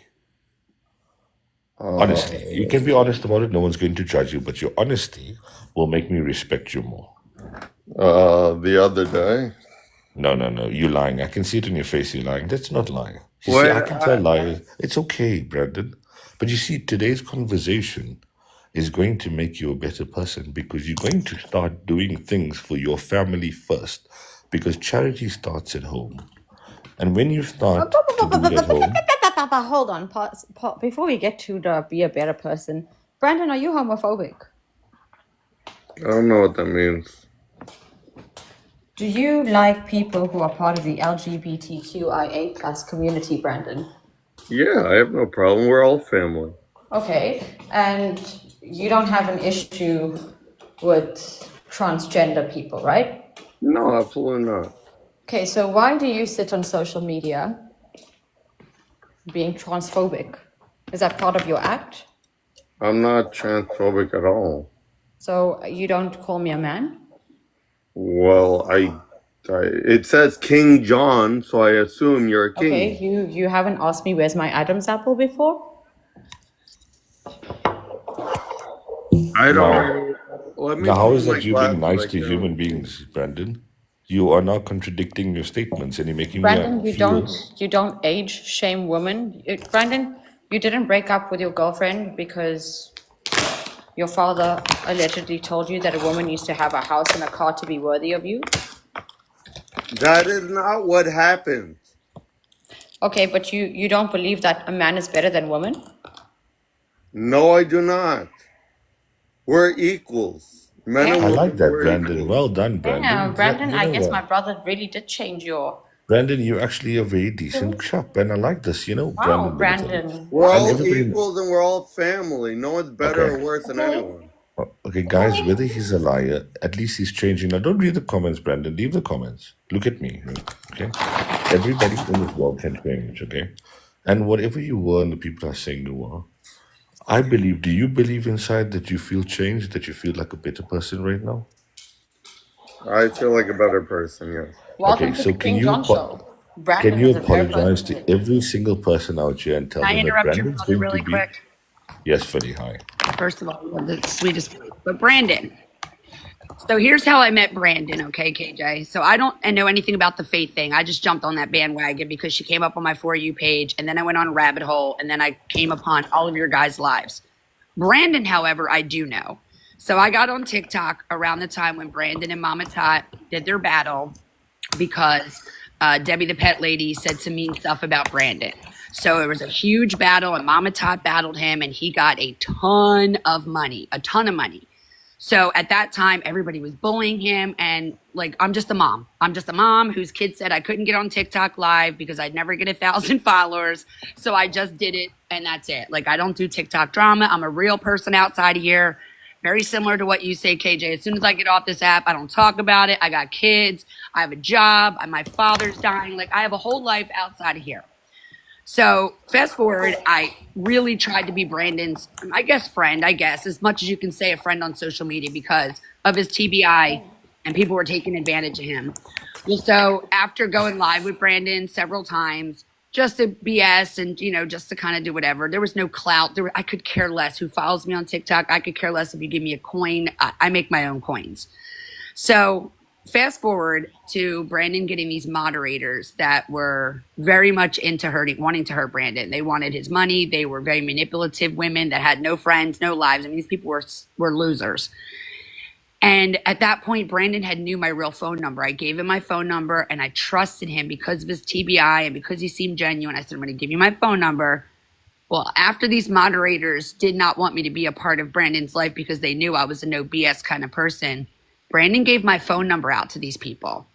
Honestly, you can be honest about it. No one's going to judge you, but your honesty will make me respect you more. The other day. No, no, no. You're lying. I can see it in your face. You're lying. That's not lying. You see, I Well, can tell lies. It's okay, Brandon. But you see, today's conversation is going to make you a better person because you're going to start doing things for your family first because charity starts at home. And when you start to do it at home, Hold on. Pause. Before we get to the be a better person, Brandon, are you homophobic? I don't know what that means. Do you like people who are part of the LGBTQIA plus community, Brandon? Yeah, I have no problem. We're all family. Okay, and you don't have an issue with transgender people, right? No, absolutely not. Okay, so why do you sit on social media being transphobic? Is that part of your act? I'm not transphobic at all. So you don't call me a man? Well, it says King John, so I assume you're a king. Okay, you haven't asked me where's my Adam's apple before? I now, don't. Let me now how put is on my that you being glasses. nice to human beings, Brandon? You are now contradicting your statements and you're making Brandon, me feel. you don't age shame women. Brandon, you didn't break up with your girlfriend because your father allegedly told you that a woman needs to have a house and a car to be worthy of you. That is not what happened. Okay, but you don't believe that a man is better than women? No, I do not. We're equals. Men and I women, like that, we're Brandon. equals. Well done, Brandon. Yeah, Brandon, You I know guess what? my brother really did change your... Brandon, you're actually a very decent chap, and I like this. You know, Wow, Brandon. Brandon. We're And all everybody. equals and we're all family. No one's better or Okay. worse than anyone. Okay, guys, whether he's a liar, at least he's changing. Now, don't read the comments, Brandon. Leave the comments. Look at me, okay? Everybody in this world can change, okay? And whatever you were and the people are saying you were, I believe, do you believe inside that you feel changed, that you feel like a better person right now? I feel like a better person, yes. Welcome Okay, to so the King John Show. can Brandon you is a very apologize person. to every single person out here and tell Can I them that interrupt your Brandon's brother going to really be... quick? Yes, Freddie, hi. First of all, you're the sweetest. But Brandon, so here's how I met Brandon, okay, KJ? So I don't know anything about the faith thing. I just jumped on that bandwagon because she came up on my For You page, and then I went on a rabbit hole, and then I came upon all of your guys' lives. Brandon, however, I do know. So I got on TikTok around the time when Brandon and Mama Tot did their battle because Debbie the Pet Lady said some mean stuff about Brandon. So it was a huge battle, and Mama Tot battled him, and he got a ton of money. So at that time, everybody was bullying him, and like, I'm just a mom. I'm just a mom whose kid said I couldn't get on TikTok live because I'd never get 1,000 followers. So I just did it, and that's it. Like, I don't do TikTok drama. I'm a real person outside of here. Very similar to what you say, KJ. As soon as I get off this app, I don't talk about it. I got kids. I have a job. My father's dying. Like, I have a whole life outside of here. So fast forward, I really tried to be Brandon's, friend, as much as you can say a friend on social media because of his TBI and people were taking advantage of him. Well, so after going live with Brandon several times, just to BS and, just to kind of do whatever. There was no clout. I could care less who follows me on TikTok. I could care less if you give me a coin. I make my own coins. So fast forward to Brandon getting these moderators that were very much into wanting to hurt Brandon. They wanted his money. They were very manipulative women that had no friends, no lives. I mean, these people were losers. And at that point, Brandon knew my real phone number. I gave him my phone number and I trusted him because of his TBI and because he seemed genuine. I said, I'm going to give you my phone number. Well, after these moderators did not want me to be a part of Brandon's life because they knew I was a no BS kind of person, Brandon gave my phone number out to these people.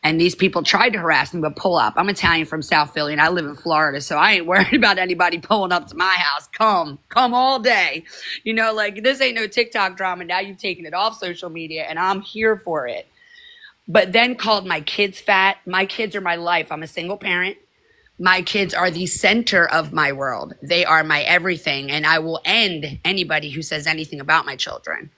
And these people tried to harass me, but pull up. I'm Italian from South Philly and I live in Florida, so I ain't worried about anybody pulling up to my house. Come all day. This ain't no TikTok drama. Now you've taken it off social media and I'm here for it. But then called my kids fat. My kids are my life. I'm a single parent. My kids are the center of my world. They are my everything. And I will end anybody who says anything about my children.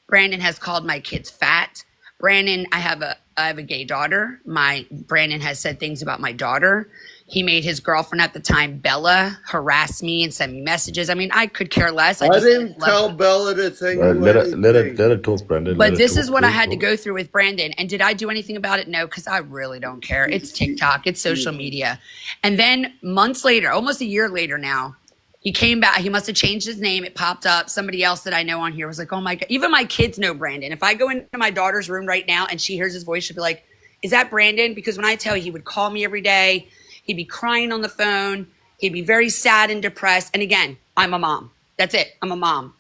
Brandon has called my kids fat. Brandon, I have a gay daughter. Brandon has said things about my daughter. He made his girlfriend at the time, Bella, harass me and send me messages. I mean, I could care less. I didn't tell Bella to send you anything. Let it talk, Brandon. But this is what I had to go through with Brandon. And did I do anything about it? No, because I really don't care. It's TikTok. It's social media. And then months later, almost a year later now, he came back. He must have changed his name. It popped up. Somebody else that I know on here was like, oh my God. Even my kids know Brandon. If I go into my daughter's room right now and she hears his voice, she'll be like, is that Brandon? Because when I tell you, he would call me every day. He'd be crying on the phone. He'd be very sad and depressed. And again, I'm a mom. That's it. I'm a mom.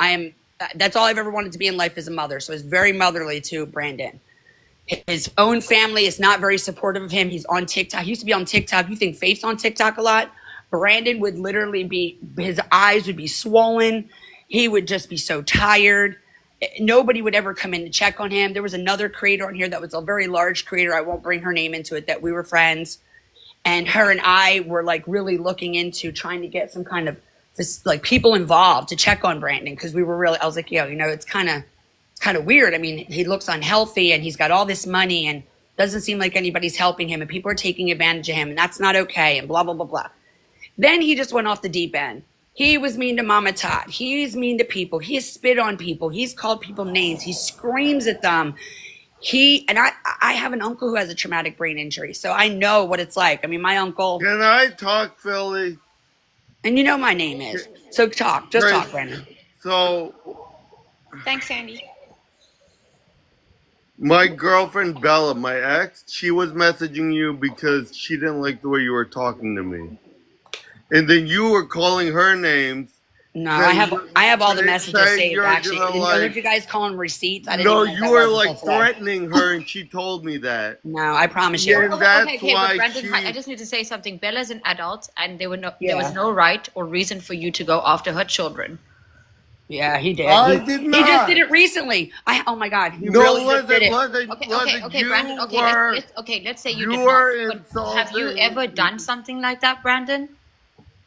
That's all I've ever wanted to be in life as a mother. So it's very motherly to Brandon. His own family is not very supportive of him. He's on TikTok. He used to be on TikTok. You think Faith's on TikTok a lot? Brandon would literally his eyes would be swollen. He would just be so tired. Nobody would ever come in to check on him. There was another creator on here that was a very large creator. I won't bring her name into it, that we were friends. And her and I were really looking into trying to get some kind of people involved to check on Brandon. Cause I was like, it's kind of weird. I mean, he looks unhealthy and he's got all this money and doesn't seem like anybody's helping him and people are taking advantage of him and that's not okay and blah, blah, blah, blah. Then he just went off the deep end. He was mean to Mama Todd. He's mean to people. He spit on people. He's called people names. He screams at them. I have an uncle who has a traumatic brain injury, so I know what it's like. I mean, my uncle. Can I talk, Philly? And you know my name is. So talk. Just talk, Brandon. So. Thanks, Sandy. My girlfriend Bella, my ex, she was messaging you because she didn't like the way you were talking to me. And then you were calling her names. No, I have all the messages saved, actually. Did you guys call them receipts? I didn't no, you were threatening her and she told me that. No, I promise you. And that's why but Brandon, I just need to say something. Bella's an adult and there was no right or reason for you to go after her children. Yeah, he did. I did not. He just did it recently. Oh my God, he really just did it. Okay, Brandon. Okay, let's say you did not. But have you ever done something like that, Brandon?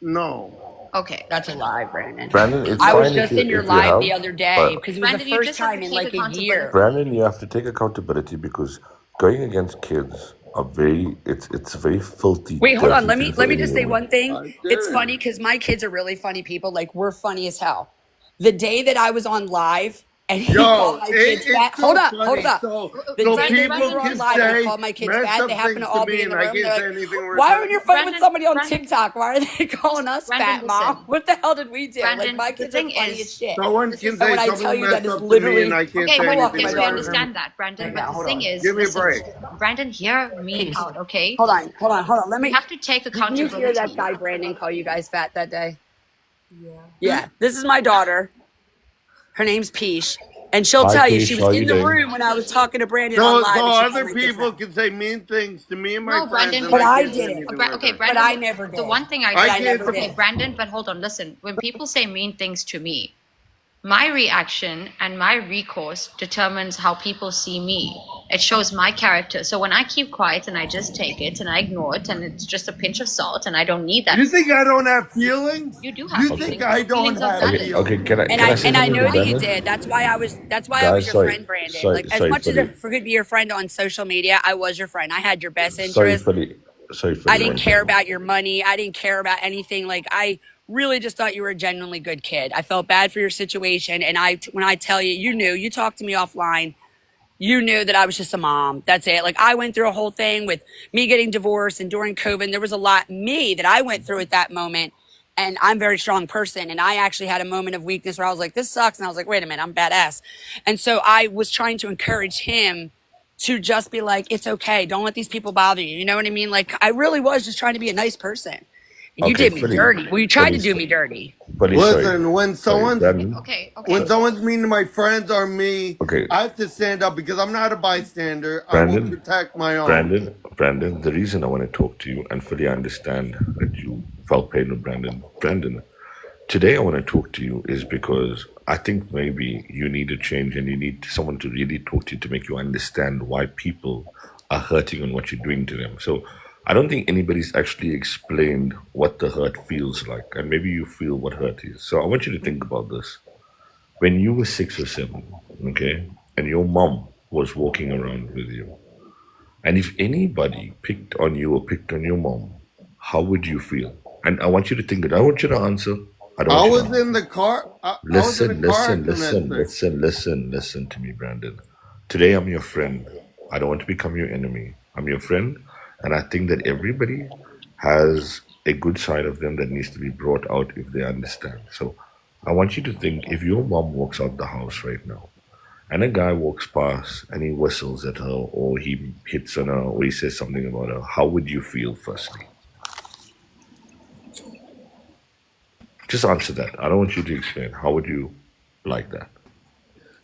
No. Okay. That's a lie, Brandon. Brandon, it's I was fine just in your live the other day because it was the first time in like a year. Brandon, you have to take accountability because going against kids it's very filthy. Wait, hold on. Let me just say one thing. It's funny because my kids are really funny people. Like, we're funny as hell. The day that I was on live and he called my kids fat. Hold up. So the day that we were on live and he called my kids fat, they happen to all be in the room. They're like, why when you're fighting with somebody on TikTok, why are they calling us fat, Mom? What the hell did we do? Brandon, my kids are funny as shit. Someone can say when I tell you that is literally... Okay, yes, we understand that, Brandon. But the thing is... Give me a break. Brandon, hear me out, okay? Hold on. You have to take accountability. Did you hear that guy, Brandon, call you guys fat that day? Yeah. This is my daughter. Her name's Peach. And she'll tell you, she was in the room when I was talking to Brandon on live. So other people can say mean things to me and my friends. Brandon, but I did it. Okay, Brandon, but I never did. The one thing I never did. Brandon, but hold on, listen. When people say mean things to me, my reaction and my recourse determines how people see me. It shows my character. So when I keep quiet and I just take it and I ignore it and it's just a pinch of salt and I don't need that. You think I don't have feelings? You do have feelings. You think I don't have feelings? Okay, can I say something I know that Brandon? you did. That's why I was your friend, Brandon. As much as I could be your friend on social media, I was your friend. I had your best interest. sorry for I the didn't one care second. about your money. I didn't care about anything. Like, I really just thought you were a genuinely good kid. I felt bad for your situation. And when I tell you, you talked to me offline. You knew that I was just a mom. That's it. Like, I went through a whole thing with me getting divorced and during COVID. There was a lot that I went through at that moment. And I'm a very strong person. And I actually had a moment of weakness where I was like, this sucks. And I was like, wait a minute, I'm badass. And so I was trying to encourage him to just be like, it's okay. Don't let these people bother you. You know what I mean? Like, I really was just trying to be a nice person. And you Okay, did me fully, dirty. Well, you tried to do me dirty. sorry. Listen, Sorry, Brandon. when someone's mean to my friends or me, Okay, I have to stand up because I'm not a bystander. I will Brandon, protect my own. Brandon, the reason I want to talk to you and fully understand that you felt pain with Brandon, today I want to talk to you is because I think maybe you need a change and you need someone to really talk to you to make you understand why people are hurting and what you're doing to them. So I don't think anybody's actually explained what the hurt feels like, and maybe you feel what hurt is. So I want you to think about this. When you were 6 or 7, okay, and your mom was walking around with you, and if anybody picked on you or picked on your mom, how would you feel? And I want you to think it. I want you to answer. I don't I want you to was answer. in the car. I was in a car accident. Listen to me, Brandon. Today I'm your friend. I don't want to become your enemy. I'm your friend, and I think that everybody has a good side of them that needs to be brought out if they understand. So I want you to think if your mom walks out the house right now and a guy walks past and he whistles at her or he hits on her or he says something about her, how would you feel firstly? Just answer that. I don't want you to explain. How would you like that?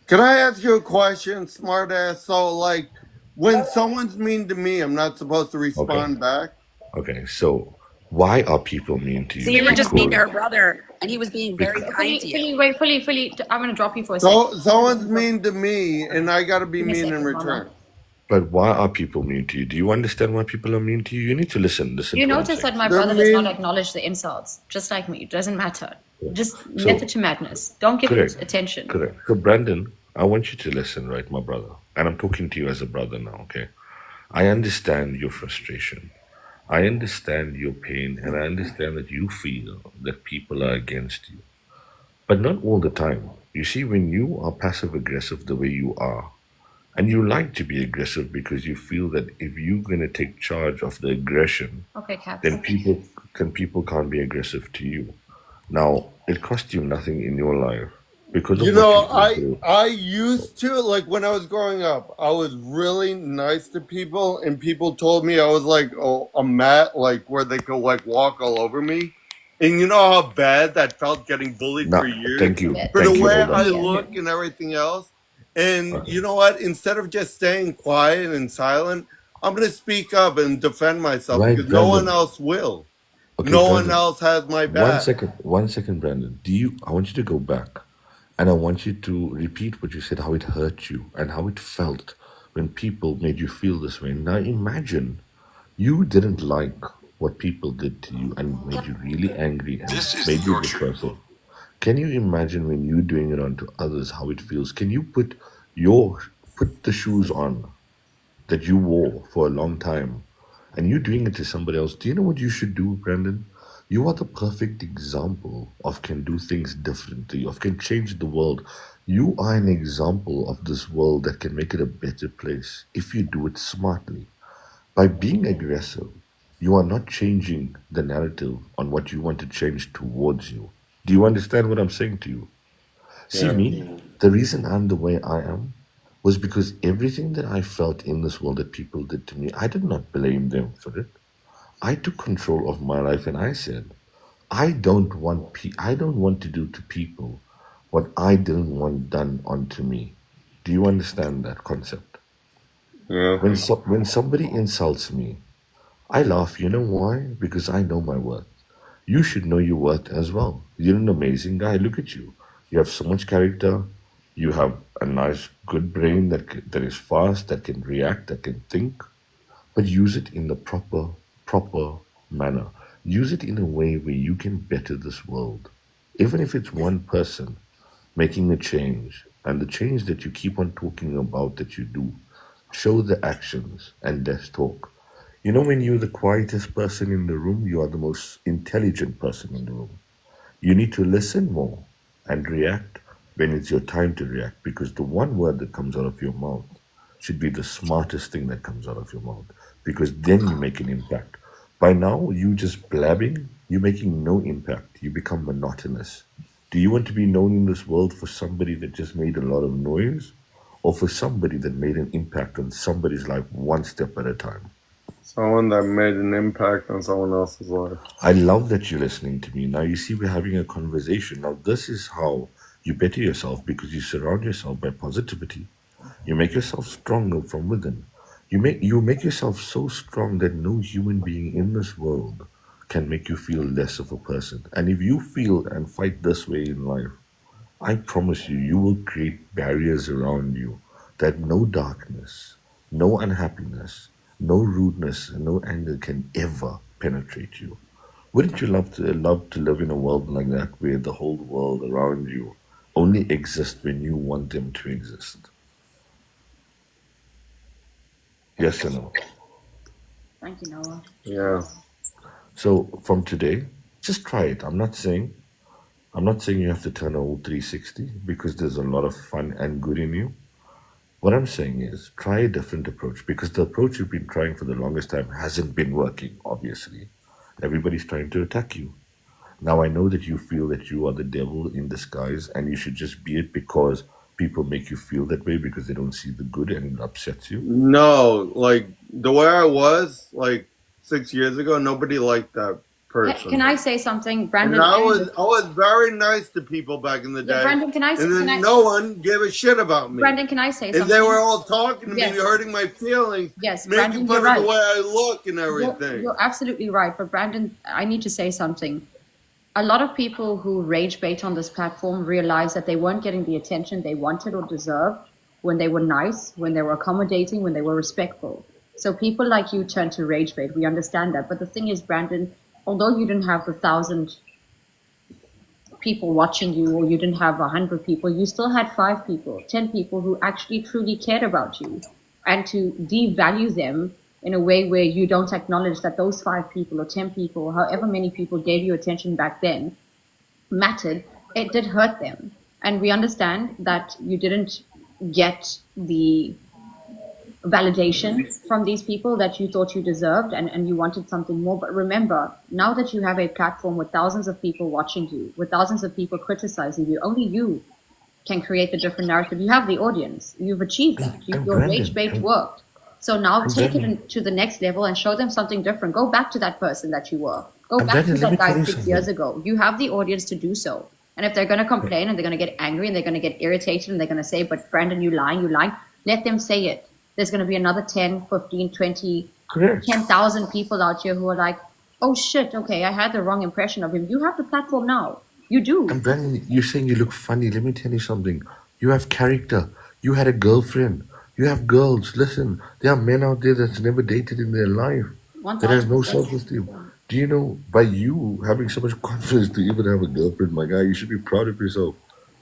Can I ask you a question, smartass? So, like, when someone's mean to me, I'm not supposed to Okay. respond back? Okay. So why are people mean to So you? you were just mean to Because her brother, and he was being very kind to you. Fully. I'm going to drop you for a second. Someone's mean to me, and I gotta be Give me a mean in second, return. Mama. but why are people mean to you? Do you understand why people are mean to you? You need to listen. Listen You to what I'm notice saying. that my They're brother does not mean. acknowledge the insults, just like me. It doesn't matter. Just method So to madness. Don't give it correct. attention. Correct. So Brandon, I want you to listen, right, my brother. And I'm talking to you as a brother now, okay? I understand your frustration. I understand your pain and I understand that you feel that people are against you. But not all the time. You see, when you are passive aggressive the way you are, and you like to be aggressive because you feel that if you're going to take charge of the aggression, Okay, Caps. then people can't be aggressive to you. Now, it costs you nothing in your life because You of what know, you've been through. I used to, like, when I was growing up, I was really nice to people, and people told me I was like a mat, like where they could like walk all over me. And you know how bad that felt getting bullied for Now, years thank you. for the Thank you. way Hold I on. look and everything else. And Okay. you know what? Instead of just staying quiet and silent, I'm gonna speak up and defend myself Right, because no one Brandon. else will. Okay, No one Brandon. else has my One back. second. 1 second, Brandon. I want you to go back and I want you to repeat what you said, how it hurt you and how it felt when people made you feel this way. Now imagine you didn't like what people did to you and made you really angry and made you depressive. Can you imagine when you're doing it onto others how it feels? Can you put the shoes on that you wore for a long time and you're doing it to somebody else? Do you know what you should do, Brandon? You are the perfect example of can do things differently, of can change the world. You are an example of this world that can make it a better place if you do it smartly. By being aggressive, you are not changing the narrative on what you want to change towards you. Do you understand what I'm saying to you? See, Yeah. me, the reason I'm the way I am was because everything that I felt in this world that people did to me, I did not blame them for it. I took control of my life and I said, I don't want to do to people what I didn't want done onto me. Do you understand that concept? Yeah. When somebody insults me, I laugh. You know why? Because I know my worth. You should know your worth as well. You're an amazing guy. Look at you. You have so much character. You have a nice, good brain that is fast, that can react, that can think. But use it in the proper manner. Use it in a way where you can better this world. Even if it's one person making a change, and the change that you keep on talking about that you do, show the actions and less talk. You know, when you're the quietest person in the room, you are the most intelligent person in the room. You need to listen more and react when it's your time to react, because the one word that comes out of your mouth should be the smartest thing that comes out of your mouth, because then you make an impact. By now, you just blabbing, you're making no impact. You become monotonous. Do you want to be known in this world for somebody that just made a lot of noise, or for somebody that made an impact on somebody's life one step at a time? Someone that made an impact on someone else's life. I love that you're listening to me. Now, you see, we're having a conversation. Now, this is how you better yourself, because you surround yourself by positivity. You make yourself stronger from within. You make yourself so strong that no human being in this world can make you feel less of a person. And if you feel and fight this way in life, I promise you, you will create barriers around you that no darkness, no unhappiness, no rudeness, and no anger can ever penetrate you. Wouldn't you love to live in a world like that, where the whole world around you only exists when you want them to exist? Yes or no? Thank you, Noah. Yeah. So from today, just try it. I'm not saying you have to turn a whole 360, because there's a lot of fun and good in you. What I'm saying is try a different approach, because the approach you've been trying for the longest time hasn't been working, obviously. Everybody's trying to attack you. Now I know that you feel that you are the devil in disguise, and you should just be it, because people make you feel that way because they don't see the good and it upsets you. No, like the way I was like 6 years ago, nobody liked that person. Can I say something, Brandon? And I was very nice to people back in the day. Brandon, can I? And then no one gave a shit about me. Brandon, can I say something? And they were all talking to Yes. me, hurting my feelings, Yes, making Brandon, fun you're of the right. way I look and everything. You're absolutely right. But Brandon, I need to say something. A lot of people who rage bait on this platform realize that they weren't getting the attention they wanted or deserved when they were nice, when they were accommodating, when they were respectful. So people like you turn to rage bait. We understand that. But the thing is, Brandon, although you didn't have the 1,000 people watching you, or you didn't have 100 people, you still had 5 people, 10 people who actually truly cared about you. And to devalue them in a way where you don't acknowledge that those 5 people or 10 people, however many people gave you attention back then, mattered, it did hurt them. And we understand that you didn't get the validation from these people that you thought you deserved, and you wanted something more. But remember, now that you have a platform with thousands of people watching you, with thousands of people criticizing you, only you can create the different narrative. You have the audience. You've achieved that. Your rage bait worked. So now take it to the next level and show them something different. Go back to that person that you were. Go back to that guy 6 years ago. You have the audience to do so. And if they're going to complain and they're going to get angry and they're going to get irritated and they're going to say, but Brandon, you lying, let them say it. There's going to be another 10, 15, 20, 10,000 people out here who are like, oh shit, okay, I had the wrong impression of him. You have the platform now. You do. And Brandon, you're saying you look funny. Let me tell you something. You have character. You had a girlfriend. You have girls. Listen, there are men out there that's never dated in their life, that has no 1000%. self-esteem. Do you know, by you having so much confidence to even have a girlfriend, my guy, you should be proud of yourself.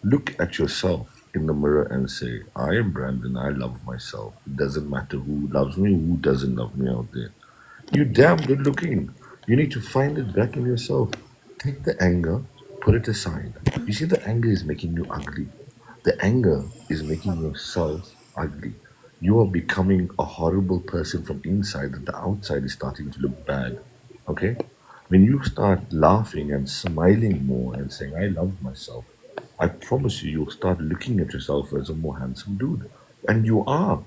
Look at yourself in the mirror and say, I am Brandon. I love myself. It doesn't matter who loves me, who doesn't love me out there. You're damn good looking. You need to find it back in yourself. Take the anger, put it aside. You see, the anger is making you ugly. The anger is making yourself ugly. You are becoming a horrible person from inside, that the outside is starting to look bad. Okay? When you start laughing and smiling more and saying, I love myself, I promise you, you'll start looking at yourself as a more handsome dude. And you are.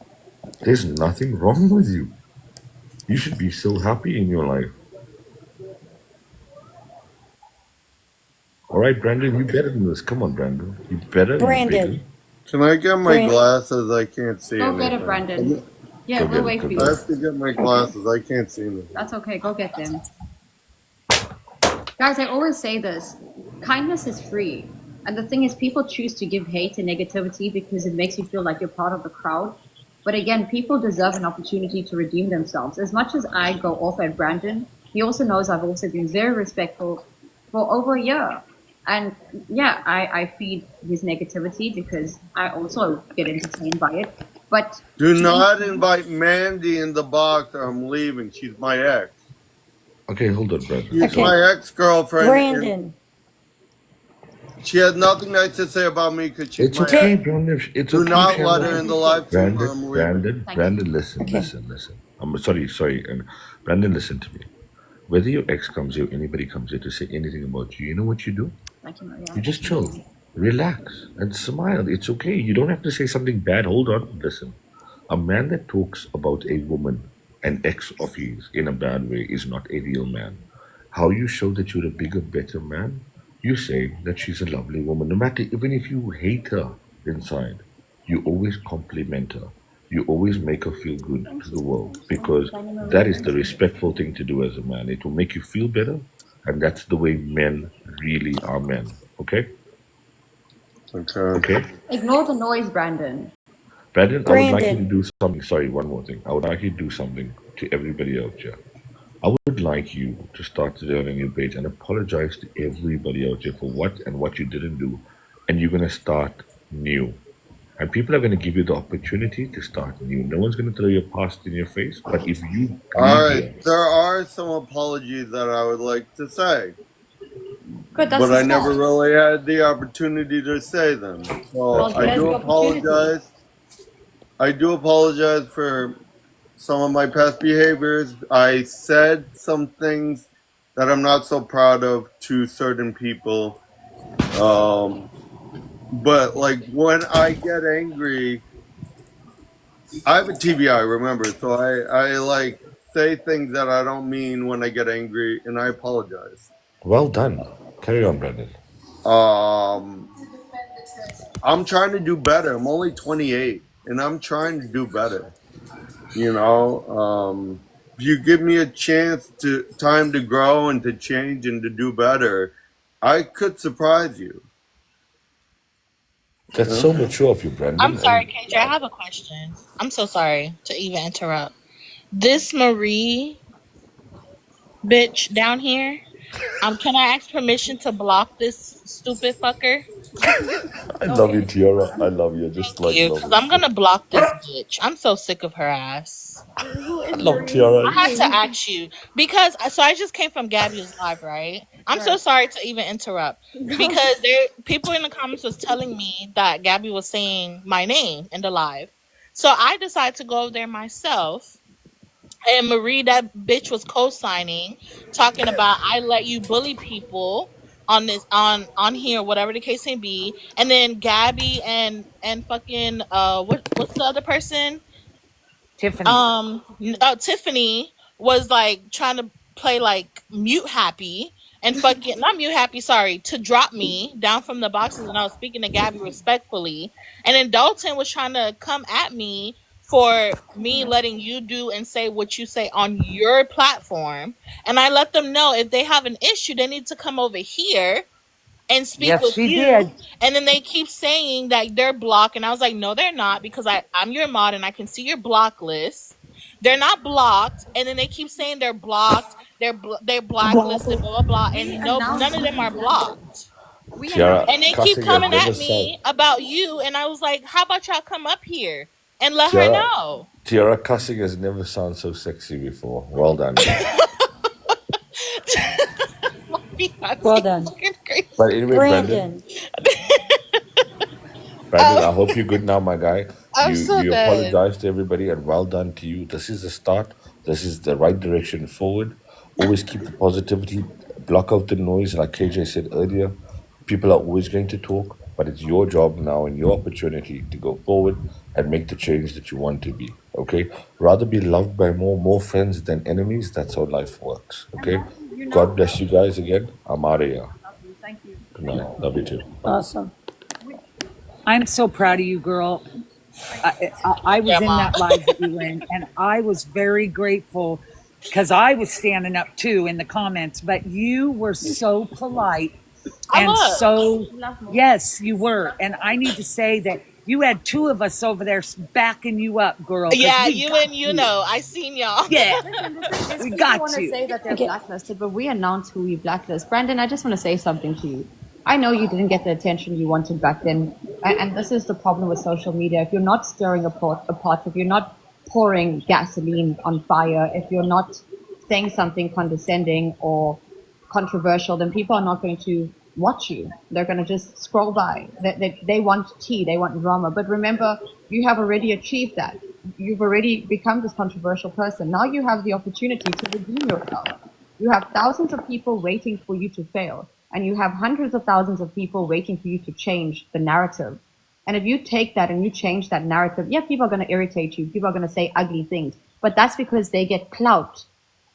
There's nothing wrong with you. You should be so happy in your life. All right, Brandon, you better than this. Come on, Brandon. You better. Brandon. Can I get my glasses? I can't see Go anything. get it, Brandon. Yeah, Go we'll get it, wait go for get I you. it. have to get my glasses. I can't see anything. That's okay. Go get them. Guys, I always say this. Kindness is free. And the thing is, people choose to give hate and negativity because it makes you feel like you're part of the crowd. But again, people deserve an opportunity to redeem themselves. As much as I go off at Brandon, he also knows I've also been very respectful for over a year. And yeah, I feed his negativity because I also get entertained by it. But do not invite Mandy in the box or I'm leaving. She's my ex. Okay, hold on, Brandon. She's my ex-girlfriend. Brandon. She has nothing nice to say about me because she's It's my okay, ex. Brandon. It's Do okay, not let Brandon. her in the live stream or I'm leaving. Brandon, listen. I'm sorry. And Brandon, listen to me. Whether your ex comes here, anybody comes here to say anything about you, you know what you do? Thank you, Maria. You just chill, relax, and smile. It's okay. You don't have to say something bad. Hold on, listen. A man that talks about a woman, an ex of his, in a bad way is not a real man. How you show that you're a bigger, better man? You say that she's a lovely woman. No matter, even if you hate her inside, you always compliment her. You always make her feel good to the world because that is the respectful thing to do as a man. It will make you feel better, and that's the way men really are men. Okay? Okay? Ignore the noise, Brandon. Brandon, I would like you to do something. Sorry, one more thing. I would like you to do something to everybody out here. I would like you to start today on a new page and apologize to everybody out there for what you didn't do. And you're going to start new. And people are going to give you the opportunity to start new. No one's going to throw your past in your face. But if you All leave here, right, there are some apologies that I would like to say. Good, that's But the I never start. really had the opportunity to say them. So Well, I here's do the opportunity. apologize. I do apologize for some of my past behaviors. I said some things that I'm not so proud of to certain people. But like when I get angry, I have a TBI, remember, so I like say things that I don't mean when I get angry, and I apologize. well done. Carry on, Brandon. I'm trying to do better. I'm only 28, and I'm trying to do better. You know, if you give me a chance to time to grow and to change and to do better, I could surprise you. That's so mature of you, I'm Brandon. sorry, And KJ. I have a question. I'm so sorry to even interrupt. This Marie bitch down here. Can I ask permission to block this stupid fucker? I love you, Tiara. I love you. Just Thank like you, love because I'm it. gonna block this bitch. I'm so sick of her ass. Who I is love Marie? Tiara. I had to ask you because I just came from Gabby's live, right? I'm so sorry to even interrupt because people in the comments was telling me that Gabby was saying my name in the live, so I decided to go over there myself. And Marie, that bitch was co-signing, talking about I let you bully people on this on here, whatever the case may be. And then Gabby and fucking what's the other person? Tiffany. Tiffany was like trying to play like mute happy and fucking not mute happy, sorry, to drop me down from the boxes, and I was speaking to Gabby respectfully, and then Dalton was trying to come at me for me letting you do and say what you say on your platform, and I let them know if they have an issue they need to come over here and speak Yes, with she you. did. And then they keep saying that they're blocked, and I was like, no, they're not, because I'm your mod and I can see your block list. They're not blocked, and then they keep saying they're blocked, they're blacklisted, blah blah blah, We and none announced of who them we are blacklisted. blocked. We Tiara, announced. And they keep cussing has coming never at sound. me about you, and I was like, how about y'all come up here and let her Tiara, know? Tiara, cussing has never sounded so sexy before. Well done. Well done. But anyway, Brandon, Brandon. Brandon, I hope you're good now, my guy. I'm so You dead. apologize to everybody, and well done to you. This is the start. This is the right direction forward. Always keep the positivity. Block out the noise, like KJ said earlier. People are always going to talk, but it's your job now and your opportunity to go forward and make the change that you want to be. Okay, rather be loved by more friends than enemies. That's how life works. Okay, God bless you guys again. I'm out of here. Thank you. Good night. Love you too. Awesome. I'm so proud of you, girl. I was Yeah, in mom. that live that you were in, and I was very grateful because I was standing up too in the comments, but you were so polite I and was. so, yes, you were. And I need to say that you had two of us over there backing you up, girl, because Yeah, we you got and you you. know, I seen y'all. Yeah, Listen, the thing is, we people got want to you. say that they're Okay. blacklisted, but we announce who we blacklist. Brandon, I just want to say something to you. I know you didn't get the attention you wanted back then And this is the problem with social media. If you're not stirring a pot, if you're not pouring gasoline on fire, if you're not saying something condescending or controversial, then people are not going to watch you. They're going to just scroll by. They want tea, they want drama. But remember, you have already achieved that. You've already become this controversial person. Now you have the opportunity to redeem yourself. You have thousands of people waiting for you to fail, and you have hundreds of thousands of people waiting for you to change the narrative. And if you take that and you change that narrative, yeah, people are going to irritate you. People are going to say ugly things, but that's because they get clout.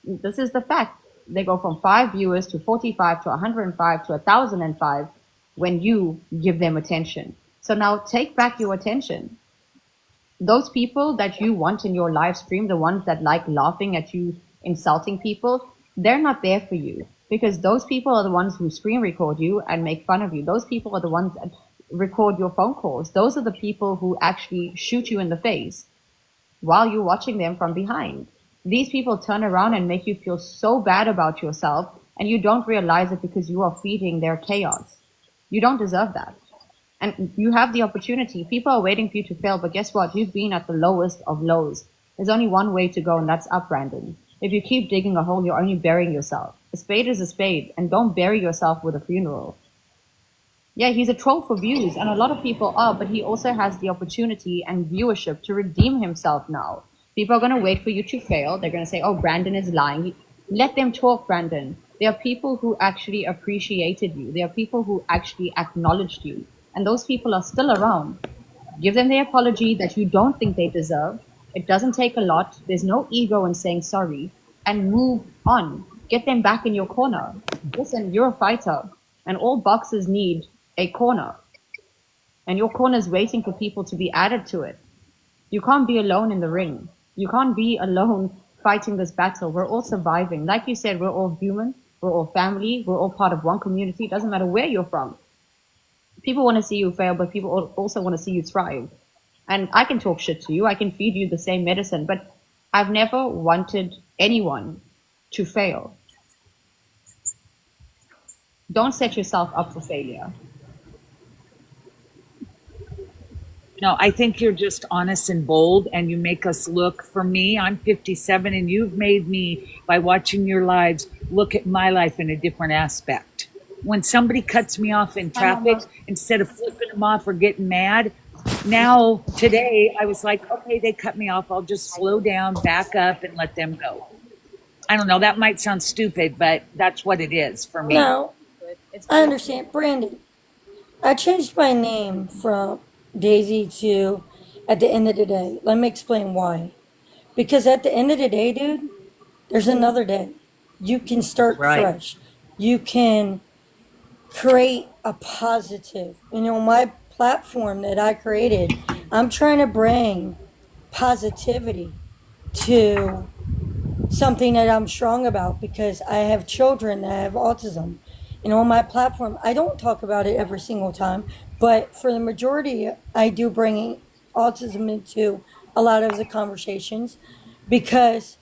This is the fact. They go from 5 viewers to 45 to 105 to 1,005 when you give them attention. So now take back your attention. Those people that you want in your live stream, the ones that like laughing at you, insulting people, they're not there for you, because those people are the ones who screen record you and make fun of you. Those people are the ones that record your phone calls. Those are the people who actually shoot you in the face while you're watching them from behind. These people turn around and make you feel so bad about yourself, and you don't realize it because you are feeding their chaos. You don't deserve that. And you have the opportunity. People are waiting for you to fail, but guess what? You've been at the lowest of lows. There's only one way to go, and that's up, Brandon. If you keep digging a hole, you're only burying yourself. A spade is a spade, and don't bury yourself with a funeral. Yeah, he's a troll for views, and a lot of people are, but he also has the opportunity and viewership to redeem himself now. People are going to wait for you to fail. They're going to say, oh, Brandon is lying. Let them talk, Brandon. There are people who actually appreciated you. There are people who actually acknowledged you. And those people are still around. Give them the apology that you don't think they deserve. It doesn't take a lot. There's no ego in saying sorry, and move on. Get them back in your corner. Listen, you're a fighter, and all boxers need a corner. And your corner is waiting for people to be added to it. You can't be alone in the ring. You can't be alone fighting this battle. We're all surviving. Like you said, we're all human. We're all family. We're all part of one community. It doesn't matter where you're from. People want to see you fail, but people also want to see you thrive. And I can talk shit to you. I can feed you the same medicine, but I've never wanted anyone to fail. Don't set yourself up for failure. No, I think you're just honest and bold, and you make us look. For me, I'm 57, and you've made me, by watching your lives, look at my life in a different aspect. When somebody cuts me off in traffic, instead of flipping them off or getting mad, now today I was like, okay, they cut me off. I'll just slow down, back up, and let them go. I don't know. That might sound stupid, but that's what it is for me. No, I understand. Brandon, I changed my name from Daisy to at the end of the day. Let me explain why. Because at the end of the day, dude, there's another day. You can start fresh. You can create a positive. You know, my platform that I created, I'm trying to bring positivity to something that I'm strong about, because I have children that have autism. And on my platform, I don't talk about it every single time, but for the majority, I do bring autism into a lot of the conversations, because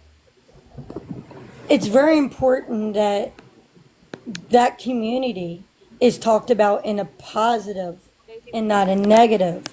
it's very important that that community is talked about in a positive and not a negative.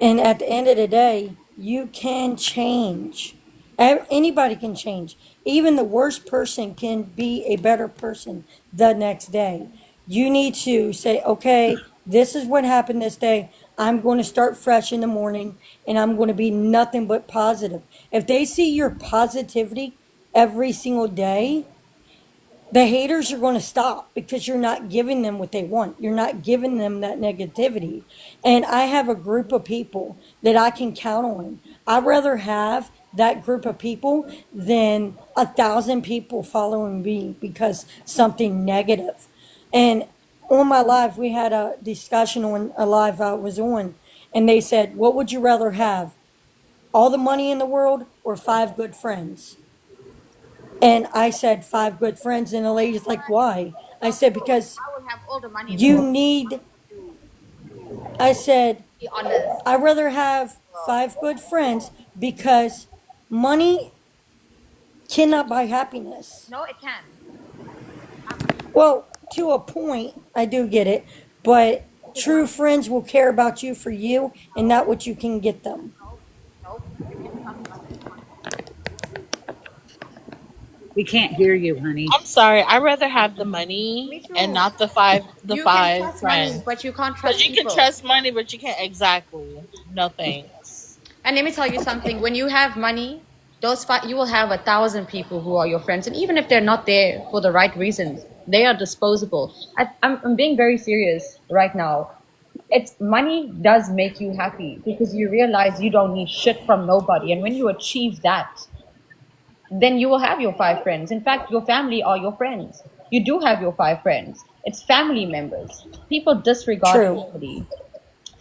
And at the end of the day, you can change. Anybody can change. Even the worst person can be a better person the next day. You need to say, okay, this is what happened this day. I'm going to start fresh in the morning, and I'm going to be nothing but positive. If they see your positivity every single day, the haters are going to stop, because you're not giving them what they want. You're not giving them that negativity. And I have a group of people that I can count on. I'd rather have that group of people than 1,000 people following me because something negative. And on my live, we had a discussion on a live I was on, and they said, what would you rather have? All the money in the world or 5 good friends? And I said 5 good friends, and the lady's like, why? I said, because you need, I said, I'd rather have 5 good friends, because money cannot buy happiness. No, it can. Well, to a point, I do get it, but True friends will care about you for you and not what you can get them. We can't hear you, honey. I'm sorry. I'd rather have the money Me and too. not the You can five trust money, friends. but you can't Because trust you can people. trust money, but you can't exactly. No thanks. And let me tell you something. When you have money, you will have 1,000 people who are your friends, and even if they're not there for the right reasons, they are disposable. I'm being very serious right now. It's money does make you happy because you realize you don't need shit from nobody, and when you achieve that, then you will have your five friends. In fact, your family are your friends. You do have your five friends. It's family members. People disregard True. family.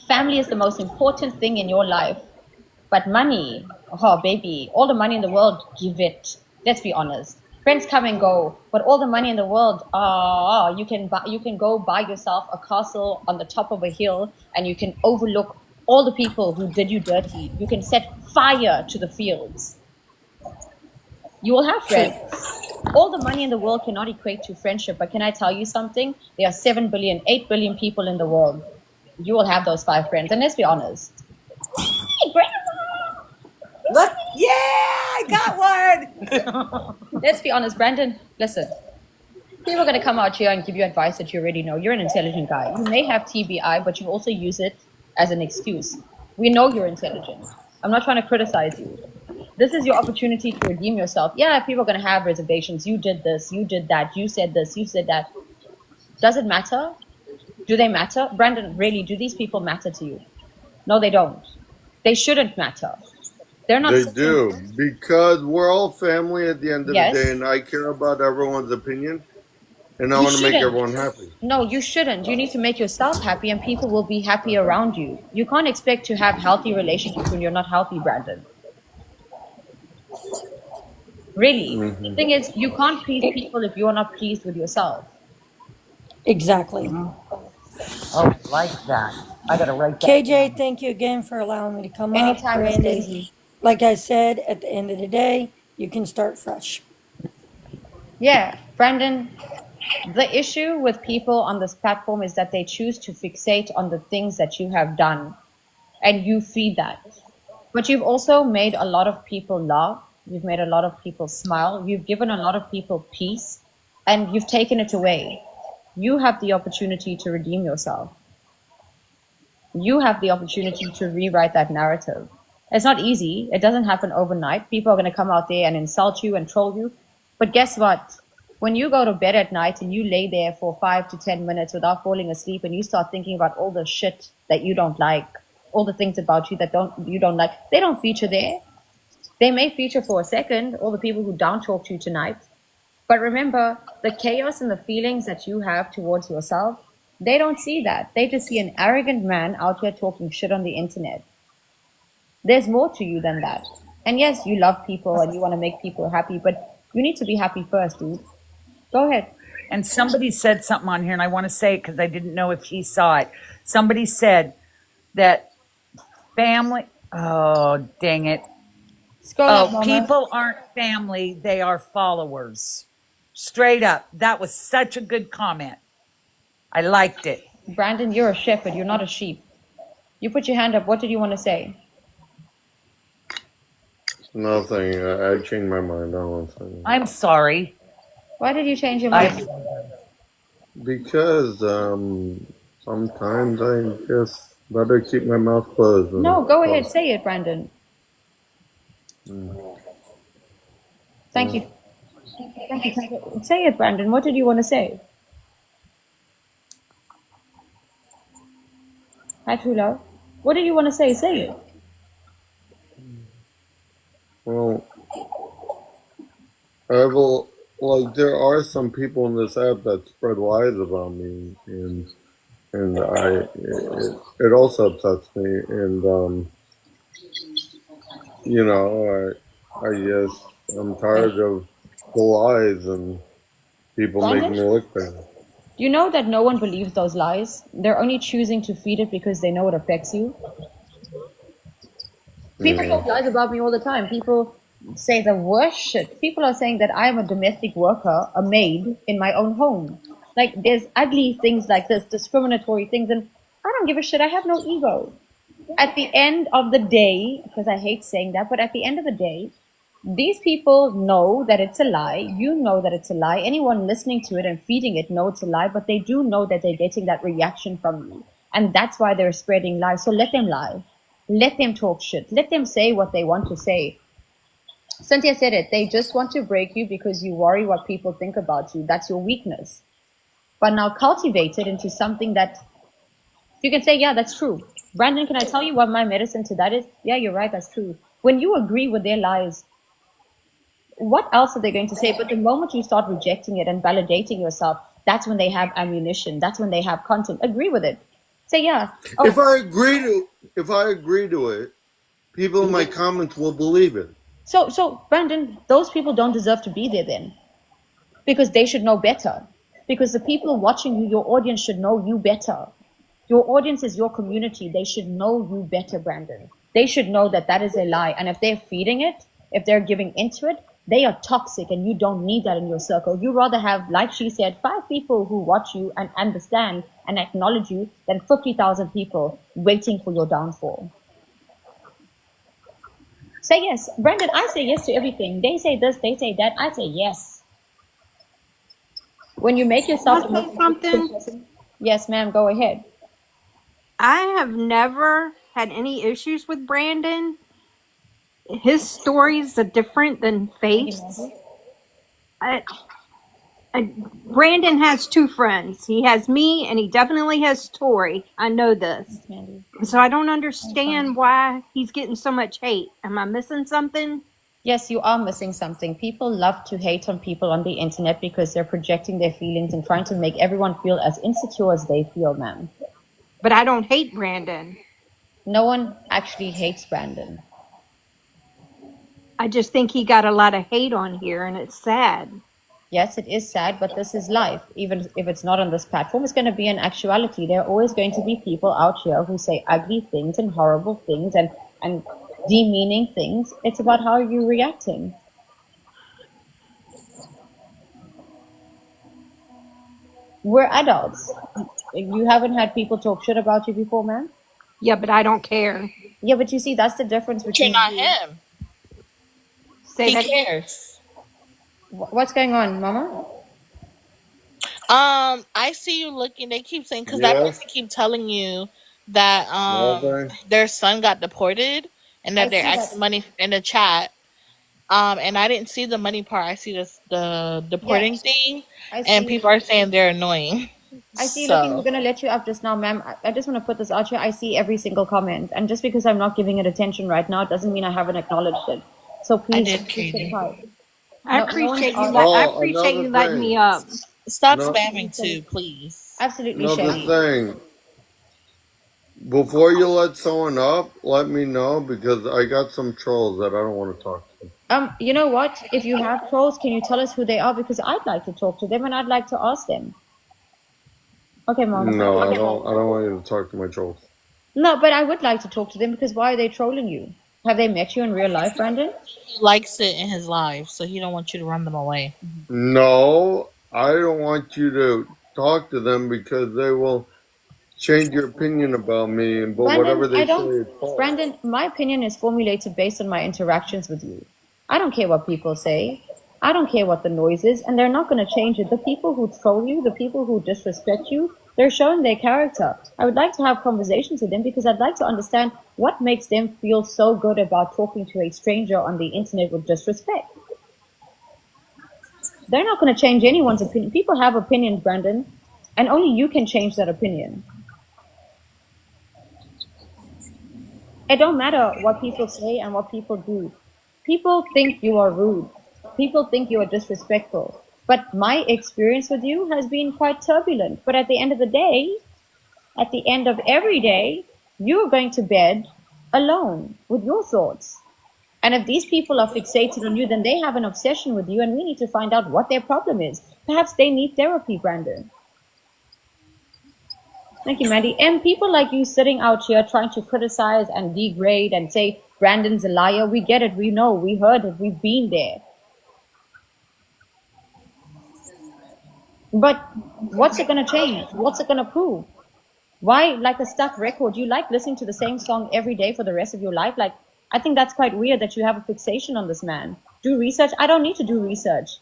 Family is the most important thing in your life. But money, oh baby, all the money in the world, give it. Let's be honest. Friends come and go, but all the money in the world, you can go buy yourself a castle on the top of a hill, and you can overlook all the people who did you dirty. You can set fire to the fields. You will have True. friends. All the money in the world cannot equate to friendship, but can I tell you something? There are 7 billion, 8 billion people in the world. You will have those five friends, and let's be honest. Hey, Look, yeah, I got one. Let's be honest, Brandon. Listen, people are going to come out here and give you advice that you already know. You're an intelligent guy. You may have TBI, but you also use it as an excuse. We know you're intelligent. I'm not trying to criticize you. This is your opportunity to redeem yourself. Yeah, people are going to have reservations. You did this, you did that, you said this, you said that. Does it matter? Do they matter? Brandon, really, do these people matter to you? No, they don't. They shouldn't matter. They're not They sitting. do, because we're all family at the end of the Yes. day, and I care about everyone's opinion, and I You want to make shouldn't. everyone happy. No, you shouldn't. You need to make yourself happy, and people will be happy around you. You can't expect to have healthy relationships when you're not healthy, Brandon. Really. The thing is, you can't please people if you're not pleased with yourself. Exactly. Oh, I like that. I gotta write that KJ, down. thank you again for allowing me to come up. Anytime, Miss Brandon, Daisy. like I said, at the end of the day, you can start fresh. Yeah, Brandon, the issue with people on this platform is that they choose to fixate on the things that you have done, and you feed that. But you've also made a lot of people laugh. You've made a lot of people smile. You've given a lot of people peace, and you've taken it away. You have the opportunity to redeem yourself. You have the opportunity to rewrite that narrative. It's not easy. It doesn't happen overnight. People are going to come out there and insult you and troll you. But guess what? When you go to bed at night and you lay there for 5 to 10 minutes without falling asleep, and you start thinking about all the shit that you don't like, all the things about you that you don't like, they don't feature there. They may feature for a second, all the people who down talk to you tonight. But remember, the chaos and the feelings that you have towards yourself, they don't see that. They just see an arrogant man out here talking shit on the internet. There's more to you than that. And yes, you love people and you want to make people happy, but you need to be happy first, dude. Go ahead. And somebody said something on here, and I want to say it because I didn't know if he saw it. Somebody said that family. Oh, dang it. Scroll up, Mama. People aren't family, they are followers. Straight up. That was such a good comment. I liked it. Brandon, you're a shepherd. You're not a sheep. You put your hand up. What did you want to say? Nothing. I changed my mind. I don't want to say anything. I'm sorry. Why did you change your mind? Because sometimes I just better keep my mouth closed. No, go ahead. Say it, Brandon. Thank you. Thank you. Say it, Brandon. What did you want to say? Hi, true love. What did you want to say? Say it. Well, there are some people in this app that spread lies about me, and it also upsets me, and I guess I'm tired of the lies and people making me look bad. You know that no one believes those lies. They're only choosing to feed it because they know it affects you. People talk lies about me all the time. People say the worst shit. People are saying that I'm a domestic worker, a maid in my own home. Like, there's ugly things like this, discriminatory things. And I don't give a shit. I have no ego. At the end of the day, because I hate saying that, but at the end of the day, these people know that it's a lie. You know that it's a lie. Anyone listening to it and feeding it know it's a lie, but they do know that they're getting that reaction from you. And that's why they're spreading lies. So let them lie. Let them talk shit. Let them say what they want to say. Cynthia said it. They just want to break you because you worry what people think about you. That's your weakness. But now cultivate it into something that you can say, yeah, that's true. Brandon, can I tell you what my medicine to that is? Yeah, you're right. That's true. When you agree with their lies, what else are they going to say? But the moment you start rejecting it and validating yourself, that's when they have ammunition. That's when they have content. Agree with it. Say, yeah. Oh. If I agree to it, people in my comments will believe it. So Brandon, those people don't deserve to be there then, because they should know better. Because the people watching you, your audience should know you better. Your audience is your community. They should know you better, Brandon. They should know that that is a lie. And if they're feeding it, if they're giving into it, they are toxic and you don't need that in your circle. You rather have, like she said, 5 people who watch you and understand and acknowledge you than 50,000 people waiting for your downfall. Say yes. Brandon, I say yes to everything. They say this, they say that. I say yes. When you make yourself Can I say something? Yes, ma'am, go ahead. I have never had any issues with Brandon. His stories are different than Faith's. Brandon has 2 friends. He has me, and he definitely has Tori. I know this. So I don't understand why he's getting so much hate. Am I missing something? Yes, you are missing something. People love to hate on people on the internet because they're projecting their feelings and trying to make everyone feel as insecure as they feel, ma'am. But I don't hate Brandon. No one actually hates Brandon. I just think he got a lot of hate on here, and it's sad. Yes, it is sad, but this is life. Even if it's not on this platform, it's going to be an actuality. There are always going to be people out here who say ugly things and horrible things and demeaning things. It's about how you're reacting. We're adults. You haven't had people talk shit about you before, man? Yeah, but I don't care. Yeah, but you see, that's the difference between not him. Say he that cares. What's going on, Mama? I see you looking. They keep saying because that person keep telling you that their son got deported and that they're asking money in the chat. And I didn't see the money part. I see the deporting thing, and people are saying they're annoying. I see you looking. We're gonna let you up just now, ma'am. I just want to put this out here. I see every single comment, and just because I'm not giving it attention right now, doesn't mean I haven't acknowledged it. So please, just sit quiet. I appreciate you. I appreciate you letting me up. Stop spamming too, please. Absolutely, another thing. Before you let someone up, let me know because I got some trolls that I don't want to talk to. You know what? If you have trolls, can you tell us who they are? Because I'd like to talk to them and I'd like to ask them. Okay, Mom. No, I don't want you to talk to my trolls. No, but I would like to talk to them because why are they trolling you? Have they met you in real life, Brandon? He likes it in his life, so he don't want you to run them away. No, I don't want you to talk to them because they will change your opinion about me, but Brandon, whatever they say is false. Brandon, my opinion is formulated based on my interactions with you. I don't care what people say. I don't care what the noise is, and they're not going to change it. The people who troll you, the people who disrespect you, they're showing their character. I would like to have conversations with them because I'd like to understand what makes them feel so good about talking to a stranger on the internet with disrespect. They're not going to change anyone's opinion. People have opinions, Brandon, and only you can change that opinion. It don't matter what people say and what people do. People think you are rude. People think you are disrespectful. But my experience with you has been quite turbulent. But at the end of the day, at the end of every day, you're going to bed alone with your thoughts. And if these people are fixated on you, then they have an obsession with you, and we need to find out what their problem is. Perhaps they need therapy, Brandon. Thank you, Mandy. And people like you sitting out here trying to criticize and degrade and say Brandon's a liar. We get it. We know. We heard it. We've been there. But what's it going to change? What's it going to prove? Why like a stuck record? You like listening to the same song every day for the rest of your life? Like, I think that's quite weird that you have a fixation on this man. Do research. I don't need to do research.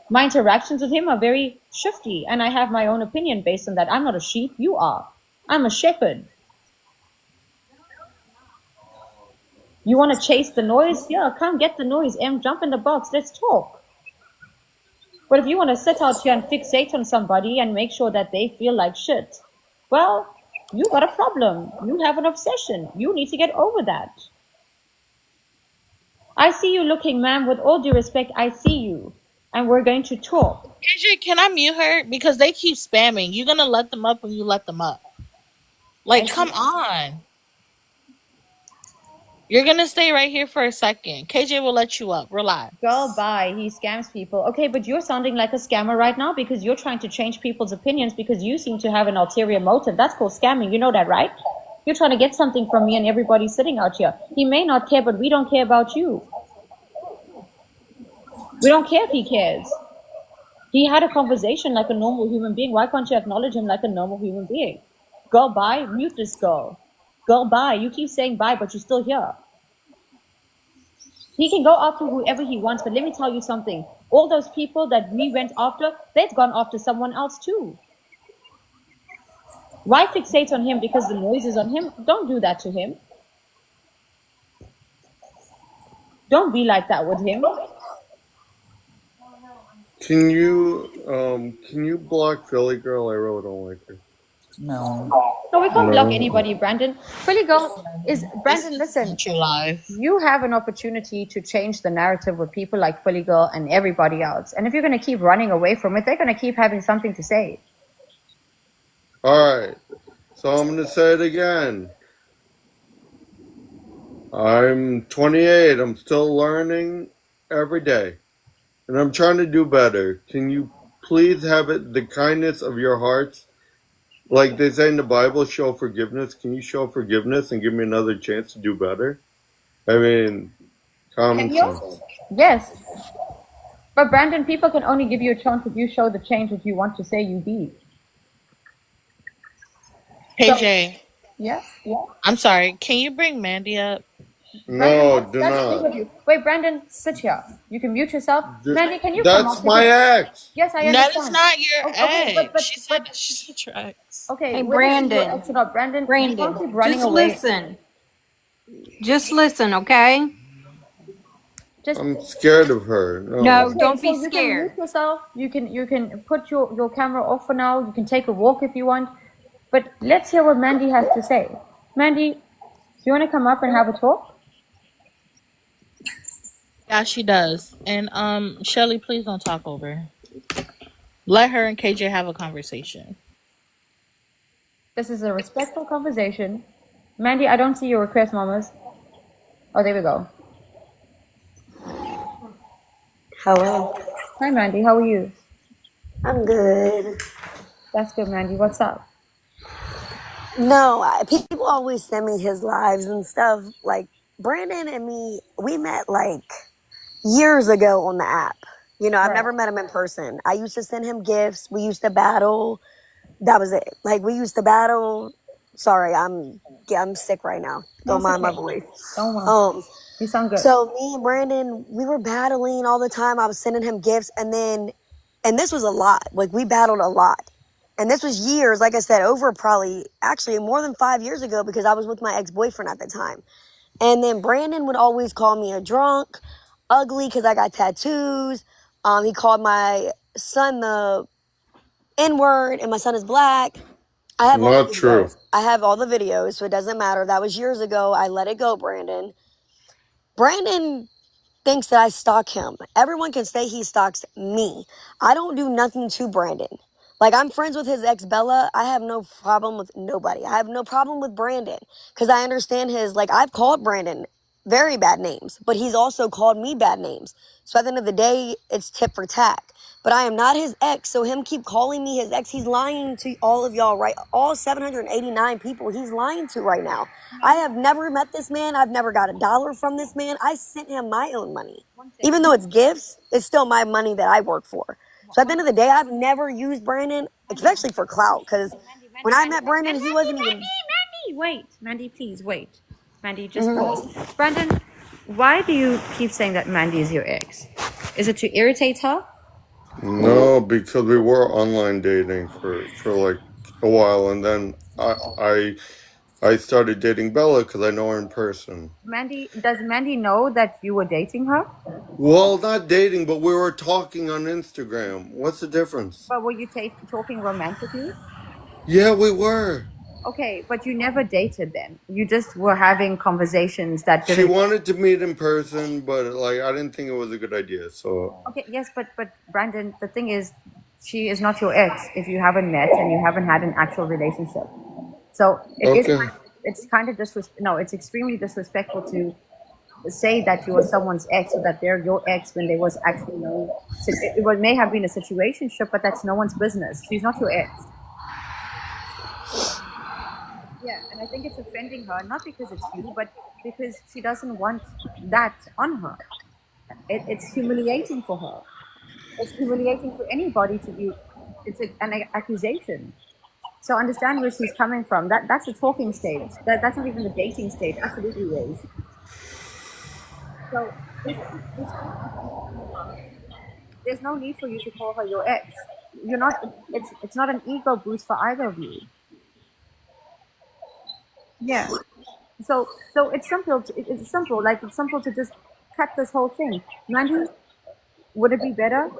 My interactions with him are very shifty, and I have my own opinion based on that. I'm not a sheep. You are. I'm a shepherd. You want to chase the noise? Yeah, come get the noise. Jump in the box. Let's talk. But if you want to sit out here and fixate on somebody and make sure that they feel like shit, well, you got a problem. You have an obsession. You need to get over that. I see you looking, ma'am. With all due respect, I see you. And we're going to talk. KJ, can I mute her? Because they keep spamming. You're going to let them up when you let them up. Like, come on. You're going to stay right here for a second. KJ will let you up. Relax. Girl, bye. He scams people. Okay, but you're sounding like a scammer right now because you're trying to change people's opinions because you seem to have an ulterior motive. That's called scamming. You know that, right? You're trying to get something from me and everybody sitting out here. He may not care, but we don't care about you. We don't care if he cares. He had a conversation like a normal human being. Why can't you acknowledge him like a normal human being? Girl, bye. Mute this girl. Girl, bye. You keep saying bye, but you're still here. He can go after whoever he wants, but let me tell you something. All those people that we went after, they've gone after someone else too. Why fixate on him because the noise is on him? Don't do that to him. Don't be like that with him. Can you block Philly girl? I really don't like her. No. No, we can't block anybody, Brandon. Philly girl is Brandon. Listen, you have an opportunity to change the narrative with people like Philly girl and everybody else. And if you're going to keep running away from it, they're going to keep having something to say. All right, so I'm going to say it again. I'm 28. I'm still learning every day, and I'm trying to do better. Can you please have it the kindness of your hearts? Like they say in the Bible, show forgiveness. Can you show forgiveness and give me another chance to do better? I mean, common sense. Yes. But Brandon, people can only give you a chance if you show the change that you want to say you be. KJ. So, yeah. I'm sorry. Can you bring Mandy up? No, Brandon, do that's not. with you. Wait, Brandon, sit here. You can mute yourself. Mandy, can you come That's up? my ex. Yes, I understand. That is not your okay, ex. She said she's your ex. Okay, Hey, whether she's your Brandon. ex or not, Brandon, you can't keep running just away. listen. Just listen, okay? I'm scared of her. No, Okay, don't so be you can scared. mute yourself. You can put your camera off for now. You can take a walk if you want. But let's hear what Mandy has to say. Mandy, do you want to come up and have a talk? Yeah, she does. And Shelly, please don't talk over her. Let her and KJ have a conversation. This is a respectful conversation. Mandy, I don't see your request, mamas. Oh, there we go. Hello. Hi, Mandy. How are you? I'm good. That's good, Mandy. What's up? No, people always send me his lives and stuff. Like, Brandon and me, we met like years ago on the app. You know, I've never met him in person. I used to send him gifts. We used to battle. That was it. Like, we used to battle. Sorry, I'm sick right now. Don't mind my voice. Don't worry. You sound good. So me and Brandon, we were battling all the time. I was sending him gifts, and this was a lot. Like, we battled a lot. And this was years, like I said, over probably actually more than 5 years ago because I was with my ex-boyfriend at the time. And then Brandon would always call me a drunk, ugly because I got tattoos. He called my son the N-word, and my son is black. I have all the videos. I have all the videos, so it doesn't matter. That was years ago. I let it go, Brandon. Brandon thinks that I stalk him. Everyone can say he stalks me. I don't do nothing to Brandon. Like, I'm friends with his ex, Bella. I have no problem with nobody. I have no problem with Brandon because I understand I've called Brandon very bad names, but he's also called me bad names. So at the end of the day, it's tit for tat. But I am not his ex, so him keep calling me his ex. He's lying to all of y'all, right? All 789 people he's lying to right now. I have never met this man. I've never got $1 from this man. I sent him my own money. Even though it's gifts, it's still my money that I work for. So at the end of the day, I've never used Brandon, especially for clout, because When I met Brandon, he wasn't even. Mandy, wait. Mandy, please wait. Mandy, just pause. Brandon, why do you keep saying that Mandy is your ex? Is it to irritate her? No, because we were online dating for like a while, and then I started dating Bella because I know her in person. Does Mandy know that you were dating her? Well, not dating, but we were talking on Instagram. What's the difference? But were you talking romantically? Yeah, we were. Okay, but you never dated then. You just were having conversations that She didn't. wanted to meet in person, but like I didn't think it was a good idea. So Okay, yes, but Brandon, the thing is, she is not your ex if you haven't met and you haven't had an actual relationship. So okay. it's kind of no, it's extremely disrespectful to say that you are someone's ex or that they're your ex when there was actually no. It may have been a situationship, but that's no one's business. She's not your ex. Yeah, and I think it's offending her, not because it's you, but because she doesn't want that on her. It's humiliating for her. It's humiliating for anybody to be. An accusation. So understand where she's coming from. That's a talking stage. That's not even the dating stage. Absolutely is. So there's no need for you to call her your ex. You're not. It's not an ego boost for either of you. Yeah. So it's simple. It's simple. Like it's simple to just cut this whole thing. Mandy, would it be better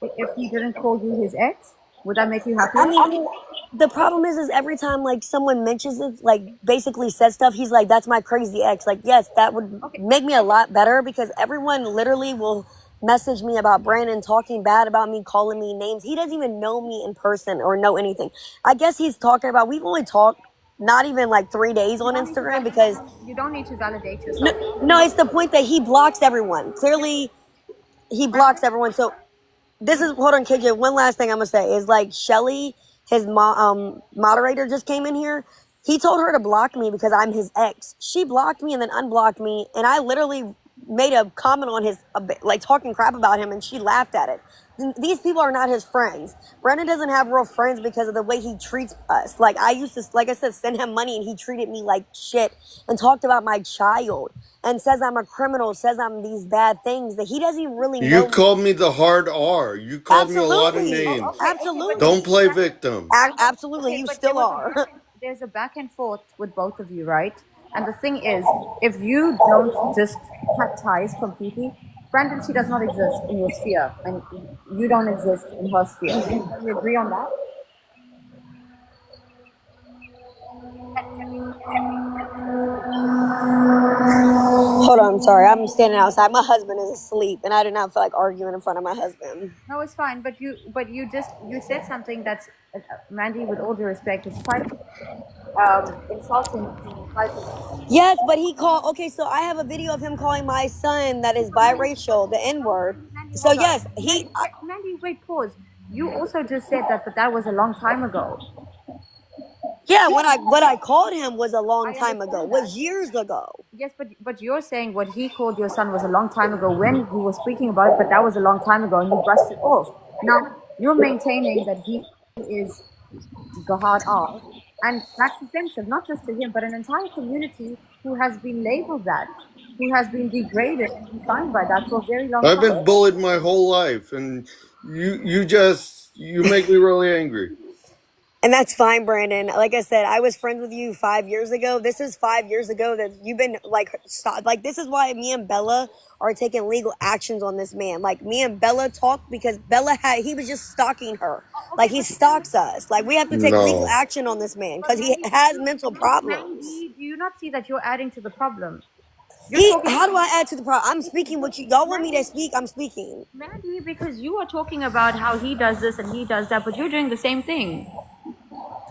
if he didn't call you his ex? Would that make you happier? I mean, the problem is every time like someone mentions it, like basically says stuff, he's like, "That's my crazy ex." Like, yes, that would make me a lot better because everyone literally will message me about Brandon talking bad about me, calling me names. He doesn't even know me in person or know anything. I guess he's talking about. We've only talked not even like 3 days on Instagram because you don't need to validate yourself. no, it's the point that he blocks everyone. Clearly, he blocks everyone. So this is hold on, KJ. One last thing I'm gonna say is like Shelly, his moderator just came in here. He told her to block me because I'm his ex. She blocked me and then unblocked me, and I literally made a comment on his like talking crap about him, and she laughed at it. These people are not his friends. Brendan doesn't have real friends because of the way he treats us. Like I used to, like I said, send him money, and he treated me like shit and talked about my child and says I'm a criminal, says I'm these bad things that he doesn't even really know. You called me the hard R. You called me a lot of names. Absolutely. Don't play victim. Absolutely, you still are. There's a back and forth with both of you, right? And the thing is, if you don't just cut ties completely, Brandon, she does not exist in your sphere, and you don't exist in her sphere. Can we agree on that? Hold on, I'm sorry. I'm standing outside. My husband is asleep, and I do not feel like arguing in front of my husband. No, it's fine. But you said something that's Mandy, with all due respect, it's quite insulting. Yes, but he called. Okay, so I have a video of him calling my son that is biracial, the N word. So yes, Mandy, wait, pause. You also just said that, but that was a long time ago. Yeah, what I called him was a long time ago. Was years ago. Yes, but you're saying what he called your son was a long time ago when he was speaking about it, but that was a long time ago, and you brushed it off. Now you're maintaining that he is Gahad R, and that's offensive, not just to him, but an entire community who has been labeled that, who has been degraded and defined by that for a very long time. I've been bullied my whole life, and you make me really angry. And that's fine, Brandon. Like I said, I was friends with you 5 years ago. This is 5 years ago that you've been like, this is why me and Bella are taking legal actions on this man. Like me and Bella talked because he was just stalking her. Like he stalks us. Like we have to take legal action on this man because he has mental problems. Mandy, do you not see that you're adding to the problem? How do I add to the problem? I'm speaking what y'all want me to speak. I'm speaking. Mandy, because you are talking about how he does this and he does that, but you're doing the same thing.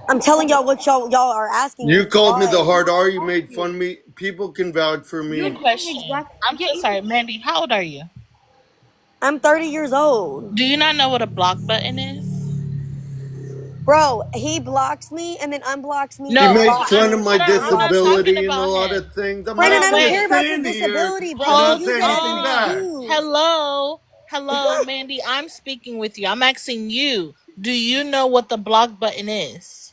I'm telling y'all what y'all are asking. You called me the hard R. You made fun of me. People can vouch for me. Good question. I'm so sorry, Mandy. How old are you? I'm 30 years old. Do you not know what a block button is? Bro, he blocks me and then unblocks me. No, he made fun of my disability and a lot of things. I'm Brandon, not I don't care about your here disability, bro. not say anything back. Hello, Mandy. I'm speaking with you. I'm asking you. Do you know what the block button is?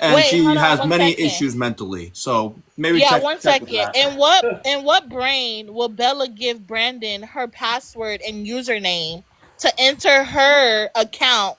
and Wait, she hold on has one many second. issues mentally. So maybe Yeah, check one with second. that. In what brain will Bella give Brandon her password and username to enter her account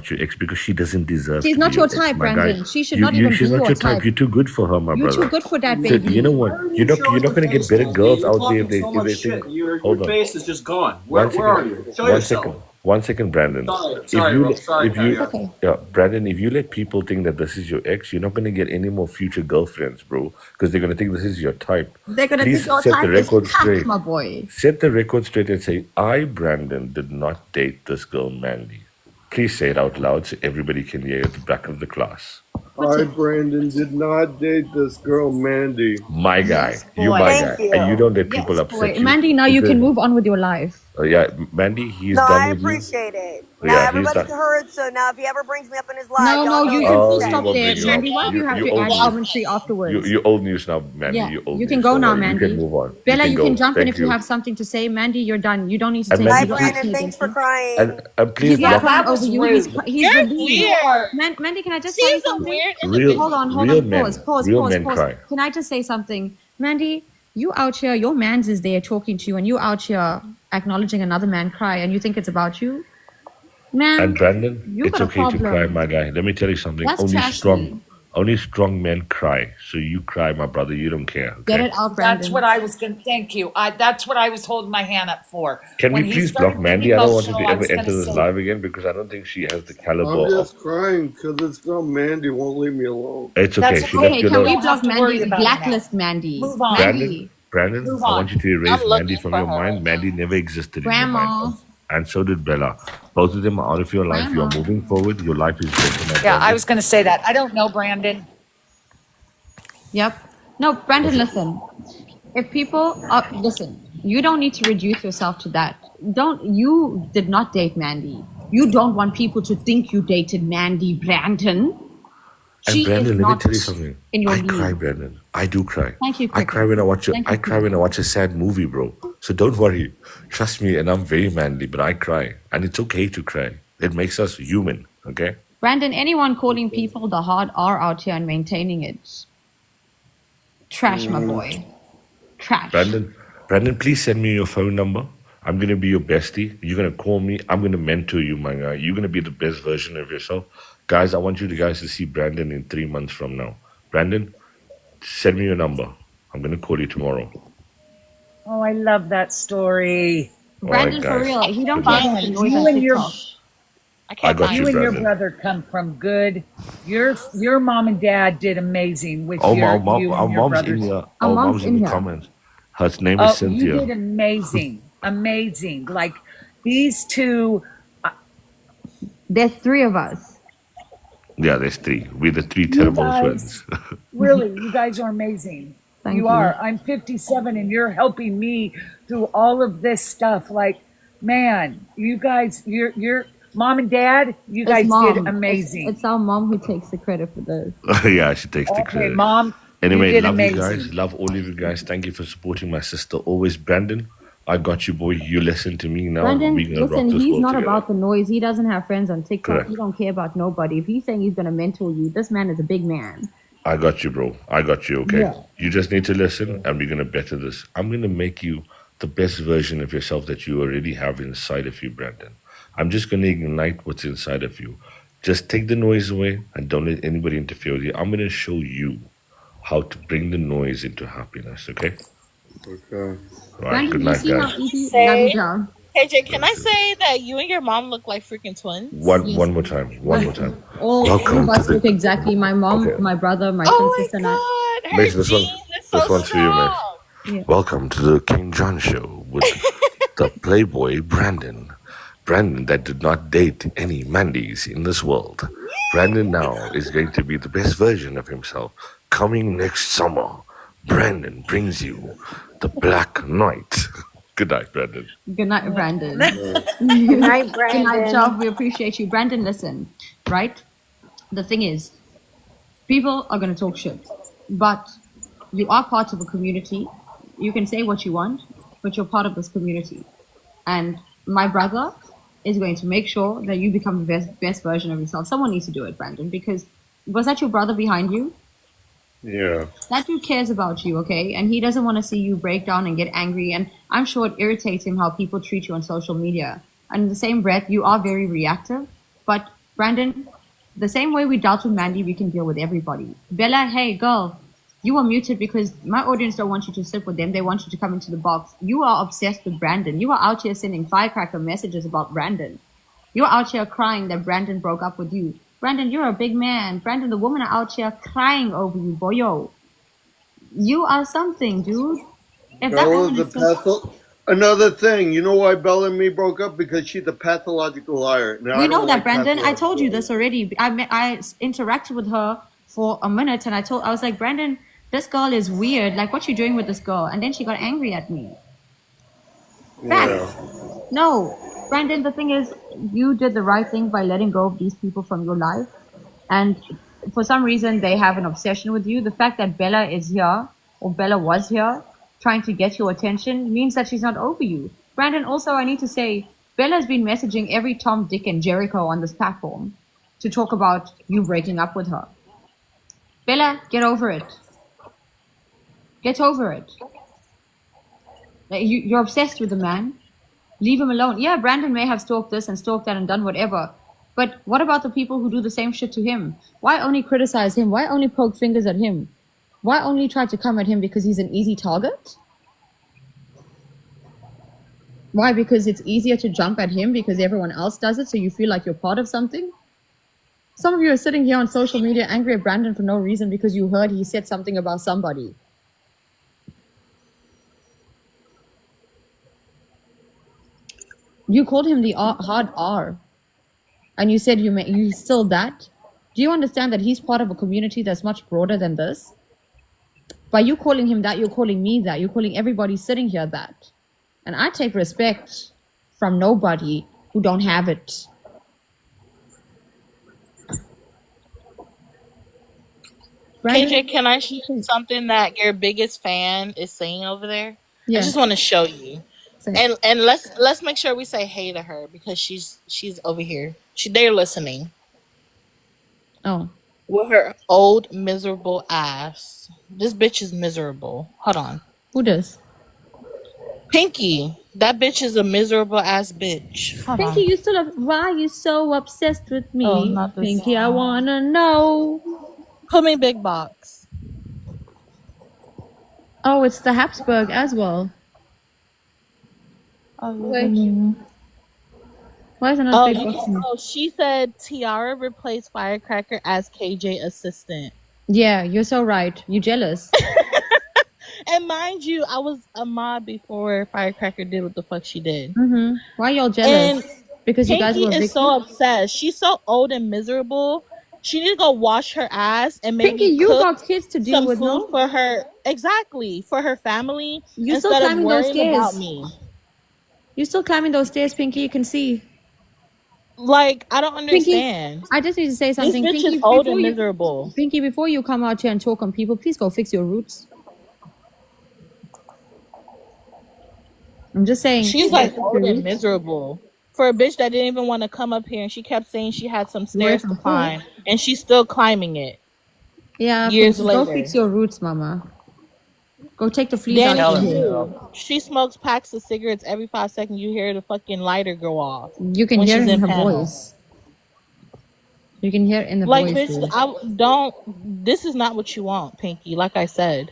not your ex because she doesn't deserve She's to not be your ex, type, my guy. Brandon. She should not even She's be not your your type. type. You're too good for her, my You're brother. too good for that, So baby. you know what? You're not gonna get better girls out there if they think. Hold on. Your face is just gone. Where are you? Show yourself. One second, Brandon. Sorry, Rob. Sorry, okay. Yeah, Brandon, if you let people think that this is your ex, you're not going to get any more future girlfriends, bro, because they're going to think this is your type. They're gonna Please think your set the type is record cat, straight. my boy. Set the record straight and say, I, Brandon, did not date this girl, Mandy. Please say it out loud so everybody can hear at the back of the class. I, Brandon, did not date this girl, Mandy. My guy, Yes, you boy. my Thank guy, and you you. don't let people Yes, boy. upset you. Mandy, now you Because, can move on with your life. yeah, Mandy, he's No, done I with you. appreciate it. Now Yeah, he's everybody's done. heard, so now if he ever brings me up in his life, No, y'all no, know you what can to full Oh, he stop say. won't there. bring you up. Mandy, why do you have You to old add news. commentary afterwards? You old news now, Mandy. Yeah, You old you can news. go Don't now, worry. You can Mandy. move on. Bella, you can go. jump in Thank if you you. have something to say. Mandy, you're done. You don't need to And take Bye, Mandy, legal please, action Brandon. against Thanks for him. crying. please He's Yeah, not block crying that over was you. rude. He's You're relieved. You weird. are Mandy, can I just tell you She's a something? weird real Hold individual. on, real pause, men. pause, Real pause, men pause. cry. Can I just say something? Mandy, you out here, your man's is there talking to you, and you out here acknowledging another man cry, and you think it's about you? And Man, Brandon, you it's got a okay to cry, problem. my guy. Let me tell you something. That's trashy. Only strong men cry. So you cry, my brother. You don't care. Get Okay. it out, That's Brandon. what I was going to thank you. That's what I was holding my hand up for. Can we When he please block started getting Mandy? I don't want her emotional, to I ever was going to enter this say, live again because I don't think she has the caliber I'm of. just crying because this girl, Mandy, won't leave me alone. It's okay. that's She left okay. Okay, you can You alone. we don't have block to worry Mandy? about it now. Blacklist Mandy. Move on. Brandon, Move I on. want you to erase I'm Mandy looking from for your her right mind. Mandy now. never existed in your mind. Grandma. And so did Bella. Both of them are out of your life. You are Grandma. moving forward. Your life is better now, Yeah, I Brandon. was going to say that. I don't know, Brandon. Yep. No, Brandon, Okay. listen. If people are, listen, you don't need to reduce yourself to that. You did not date Mandy. You don't want people to think you dated Mandy, Brandon. And She is Brandon, let me not tell you something. in your I cry, league. Brandon. I do cry. Thank you, I cry Cricket. when I watch a Thank I you, cry when I Cricket. watch a sad movie, bro. So don't worry. Trust me, and I'm very manly, but I cry. And it's okay to cry. It makes us human, okay? Brandon, anyone calling people the hard R out here and maintaining it, trash, my boy. Trash. Brandon, please send me your phone number. I'm gonna be your bestie. You're gonna call me. I'm gonna mentor you, my guy. You're gonna be the best version of yourself. Guys, I want you guys to see Brandon in 3 months from now. Brandon, send me your number. I'm gonna call you tomorrow. Oh, I love that story. All right, Brandon, for guys. real, he don't Good care night. Find about the him. noise on TikTok. I I can't got find you, You him. and your Brandon. brother come from good. Your mom and dad did amazing with Oh, you our and your mom's in brothers. here. Our Our mom's mom's in in the here. comments. Her name is Oh, you Cynthia. did amazing, amazing. Like these two. There's three of us. Yeah, there's three. We're the three You terrible guys, twins. really, you guys are amazing. Thank You you. are. I'm 57, and you're helping me through all of this stuff. Like, man, you guys, your mom and dad, you It's guys did mom. amazing. It's our mom who takes the credit for this. Yeah, she takes the Okay, credit. mom, you Anyway, did love you guys. amazing. Love all of you guys. Thank you for supporting my sister. Always, Brandon. I got you, boy. You listen to me now. Brandon, We're gonna rock listen, this he's world not together. about the noise. He doesn't have friends on TikTok. Correct. He don't care about nobody. If he's saying he's gonna mentor you, this man is a big man. I got you, bro. I got you, okay? Yeah. You just need to listen and we're going to better this. I'm going to make you the best version of yourself that you already have inside of you, Brandon. I'm just going to ignite what's inside of you. Just take the noise away and don't let anybody interfere with you. I'm going to show you how to bring the noise into happiness, okay? Okay. All right, Brandon, good do you night, see how guys. easy? Love you, Say, John. KJ, can I say that you and your mom look like freaking twins? Yes. One more time. One more time. All of Welcome to us look the. exactly. My mom, Okay. my brother, my twin Oh sister, and I. my god, her Mace, genes is so this one's for you, Mace. strong. Yeah. Welcome to the King John Show with the Playboy Brandon. Brandon that did not date any Mandys in this world. Brandon now is going to be the best version of himself. Coming next summer, Brandon brings you the Black Knight. Good night, Brandon. Good night, Brandon. Good night, Good night, Brandon. Job. We appreciate you. Brandon, listen, right? The thing is, people are going to talk shit, but you are part of a community. You can say what you want, but you're part of this community. And my brother is going to make sure that you become the best version of yourself. Someone needs to do it, Brandon, because was that your brother behind you? Yeah. That dude cares about you, okay? And he doesn't want to see you break down and get angry. And I'm sure it irritates him how people treat you on social media. And in the same breath, you are very reactive. But Brandon, the same way we dealt with Mandy, we can deal with everybody. Bella, hey, girl, you are muted because my audience don't want you to sit with them. They want you to come into the box. You are obsessed with Brandon. You are out here sending firecracker messages about Brandon. You're out here crying that Brandon broke up with you. Brandon, you're a big man. Brandon, the women are out here crying over you, boyo. You are something, dude. If that Bella's woman a is so... patho. Another thing, you know why Bella and me broke up? Because she's a pathological liar. Now, We I know don't that, like Brandon. I pathological told you liars. this already. I interacted with her for a minute, and I was like, Brandon, this girl is weird. Like, what you doing with this girl? And then she got angry at me. Fact. No, Brandon, the thing is, you did the right thing by letting go of these people from your life. And for some reason, they have an obsession with you. The fact that Bella is here, or Bella was here, trying to get your attention means that she's not over you. Brandon, also, I need to say, Bella's been messaging every Tom, Dick, and Jericho on this platform to talk about you breaking up with her. Bella, get over it. Get over it. You're obsessed with the man. Leave him alone. Yeah, Brandon may have stalked this and stalked that and done whatever. But what about the people who do the same shit to him? Why only criticize him? Why only poke fingers at him? Why only try to come at him because he's an easy target? Why? Because it's easier to jump at him because everyone else does it, so you feel like you're part of something? Some of you are sitting here on social media angry at Brandon for no reason because you heard he said something about somebody. You called him the hard R. And you said you still that? Do you understand that he's part of a community that's much broader than this? By you calling him that, you're calling me that. You're calling everybody sitting here that. And I take respect from nobody who don't have it. Brandon? KJ, can I show you something that your biggest fan is saying over there? Yeah. I just want to show you. And let's make sure we say hey to her because she's over here. They're listening. Oh. With her old miserable ass. This bitch is miserable. Hold on. Who does? Pinky. That bitch is a miserable ass bitch. Hold Pinky, on. you still why are you so obsessed with me? Oh, not this Pinky, I wanna know. Put me big box. Oh, it's the Habsburg as well. Oh, wait. Why is it not big box? Oh, she said Tiara replaced Firecracker as KJ assistant. Yeah, you're so right. You jealous. And mind you, I was a mod before Firecracker did what the fuck she did. Mm-hmm. Why y'all jealous? And because Pinky you guys were is so obsessed. She's so old and miserable. She need to go wash her ass and maybe Pinky, you got kids to deal some with, food no? for her. Exactly, for her family. You instead still climbing of those worrying stairs? about me. You still climbing those stairs, Pinky? You can see. Like, I don't understand. Pinky, I just need to say something. This bitch Pinky, is old and miserable. Pinky, before you come out here and talk on people, please go fix your roots. I'm just saying. She's like old and miserable. For a bitch that didn't even want to come up here and she kept saying she had some stairs to climb and she's still climbing it. Yeah, years Pinky, later. Go fix your roots, mama. Go take the fleas out of here. She smokes packs of cigarettes every 5 seconds. You hear the fucking lighter go off. You can hear it in her voice. You can hear it in the voice. Like, bitch, I don't. This is not what you want, Pinky. Like I said.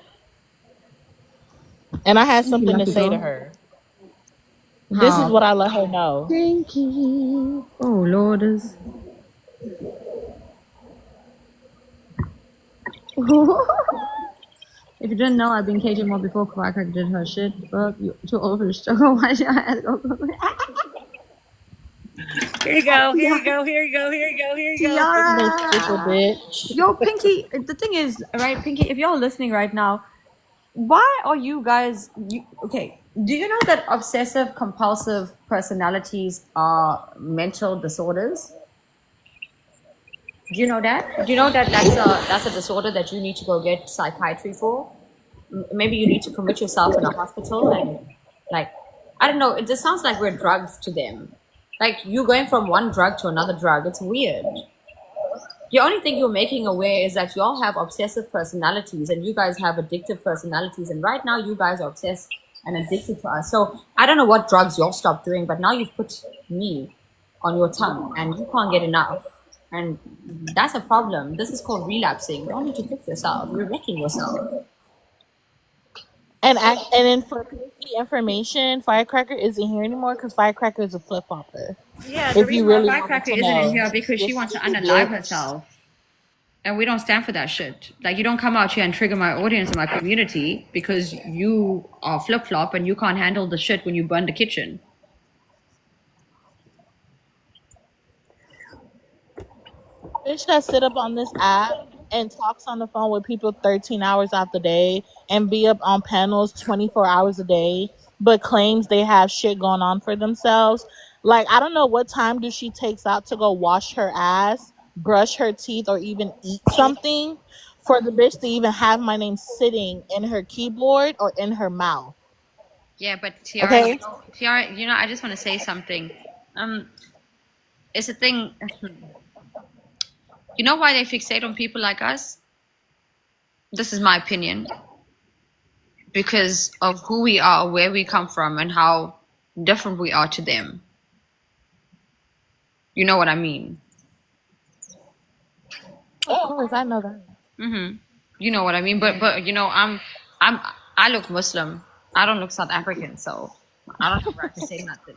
And I had something to say to her. This is what I let her know. Pinky. Oh, Lorders. If you didn't know, I've been KJ more before Firecracker did her shit. Fuck, you're too old for the struggle. Why should I ask? Here you go, here you go, here you go, here you go, here you go. Bitch. Yo, Pinky, the thing is, right, Pinky, if y'all listening right now, why are you guys, okay, do you know that obsessive compulsive personalities are mental disorders? Do you know that? Do you know that that's a disorder that you need to go get psychiatry for? Maybe you need to commit yourself in a hospital and, like, I don't know, it just sounds like we're drugs to them. Like, you going from one drug to another drug, it's weird. The only thing you're making aware is that you all have obsessive personalities and you guys have addictive personalities. And right now you guys are obsessed and addicted to us. So I don't know what drugs you'll stop doing, but now you've put me on your tongue and you can't get enough. And that's a problem. This is called relapsing. You don't need to fix yourself. You're wrecking yourself. And then for the information, Firecracker isn't here anymore because Firecracker is a flip flopper. Yeah, the reason why Firecracker isn't in here because she wants to unalive herself. And we don't stand for that shit. Like, you don't come out here and trigger my audience and my community because you are flip flop and you can't handle the shit when you burn the kitchen. Bitch that sit up on this app and talks on the phone with people 13 hours out the day and be up on panels 24 hours a day, but claims they have shit going on for themselves. Like, I don't know what time do she takes out to go wash her ass, brush her teeth, or even eat something for the bitch to even have my name sitting in her keyboard or in her mouth. Yeah, but Okay? Tiara, I just want to say something. It's a thing. You know why they fixate on people like us? This is my opinion. Because of who we are, where we come from, and how different we are to them. You know what I mean? Of course, I know that. You know what I mean? But I look Muslim. I don't look South African, so I don't have the right to say nothing.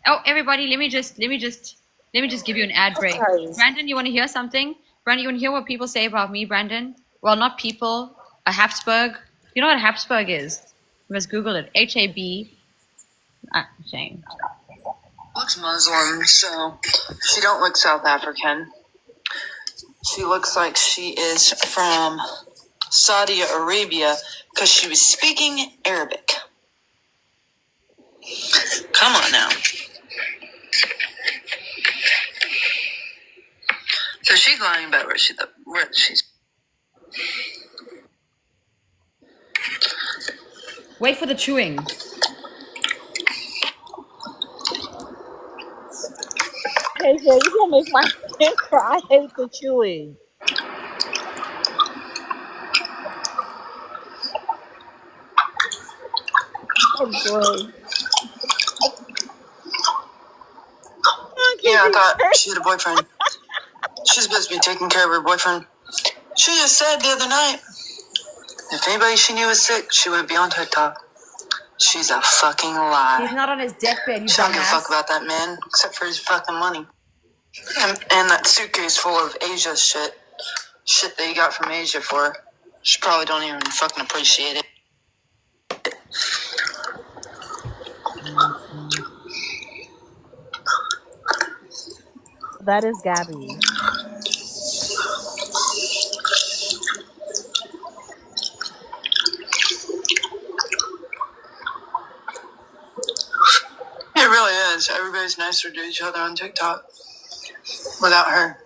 Oh, everybody, let me just give you an ad break. Brandon, you want to hear something? Brandon, you want to hear what people say about me, Brandon? Well, not people. A Habsburg. You know what a Habsburg is? You must Google it. HAB. Shame. Looks Muslim, so she don't look South African. She looks like she is from Saudi Arabia because she was speaking Arabic. Come on now. So she's lying about where she's. Wait for the chewing. Hey, Jay, you gonna make my skin cry. I hate the chewing. Oh, gross. Yeah, I thought she had a boyfriend. She's supposed to be taking care of her boyfriend. She just said the other night, if anybody she knew was sick, she wouldn't be on TikTok. She's a fucking lie. He's not on his deathbed, you She don't give a dumbass. fuck about that man, except for his fucking money. And that suitcase full of Asia shit. Shit that you got from Asia for her. She probably don't even fucking appreciate it. That is Gabby. It really is. Everybody's nicer to each other on TikTok. Without her.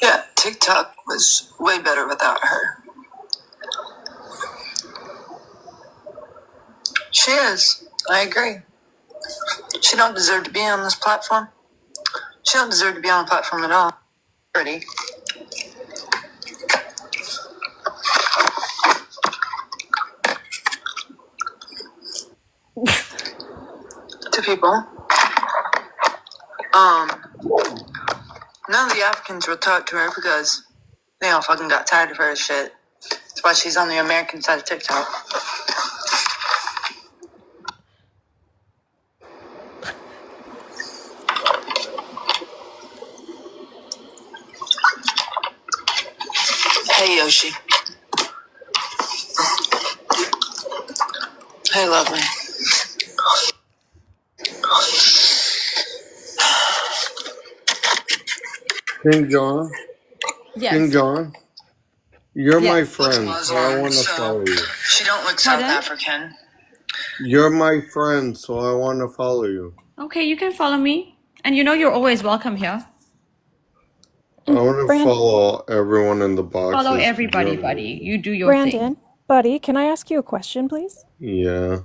Yeah, TikTok was way better without her. She is. I agree. She don't deserve to be on this platform. She don't deserve to be on a platform at all. Pretty. To people. None of the Africans will talk to her because they all fucking got tired of her shit. That's why she's on the American side of TikTok. Hey, Yoshi. Hey, lovely. King John. Yes. King John. You're Yes. my friend, so I want to follow you. She don't look South African. You're my friend, so I want to follow you. Okay, you can follow me. And you're always welcome here. I want to follow everyone in the box. Follow everybody, buddy. You do your Brandon, thing. buddy, can I ask you a question, please? Yeah.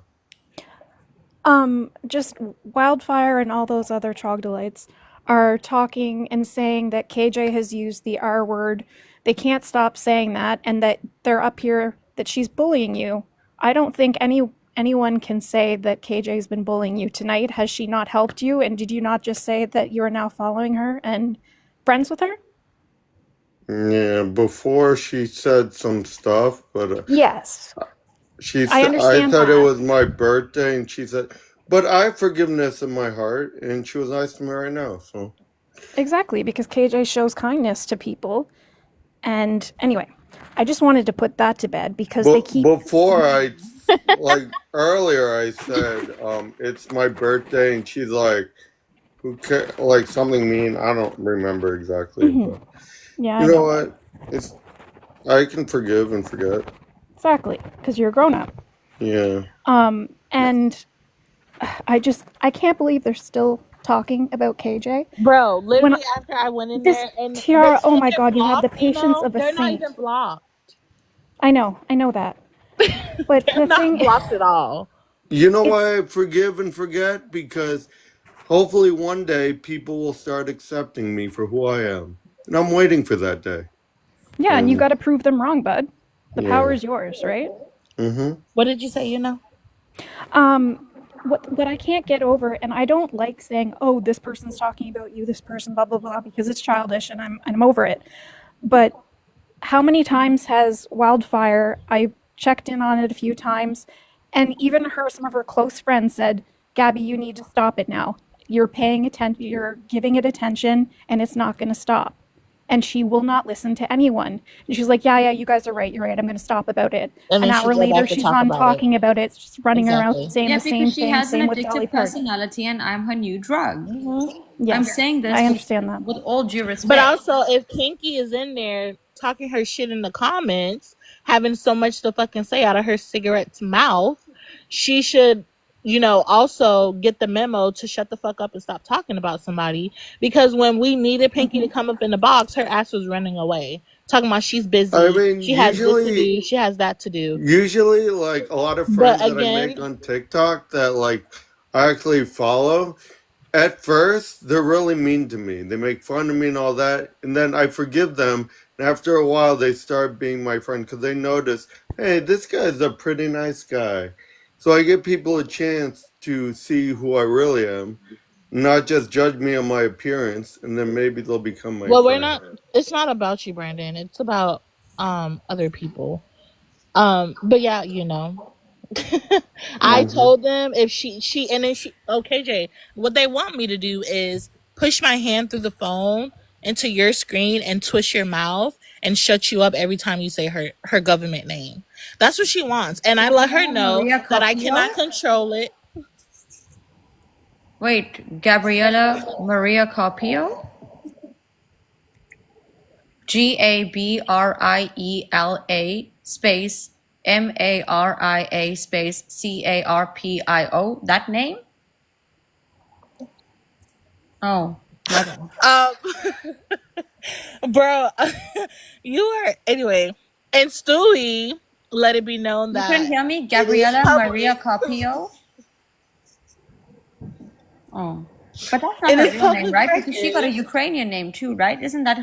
Just Wildfire and all those other troglodytes are talking and saying that KJ has used the R word. They can't stop saying that, and that they're up here, that she's bullying you. I don't think anyone can say that KJ's been bullying you tonight. Has she not helped you? And did you not just say that you are now following her and friends with her? Yeah, before she said some stuff, but Yes, I I understand thought it that. was my birthday, and she said, "But I have forgiveness in my heart," and she was nice to me right now. So Exactly, because KJ shows kindness to people. And anyway, I just wanted to put that to bed because they but keep before like earlier, I said, "It's my birthday," and she's like, "Who care?" Like something mean. I don't remember exactly, but Yeah, you I know know. what? It's I can forgive and forget. Exactly, because you're a grown up. Yeah. And I can't believe they're still talking about KJ. Bro, When literally after I went in this there and they Tiara, oh still my get god, you have the blocked, patience of a they're not even saint. blocked. I know that. But They're the not thing, blocked at all. You know it's why I forgive and forget? Because hopefully one day people will start accepting me for who I am. And I'm waiting for that day. yeah, and you And got to prove them wrong, bud. The power yeah. is yours, right? Mm-hmm. What did you say, you know? What I can't get over, and I don't like saying, "Oh, this person's talking about you, this person, blah blah blah," because it's childish, and I'm over it. But how many times has Wildfire? I checked in on it a few times, and even some of her close friends said, "Gabby, you need to stop it now. You're paying attention, you're giving it attention, and it's not going to stop." And she will not listen to anyone. And she's like, "Yeah, you guys are right. You're right. I'm going to stop about it." And An then she hour go later, back to she's talk on about it. talking about it. It's just running around Exactly. saying Yeah, the same because she thing. has an Same with Dolly addictive Parton. personality, and I'm her new drug. I'm Yes, saying this I understand that. with all due But respect. also, if Kinky is in there talking her shit in the comments, having so much to fucking say out of her cigarette's mouth, she should, also get the memo to shut the fuck up and stop talking about somebody. Because when we needed Pinky to come up in the box, her ass was running away, talking about she's I busy, mean, she has this to do, she has that to do. usually, like a lot of But friends that I make again, on TikTok that like I actually follow, at first they're really mean to me. They make fun of me and all that, and then I forgive them. And after a while, they start being my friend because they notice, hey, this guy's a pretty nice guy. So I give people a chance to see who I really am, not just judge me on my appearance, and then maybe they'll become my well, friend. it's not about you, Brandon. It's about other people. But yeah, I Mm-hmm. told them if she and then KJ, what they want me to do is push my hand through the phone into your screen and twist your mouth and shut you up every time you say her government name. That's what she wants. And I let her Gabriela know Maria that I cannot Carpio? control it. Wait, Gabriela Maria Carpio? GABRIELA space MARIA space CARPIO. That name? Oh, my bad. Bro, you are anyway. And Stewie let it be known You couldn't that hear me? it is Gabriela Maria public. Carpio? Oh. But that's not It her is real name, public right? Because she got a record. Ukrainian name too, right? Isn't that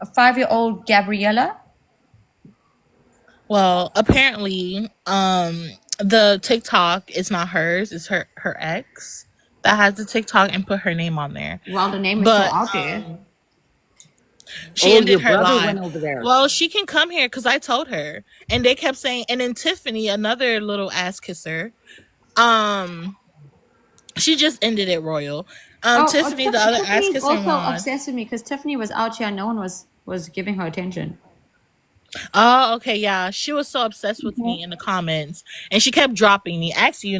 a 5-year-old Gabriela? Well, apparently, the TikTok is not hers; it's her ex that has the TikTok and put her name on there. Well, the name is still But out there. she Oh, ended your her brother live. went over there. Well, she can come here because I told her, and they kept saying. And then Tiffany, another little ass kisser, um, she just ended it royal. Tiffany, the other ass Tiffany's kisser also one. obsessed with me because Tiffany was out here and no one was giving her attention. Oh, okay, yeah. She was so obsessed with me in the comments, and she kept dropping me. Actually,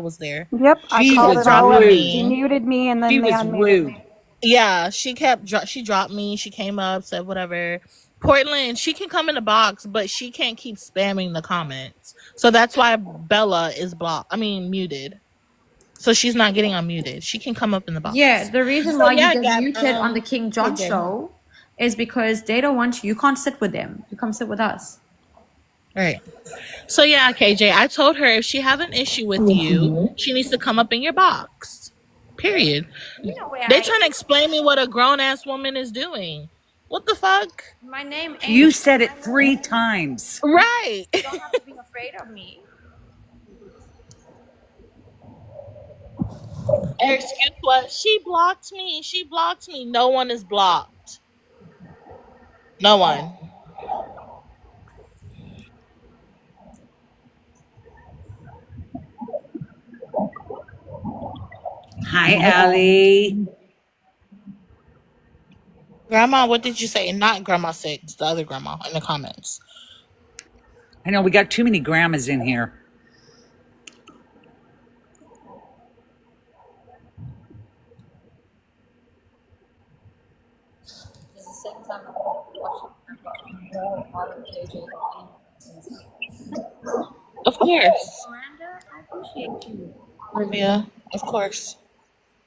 was there. Yep, I She She called kept it was all dropping out. rude. She me. muted me and She then they was unmuted rude. me. Yeah, she dropped me. She came up, said whatever. Portland, she can come in the box, but she can't keep spamming the comments. So that's why Bella is muted. So she's not getting unmuted. She can come up in the Yeah, box. the reason So why you yeah, get Gab, muted on the King John KJ. show is because they don't want you. You can't sit with them. You come sit with us. Right. So yeah, KJ, I told her if she have an issue with you, she needs to come up in your box. Period. You know where They I trying to explain me what a grown ass woman is doing. What the fuck? my name You ain't said it my name 3 times. Right. You don't have to be afraid of me. Excuse what? She blocked me. She blocked me. No one is blocked. No one. Hi, Allie. Grandma, what did you say? Not Grandma Six, the other grandma in the comments. I know we got too many grandmas in here. At the same time, watching more out of KJ than anything. Of course. Miranda, I appreciate you. Olivia, of course.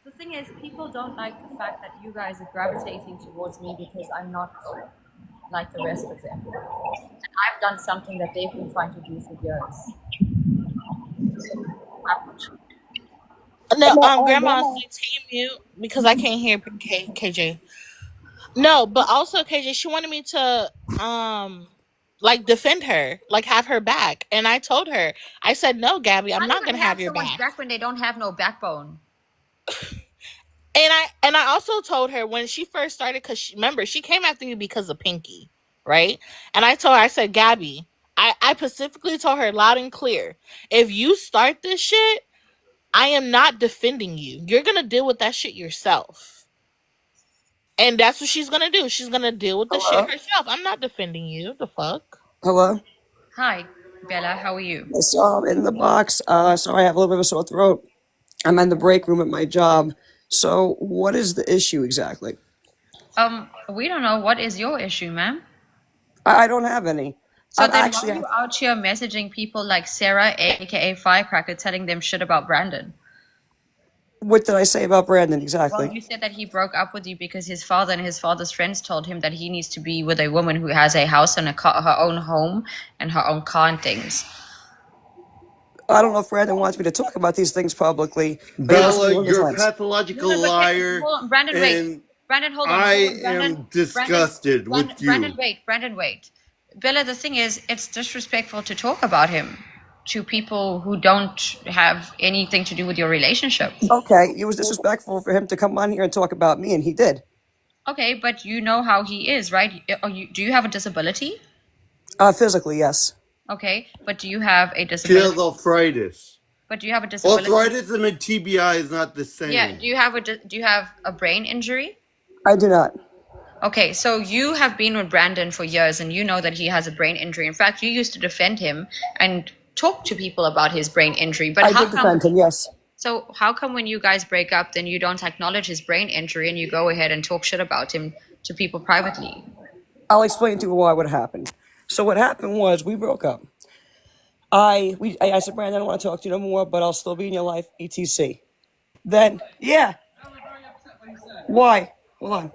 The thing is, people don't like the fact that you guys are gravitating towards me because I'm not like the rest of them. And I've done something that they've been trying to do for years. No, Grandma, stay mute because I can't hear KJ. No, but also KJ, she wanted me to like defend her, like have her back, and I told her, I said, no, Gabby, I'm How not you gonna gonna have have your someone's back. back when they don't have no backbone? And I also told her when she first started, because remember she came after you because of Pinky, right? And I told her, I said, Gabby, I specifically told her loud and clear, if you start this shit, I am not defending you. You're gonna deal with that shit yourself. And that's what she's gonna do. She's gonna deal with the shit Hello? herself. I'm not defending you. The fuck? Hello? Hi, Bella. How are you? So I'm in the box. Sorry, I have a little bit of a sore throat. I'm in the break room at my job. So what is the issue exactly? We don't know. What is your issue, ma'am? I don't have any. So I'm then why actually are you out here messaging people like Sarah, aka Firecracker, telling them shit about Brandon? What did I say about Brandon Well, exactly? you said that he broke up with you because his father and his father's friends told him that he needs to be with a woman who has a house and a car, her own home and her own car and things. I don't know if Brandon wants me to talk about these things publicly, but he wants me Bella, to live his you're a life. pathological No, but liar, hold on, Brandon, wait. and Brandon, hold on. I Hold on. am disgusted with Brandon, you. wait. Brandon, wait. Bella, the thing is, it's disrespectful to talk about him to people who don't have anything to do with your relationship. Okay, it was disrespectful for him to come on here and talk about me, and he did. Okay, but you know how he is, right? Do you have a disability? Physically, yes. Okay, but do you have a She disability? has arthritis. But do you have a disability? Arthritis and a TBI is not the same. Yeah. Do you have a brain injury? I do not. Okay, so you have been with Brandon for years and you know that he has a brain injury. In fact, you used to defend him and talk to people about his brain injury. But I did defend him, yes. So how come when you guys break up, then you don't acknowledge his brain injury and you go ahead and talk shit about him to people privately? I'll explain to you why what happened. So what happened was we broke up. I said, Brandon, I don't want to talk to you no more, but I'll still be in your life, etc. Then, yeah. Why? Hold on.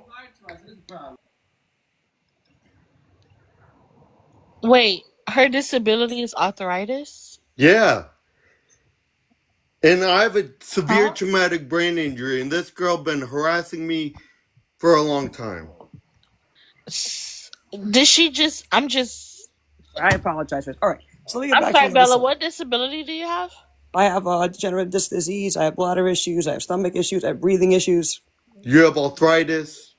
Wait, her disability is arthritis? Yeah. And I have a severe traumatic brain injury, and this girl been harassing me for a long time. Did she just? I apologize. All right. So let me get I'm back sorry, to Bella. What disability do you have? I have degenerative disc disease. I have bladder issues. I have stomach issues. I have breathing issues. You have arthritis?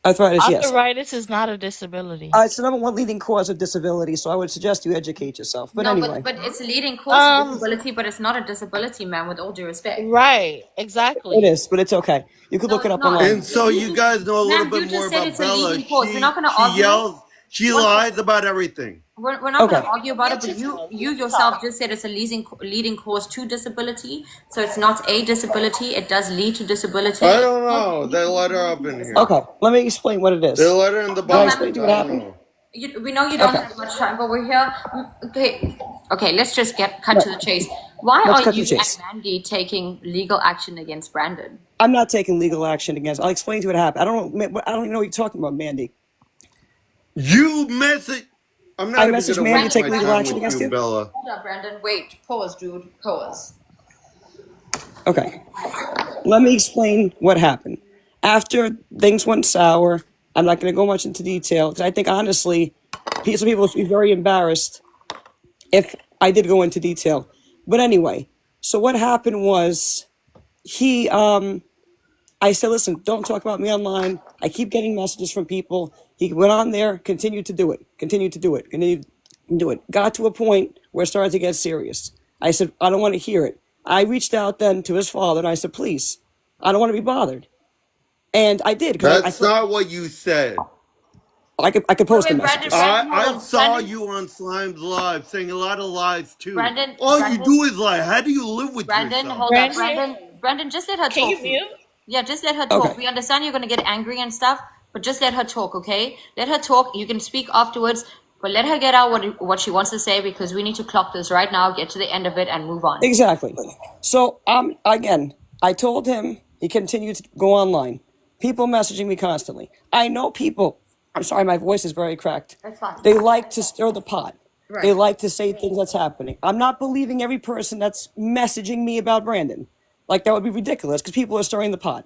Arthritis, yes. Arthritis is not a disability. It's the number one leading cause of disability, so I would suggest you educate yourself. But anyway. But it's a leading cause of disability, but it's not a disability, man, with all due respect. Right, exactly. It is, but it's okay. You could look it up online. And so you guys know a little bit more about Bella. We're not going to She argue. yells, she lies about everything. We're not going to argue about it, but you yourself just said it's a leading cause to disability. So it's not a disability. It does lead to disability. I don't know. They let her up in here. Okay, let me explain what it is. They let her in the box. Can I explain to you what happened? We know you don't have much time, but we're here. Okay. Let's just cut to the chase. Why are you and Mandy taking legal action against Brandon? I'm not taking legal action against. I'll explain to you what happened. I don't even know what you're talking about, Mandy. You message. I'm not even messaged gonna Mandy waste to take my legal time action with against you? Bella. Hold up, Brandon. Wait. Pause, dude. Pause. Okay. Let me explain what happened. After things went sour, I'm not going to go much into detail because I think honestly, some people would be very embarrassed if I did go into detail. But anyway, so what happened was he I said, listen, don't talk about me online. I keep getting messages from people. He went on there, continued to do it, continued to do it, continued to do it. Got to a point where it started to get serious. I said, I don't want to hear it. I reached out then to his father and I said, please, I don't want to be bothered. And I did because That's not what you said. I could post the messages. I saw you on Slime's Live saying a lot of lies too. Brandon, All Brandon, you do is lie. How do you live with Brandon, yourself? hold up. Brandon, just let her Can talk. you mute? Yeah, just let her talk. Okay. We understand you're going to get angry and stuff, but just let her talk, okay? Let her talk. You can speak afterwards, but let her get out what she wants to say because we need to clock this right now, get to the end of it, and move on. Exactly. So again, I told him he continued to go online. People messaging me constantly. I know people. I'm sorry, my voice is very cracked. That's fine. They like to stir the pot. Right. They like to say things that's happening. I'm not believing every person that's messaging me about Brandon. Like, that would be ridiculous because people are stirring the pot.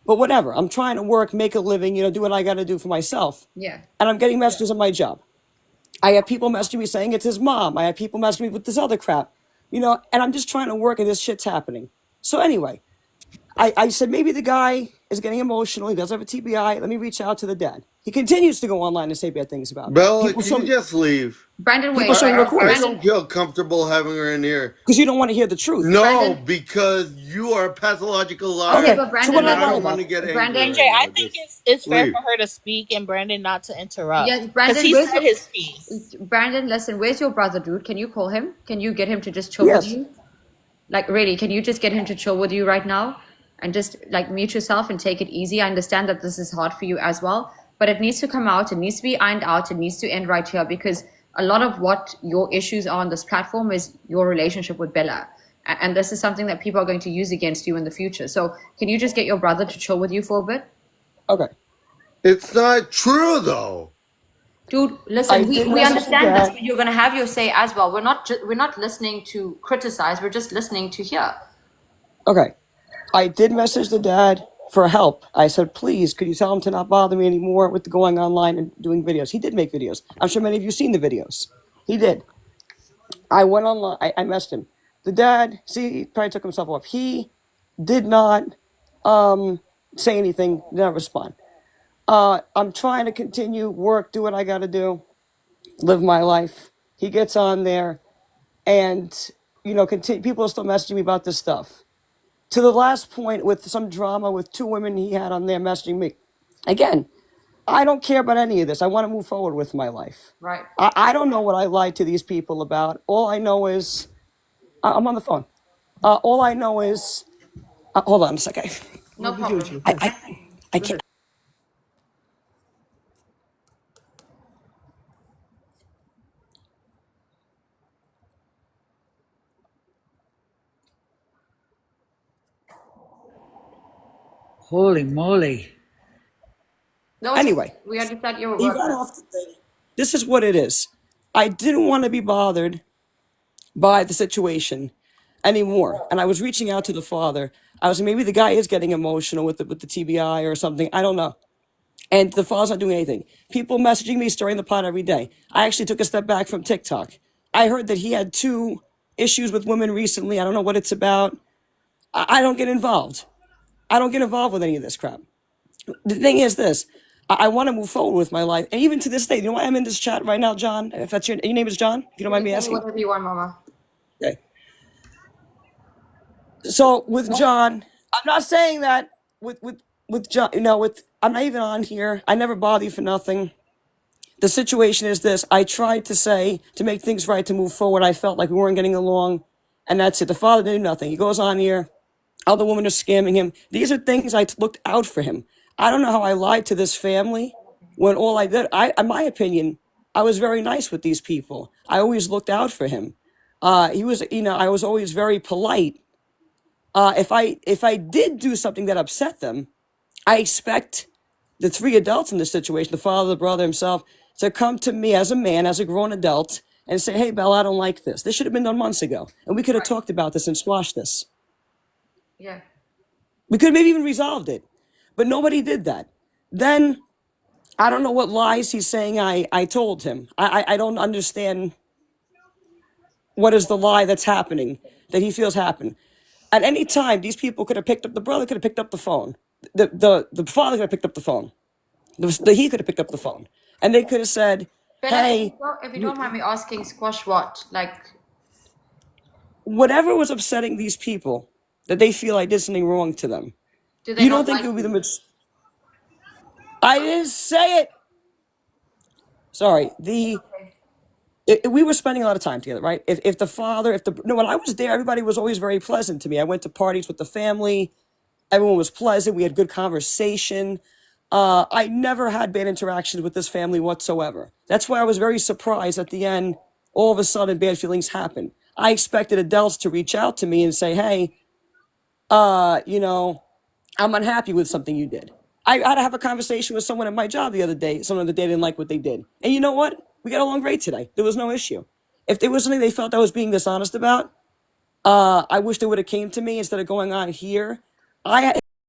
But whatever. I'm trying to work, make a living, do what I got to do for myself. Yeah. And I'm getting messages on my job. I have people messaging me saying it's his mom. I have people messaging me with this other crap. And I'm just trying to work and this shit's happening. So anyway, I said maybe the guy is getting emotional. He does have a TBI. Let me reach out to the dad. He continues to go online and say bad things about me. Bella, can you just leave? Brandon, wait. I don't feel comfortable having her in here. Because you don't want to hear the truth. No, Brandon. because you are a pathological liar. Okay, but Brandon, and I don't want to get angry. Brandon, DJ, I think it's fair leave. for her to speak and Brandon not to interrupt. Yeah, Brandon, he where's said his piece. Brandon, listen, where's your brother, dude? Can you call him? Can you get him to just chill with you? Like, really, can you just get him to chill with you right now? And just, like, mute yourself and take it easy. I understand that this is hard for you as well, but it needs to come out. It needs to be ironed out. It needs to end right here because a lot of what your issues are on this platform is your relationship with Bella. And this is something that people are going to use against you in the future. So can you just get your brother to chill with you for a bit? Okay. It's not true, though. Dude, listen, we understand this, but you're going to have your say as well. We're not listening to criticize. We're just listening to hear. Okay. I did message the dad for help. I said, please, could you tell him to not bother me anymore with the going online and doing videos? He did make videos. I'm sure many of you seen the videos. He did. I went online. I messaged him. The dad, he probably took himself off. He did not say anything, did not respond. I'm trying to continue, work, do what I got to do, live my life. He gets on there and, people are still messaging me about this stuff. To the last point with some drama with two women he had on there messaging me. Again, I don't care about any of this. I want to move forward with my life. Right. I don't know what I lied to these people about. All I know is, I'm on the phone. All I know is, hold on a second. No problem. I can't. Holy moly. No, Anyway, we understand your he work. got off the thing. This is what it is. I didn't want to be bothered by the situation anymore. And I was reaching out to the father. I was maybe the guy is getting emotional with the TBI or something. I don't know. And the father's not doing anything. People messaging me, stirring the pot every day. I actually took a step back from TikTok. I heard that he had 2 issues with women recently. I don't know what it's about. I don't get involved. I don't get involved with any of this crap. The thing is this. I want to move forward with my life. And even to this day, you know why I'm in this chat right now, John? If that's your name is John? If you don't mind me asking. Whatever you want, Mama. Okay. So with John, I'm not saying that with John, I'm not even on here. I never bother you for nothing. The situation is this. I tried to say, to make things right, to move forward. I felt like we weren't getting along. And that's it. The father did nothing. He goes on here. Other women are scamming him. These are things I looked out for him. I don't know how I lied to this family when all I did, in my opinion, I was very nice with these people. I always looked out for him. He was, I was always very polite. If I did do something that upset them, I expect the 3 adults in this situation, the father, the brother himself, to come to me as a man, as a grown adult, and say, hey, Bella, I don't like this. This should have been done months ago. And we could have talked about this and squashed this. Yeah. We could have maybe even resolved it. But nobody did that. Then, I don't know what lies he's saying I told him. I don't understand what is the lie that's happening, that he feels happened. At any time, these people could have picked up, the brother could have picked up the phone. the father could have picked up the phone. He could have picked up the phone, and they could have said, Bella, "Hey, if you don't mind me asking, squash what? Like, whatever was upsetting these people, that they feel I did something wrong to them. do they You don't not think like it would be you? I didn't say it. Sorry. We were spending a lot of time together, right? If the father, when I was there, everybody was always very pleasant to me. I went to parties with the family. Everyone was pleasant. We had good conversation. I never had bad interactions with this family whatsoever. That's why I was very surprised at the end. All of a sudden, bad feelings happened. I expected Adele's to reach out to me and say, "Hey, I'm unhappy with something you did." I had to have a conversation with someone at my job the other day. Someone that they didn't like what they did. And you know what? We got along great today. There was no issue. If there was something they felt I was being dishonest about, I wish they would have came to me instead of going on here.